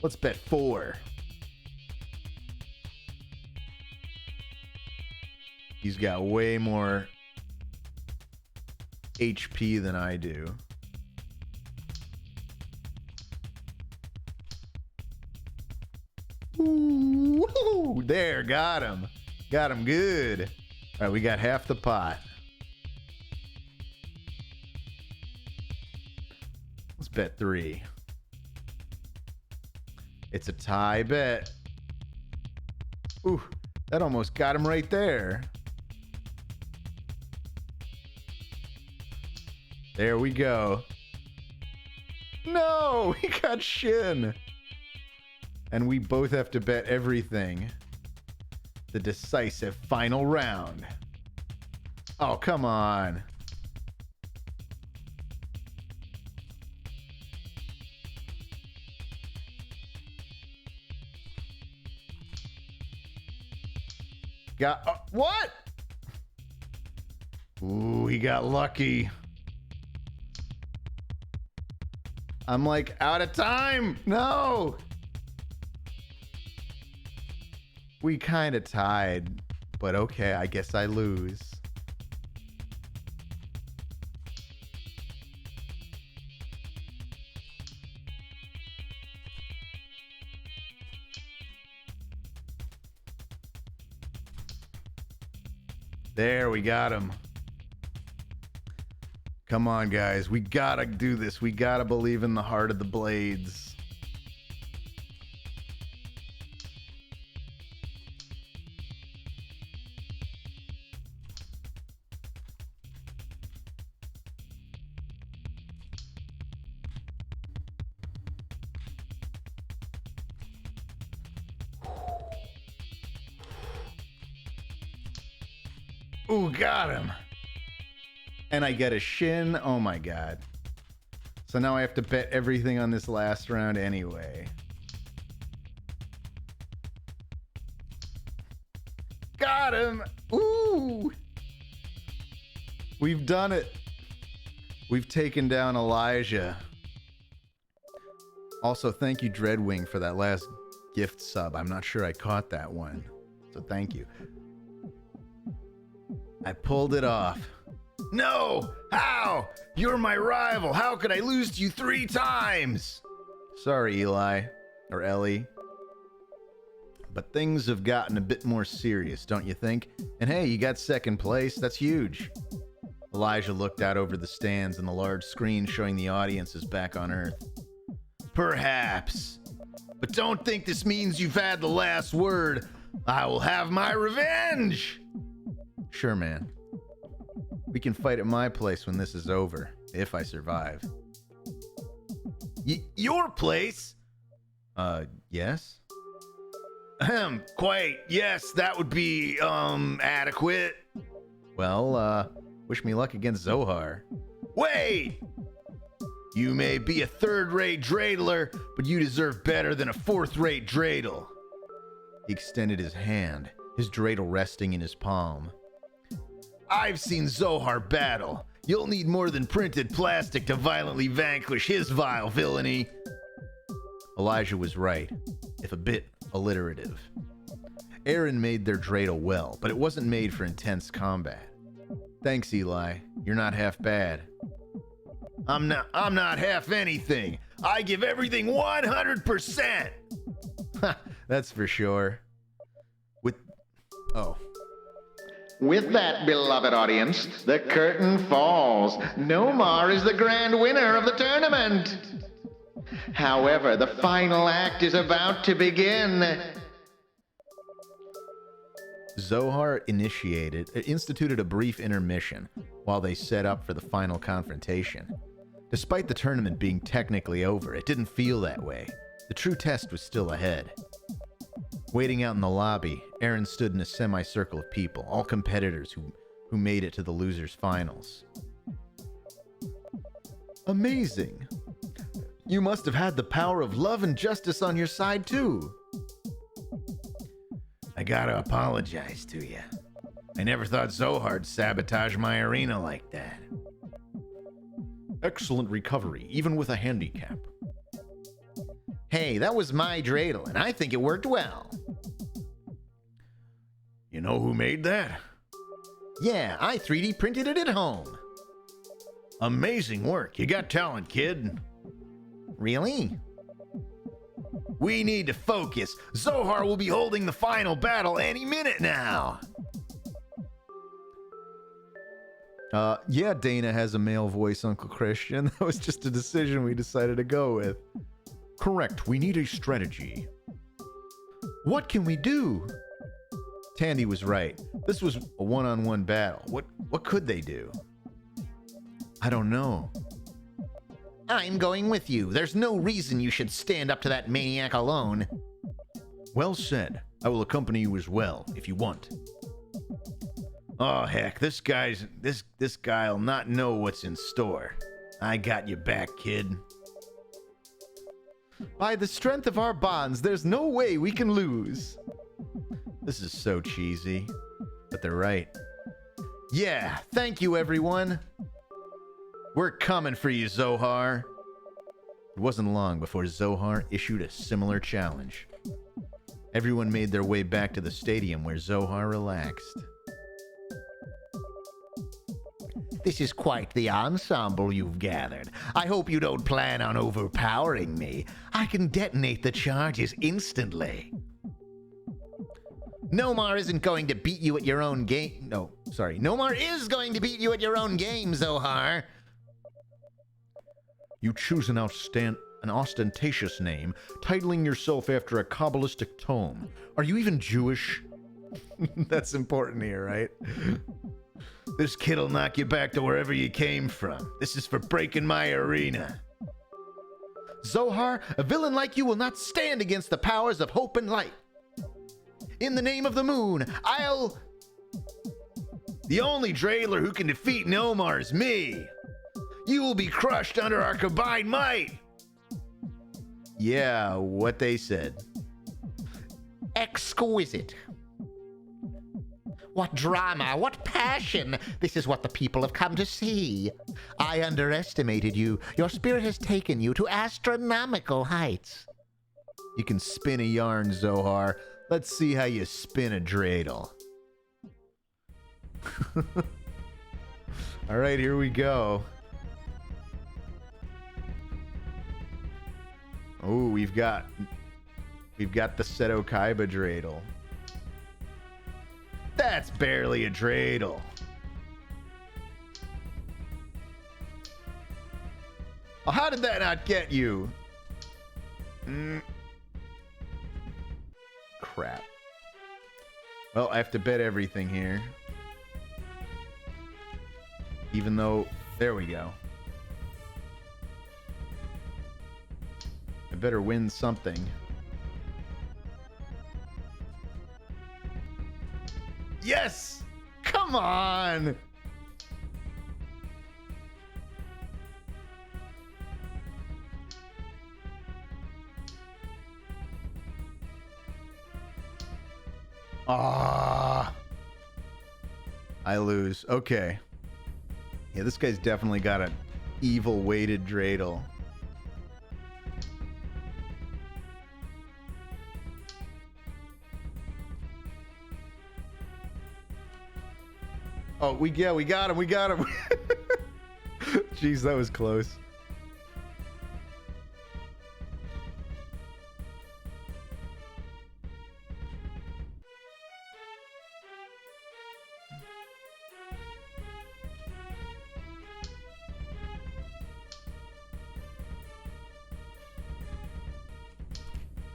Let's bet 4. He's got way more HP than I do. Ooh, there, got him. Got him good. All right, we got half the pot. Let's bet 3. It's a tie bet. Ooh, that almost got him right there. There we go. No, he got Shin. And we both have to bet everything. The decisive final round. Oh, come on. What? Ooh, he got lucky. I'm like out of time. No. We kind of tied, but okay, I guess I lose. There, we got him. Come on, guys. We gotta do this. We gotta believe in the heart of the blades. Ooh, got him. And I get a Shin. Oh my god. So now I have to bet everything on this last round anyway. Got him. Ooh. We've done it. We've taken down Elijah. Also, thank you, Dreadwing, for that last gift sub. I'm not sure I caught that one. So thank you. I pulled it off. No! How? You're my rival. How could I lose to you 3 times? Sorry, Eli. Or Ellie. But things have gotten a bit more serious, don't you think? And hey, you got second place. That's huge. Elijah looked out over the stands and the large screen showing the audience is back on Earth. Perhaps. But don't think this means you've had the last word. I will have my revenge! Sure, man. We can fight at my place when this is over, if I survive. Your place? Yes? Quite, yes, that would be, adequate. Well, wish me luck against Zohar. Wait! You may be a third-rate dreidler, but you deserve better than a fourth-rate dreidel. He extended his hand, his dreidel resting in his palm. I've seen Zohar battle. You'll need more than printed plastic to violently vanquish his vile villainy. Elijah was right, if a bit alliterative. Aaron made their dreidel well, but it wasn't made for intense combat. Thanks, Eli. You're not half bad. I'm not half anything. I give everything 100%. That's for sure. With With that, beloved audience, the curtain falls. Nomar is the grand winner of the tournament. However, the final act is about to begin. Zohar instituted a brief intermission while they set up for the final confrontation. Despite the tournament being technically over, it didn't feel that way. The true test was still ahead. Waiting out in the lobby, Aaron stood in a semicircle of people, all competitors who made it to the losers' finals. Amazing! You must have had the power of love and justice on your side, too. I gotta apologize to you. I never thought Zohar'd sabotage my arena like that. Excellent recovery, even with a handicap. Hey, that was my dreidel, and I think it worked well. You know who made that? Yeah, I 3D printed it at home. Amazing work. You got talent, kid. Really? We need to focus. Zohar will be holding the final battle any minute now. Yeah, Dana has a male voice, Uncle Christian. That was just a decision we decided to go with. Correct, we need a strategy. What can we do? Tandy was right. This was a one-on-one battle. What could they do? I don't know. I'm going with you. There's no reason you should stand up to that maniac alone. Well said. I will accompany you as well, if you want. Oh, heck, this guy'll not know what's in store. I got you back, kid. By the strength of our bonds, there's no way we can lose. This is so cheesy, but they're right. Yeah, thank you, everyone. We're coming for you, Zohar. It wasn't long before Zohar issued a similar challenge. Everyone made their way back to the stadium where Zohar relaxed. This is quite the ensemble you've gathered. I hope you don't plan on overpowering me. I can detonate the charges instantly. Nomar isn't going to beat you at your own game. Nomar is going to beat you at your own game, Zohar. You choose an ostentatious name, titling yourself after a Kabbalistic tome. Are you even Jewish? That's important here, right? This kid'll knock you back to wherever you came from. This is for breaking my arena. Zohar, a villain like you will not stand against the powers of hope and light. In the name of the moon, The only dreidler who can defeat Nomar is me. You will be crushed under our combined might. Yeah, what they said. Exquisite. What drama, what passion! This is what the people have come to see. I underestimated you. Your spirit has taken you to astronomical heights. You can spin a yarn, Zohar. Let's see how you spin a dreidel. All right, here we go. Oh, we've got the Seto Kaiba dreidel. That's barely a dreidel. Oh, how did that not get you? Crap. Well, I have to bet everything here. Even though... There we go. I better win something. Yes! Come on! Ah! I lose. Okay. Yeah, this guy's definitely got an evil weighted dreidel. Oh, we got him. We got him. Jeez, that was close.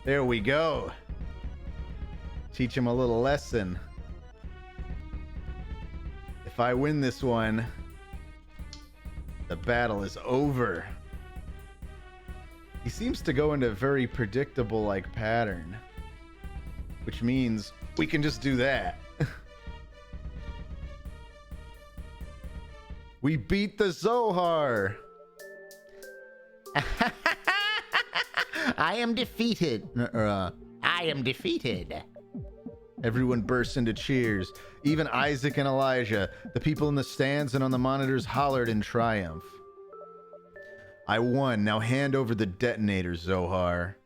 There we go. Teach him a little lesson. If I win this one, the battle is over. He seems to go into a very predictable like pattern, which means we can just do that. We beat the Zohar. I am defeated. I am defeated. Everyone bursts into cheers. Even Isaac and Elijah, the people in the stands and on the monitors, hollered in triumph. I won. Now hand over the detonator, Zohar.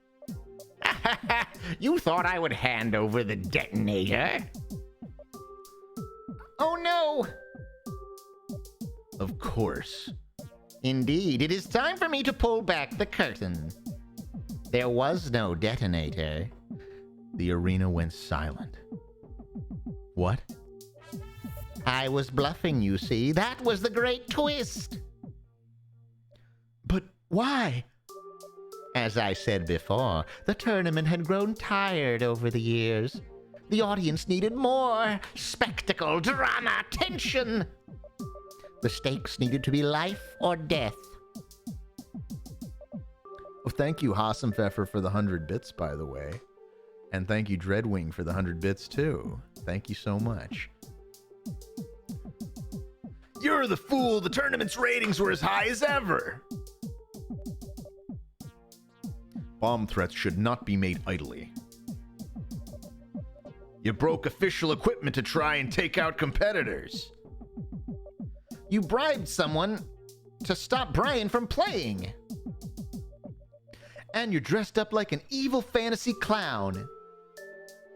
You thought I would hand over the detonator? Oh no! Of course. Indeed, it is time for me to pull back the curtain. There was no detonator. The arena went silent. What? I was bluffing, you see. That was the great twist. But why? As I said before, the tournament had grown tired over the years. The audience needed more spectacle, drama, tension. The stakes needed to be life or death. Well, thank you, Hassenpfeffer, for the 100 bits, by the way. And thank you, Dreadwing, for the 100 bits, too. Thank you so much. You're the fool! The tournament's ratings were as high as ever! Bomb threats should not be made idly. You broke official equipment to try and take out competitors. You bribed someone to stop Brian from playing. And you're dressed up like an evil fantasy clown.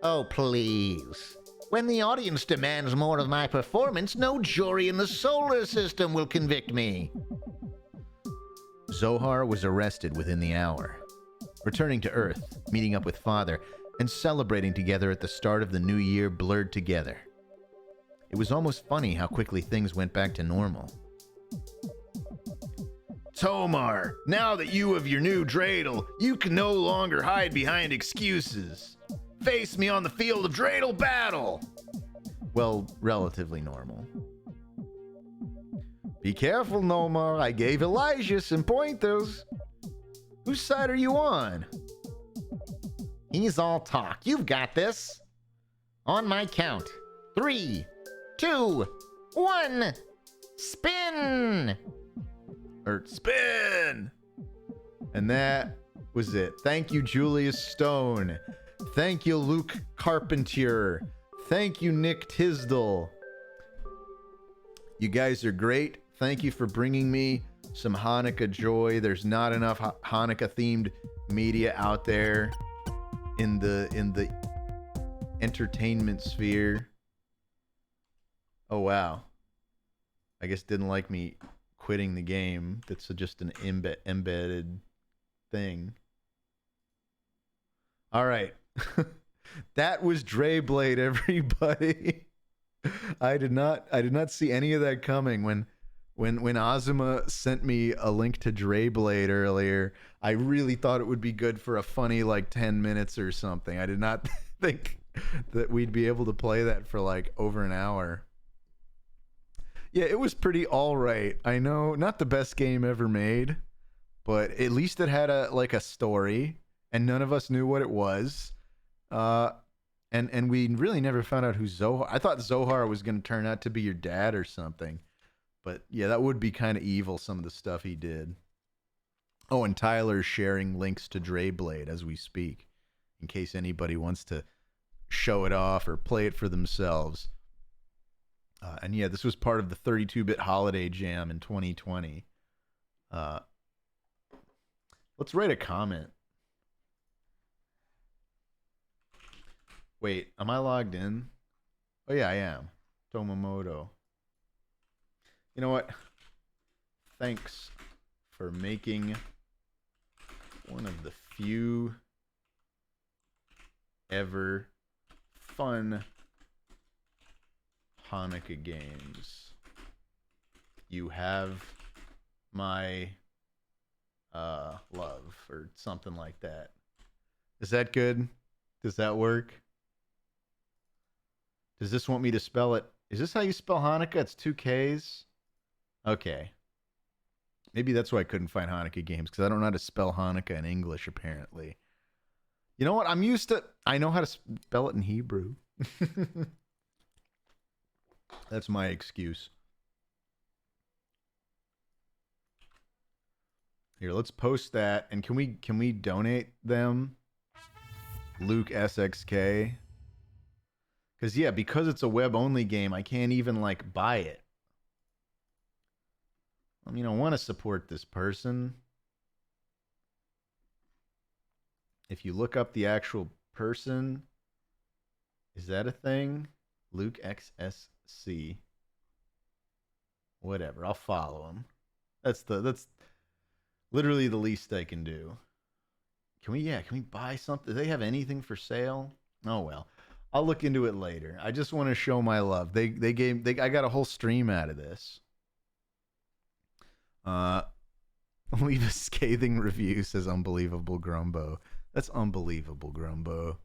Oh, please. When the audience demands more of my performance, no jury in the solar system will convict me. Zohar was arrested within the hour, returning to Earth, meeting up with Father, and celebrating together at the start of the new year blurred together. It was almost funny how quickly things went back to normal. Tomar, now that you have your new dreidel, you can no longer hide behind excuses. Face me on the field of dreidel battle! Well, relatively normal. Be careful, Nomar. I gave Elijah some pointers. Whose side are you on? He's all talk. You've got this. On my count. 3, 2, 1. Spin! Spin! And that was it. Thank you, Julius Stone. Thank you, Luke Carpentier. Thank you, Nick Tisdall. You guys are great. Thank you for bringing me some Hanukkah joy. There's not enough Hanukkah-themed media out there in the entertainment sphere. Oh, wow. I guess didn't like me quitting the game. That's just an embedded thing. All right. That was DreiBlade, everybody. I did not see any of that coming when Azuma sent me a link to DreiBlade earlier. I really thought it would be good for a funny like 10 minutes or something. I did not think that we'd be able to play that for like over an hour. Yeah, it was pretty all right. I know, not the best game ever made, but at least it had a story, and none of us knew what it was. And we really never found out who Zohar. I thought Zohar was going to turn out to be your dad or something. But yeah, that would be kind of evil, some of the stuff he did. Oh, and Tyler's sharing links to DreiBlade as we speak, in case anybody wants to show it off or play it for themselves. And yeah, this was part of the 32-bit holiday jam in 2020. Let's write a comment. Wait, am I logged in? Oh yeah, I am. Tomamoto. You know what? Thanks for making one of the few ever fun Hanukkah games. You have my love, or something like that. Is that good? Does that work? Does this want me to spell it? Is this how you spell Hanukkah? It's 2 Ks? Okay. Maybe that's why I couldn't find Hanukkah games, because I don't know how to spell Hanukkah in English, apparently. You know what? I know how to spell it in Hebrew. That's my excuse. Here, let's post that. And can we donate them? Luke SXK. Because, yeah, because it's a web-only game, I can't even, like, buy it. I mean, I want to support this person. If you look up the actual person, is that a thing? Luke XSC. Whatever, I'll follow him. That's literally the least I can do. Can we buy something? Do they have anything for sale? Oh well. I'll look into it later. I just want to show my love. I got a whole stream out of this. Leave a scathing review, says Unbelievable Grumbo. That's Unbelievable Grumbo.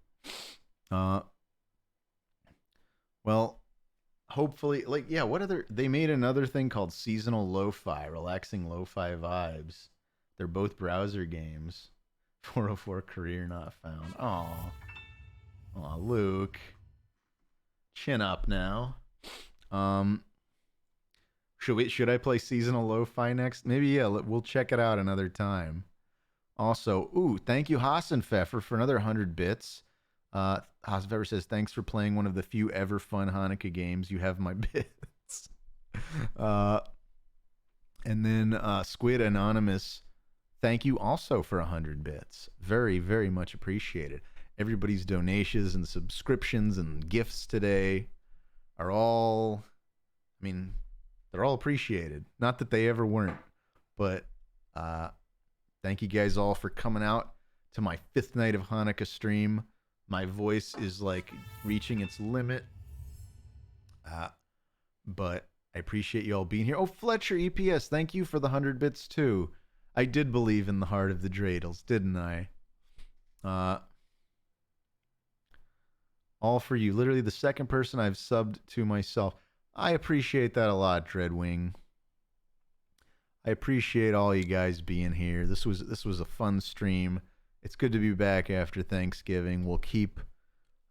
Well, hopefully, like, yeah, they made another thing called Seasonal Lo-Fi, relaxing lo-fi vibes. They're both browser games. 404 career not found. Aw, Luke. Chin up now. Should I play Seasonal Lo-Fi next? Maybe, yeah, we'll check it out another time. Also, thank you, Hassenpfeffer, for another 100 bits. Hassenpfeffer says, thanks for playing one of the few ever fun Hanukkah games. You have my bits. And then Squid Anonymous, thank you also for 100 bits. Very, very much appreciated. Everybody's donations and subscriptions and gifts today are all, I mean, they're all appreciated. Not that they ever weren't, but thank you guys all for coming out to my 5th night of Hanukkah stream. My voice is like reaching its limit, but I appreciate you all being here. Oh, Fletcher EPS, thank you for the 100 bits too. I did believe in the heart of the dreidels, didn't I? All for you. Literally the second person I've subbed to myself. I appreciate that a lot, Dreadwing. I appreciate all you guys being here. This was a fun stream. It's good to be back after Thanksgiving. We'll keep.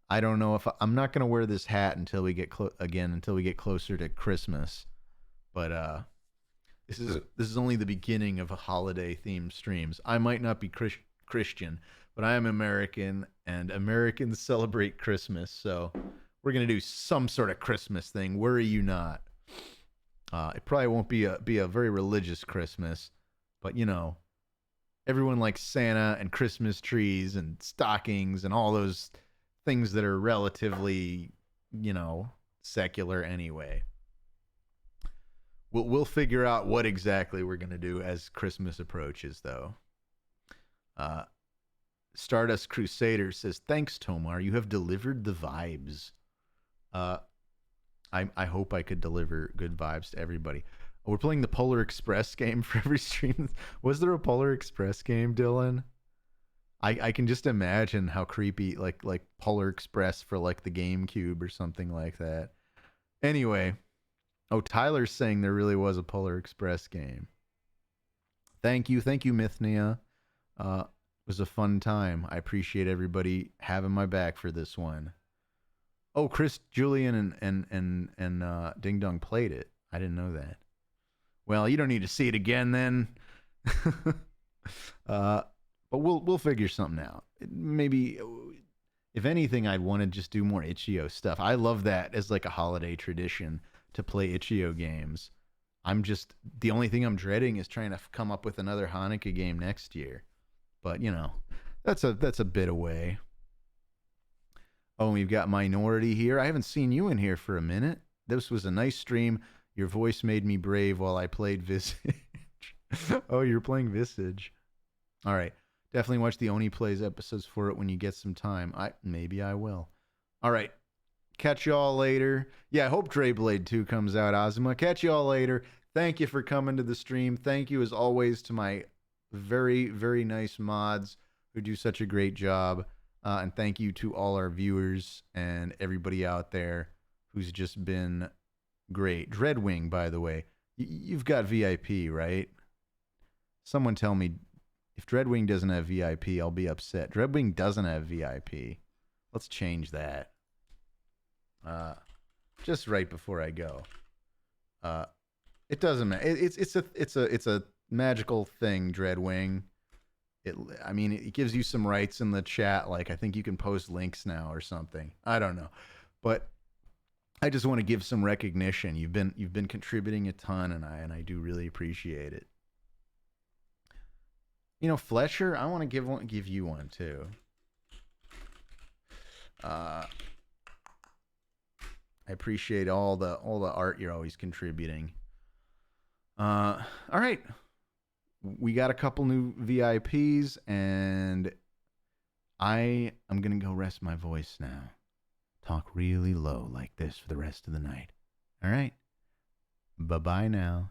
I don't know if I'm not gonna wear this hat until we get closer to Christmas. But this is only the beginning of a holiday themed streams. I might not be Christian, but I am American, and Americans celebrate Christmas. So we're gonna do some sort of Christmas thing. Worry you not. It probably won't be a very religious Christmas, but you know, everyone likes Santa and Christmas trees and stockings and all those things that are relatively, you know, secular anyway. We'll figure out what exactly we're gonna do as Christmas approaches, though. Stardust Crusader says, "Thanks, Tomar. You have delivered the vibes." I hope I could deliver good vibes to everybody. We're playing the Polar Express game for every stream. Was there a Polar Express game, Dylan? I can just imagine how creepy, like Polar Express for like the GameCube or something like that. Anyway, oh, Tyler's saying there really was a Polar Express game. Thank you, Mythnia. It was a fun time. I appreciate everybody having my back for this one. Oh, Chris, Julian, and Ding Dong played it. I didn't know that. Well, you don't need to see it again then. But we'll figure something out. Maybe, if anything, I'd want to just do more Itch.io stuff. I love that as like a holiday tradition to play Itch.io games. The only thing I'm dreading is trying to come up with another Hanukkah game next year. But you know, that's a bit away. Oh, we've got Minority here. I haven't seen you in here for a minute. This was a nice stream. Your voice made me brave while I played Visage. Oh, you're playing Visage. All right. Definitely watch the Oni Plays episodes for it when you get some time. Maybe I will. All right. Catch y'all later. Yeah, I hope DreiBlade 2 comes out, Ozma. Catch y'all later. Thank you for coming to the stream. Thank you, as always, to my very, very nice mods who do such a great job. And thank you to all our viewers and everybody out there who's just been great. Dreadwing, by the way. You've got VIP, right? Someone tell me, if Dreadwing doesn't have VIP, I'll be upset. Dreadwing doesn't have VIP. Let's change that. Just right before I go. It doesn't matter. It's a magical thing, Dreadwing. It gives you some rights in the chat. Like, I think you can post links now or something. I don't know, but I just want to give some recognition. You've been contributing a ton, and I do really appreciate it. You know, Fletcher, I want to give you one too. I appreciate all the art you're always contributing. All right. We got a couple new VIPs, and I am going to go rest my voice now. Talk really low like this for the rest of the night. All right. Bye-bye now.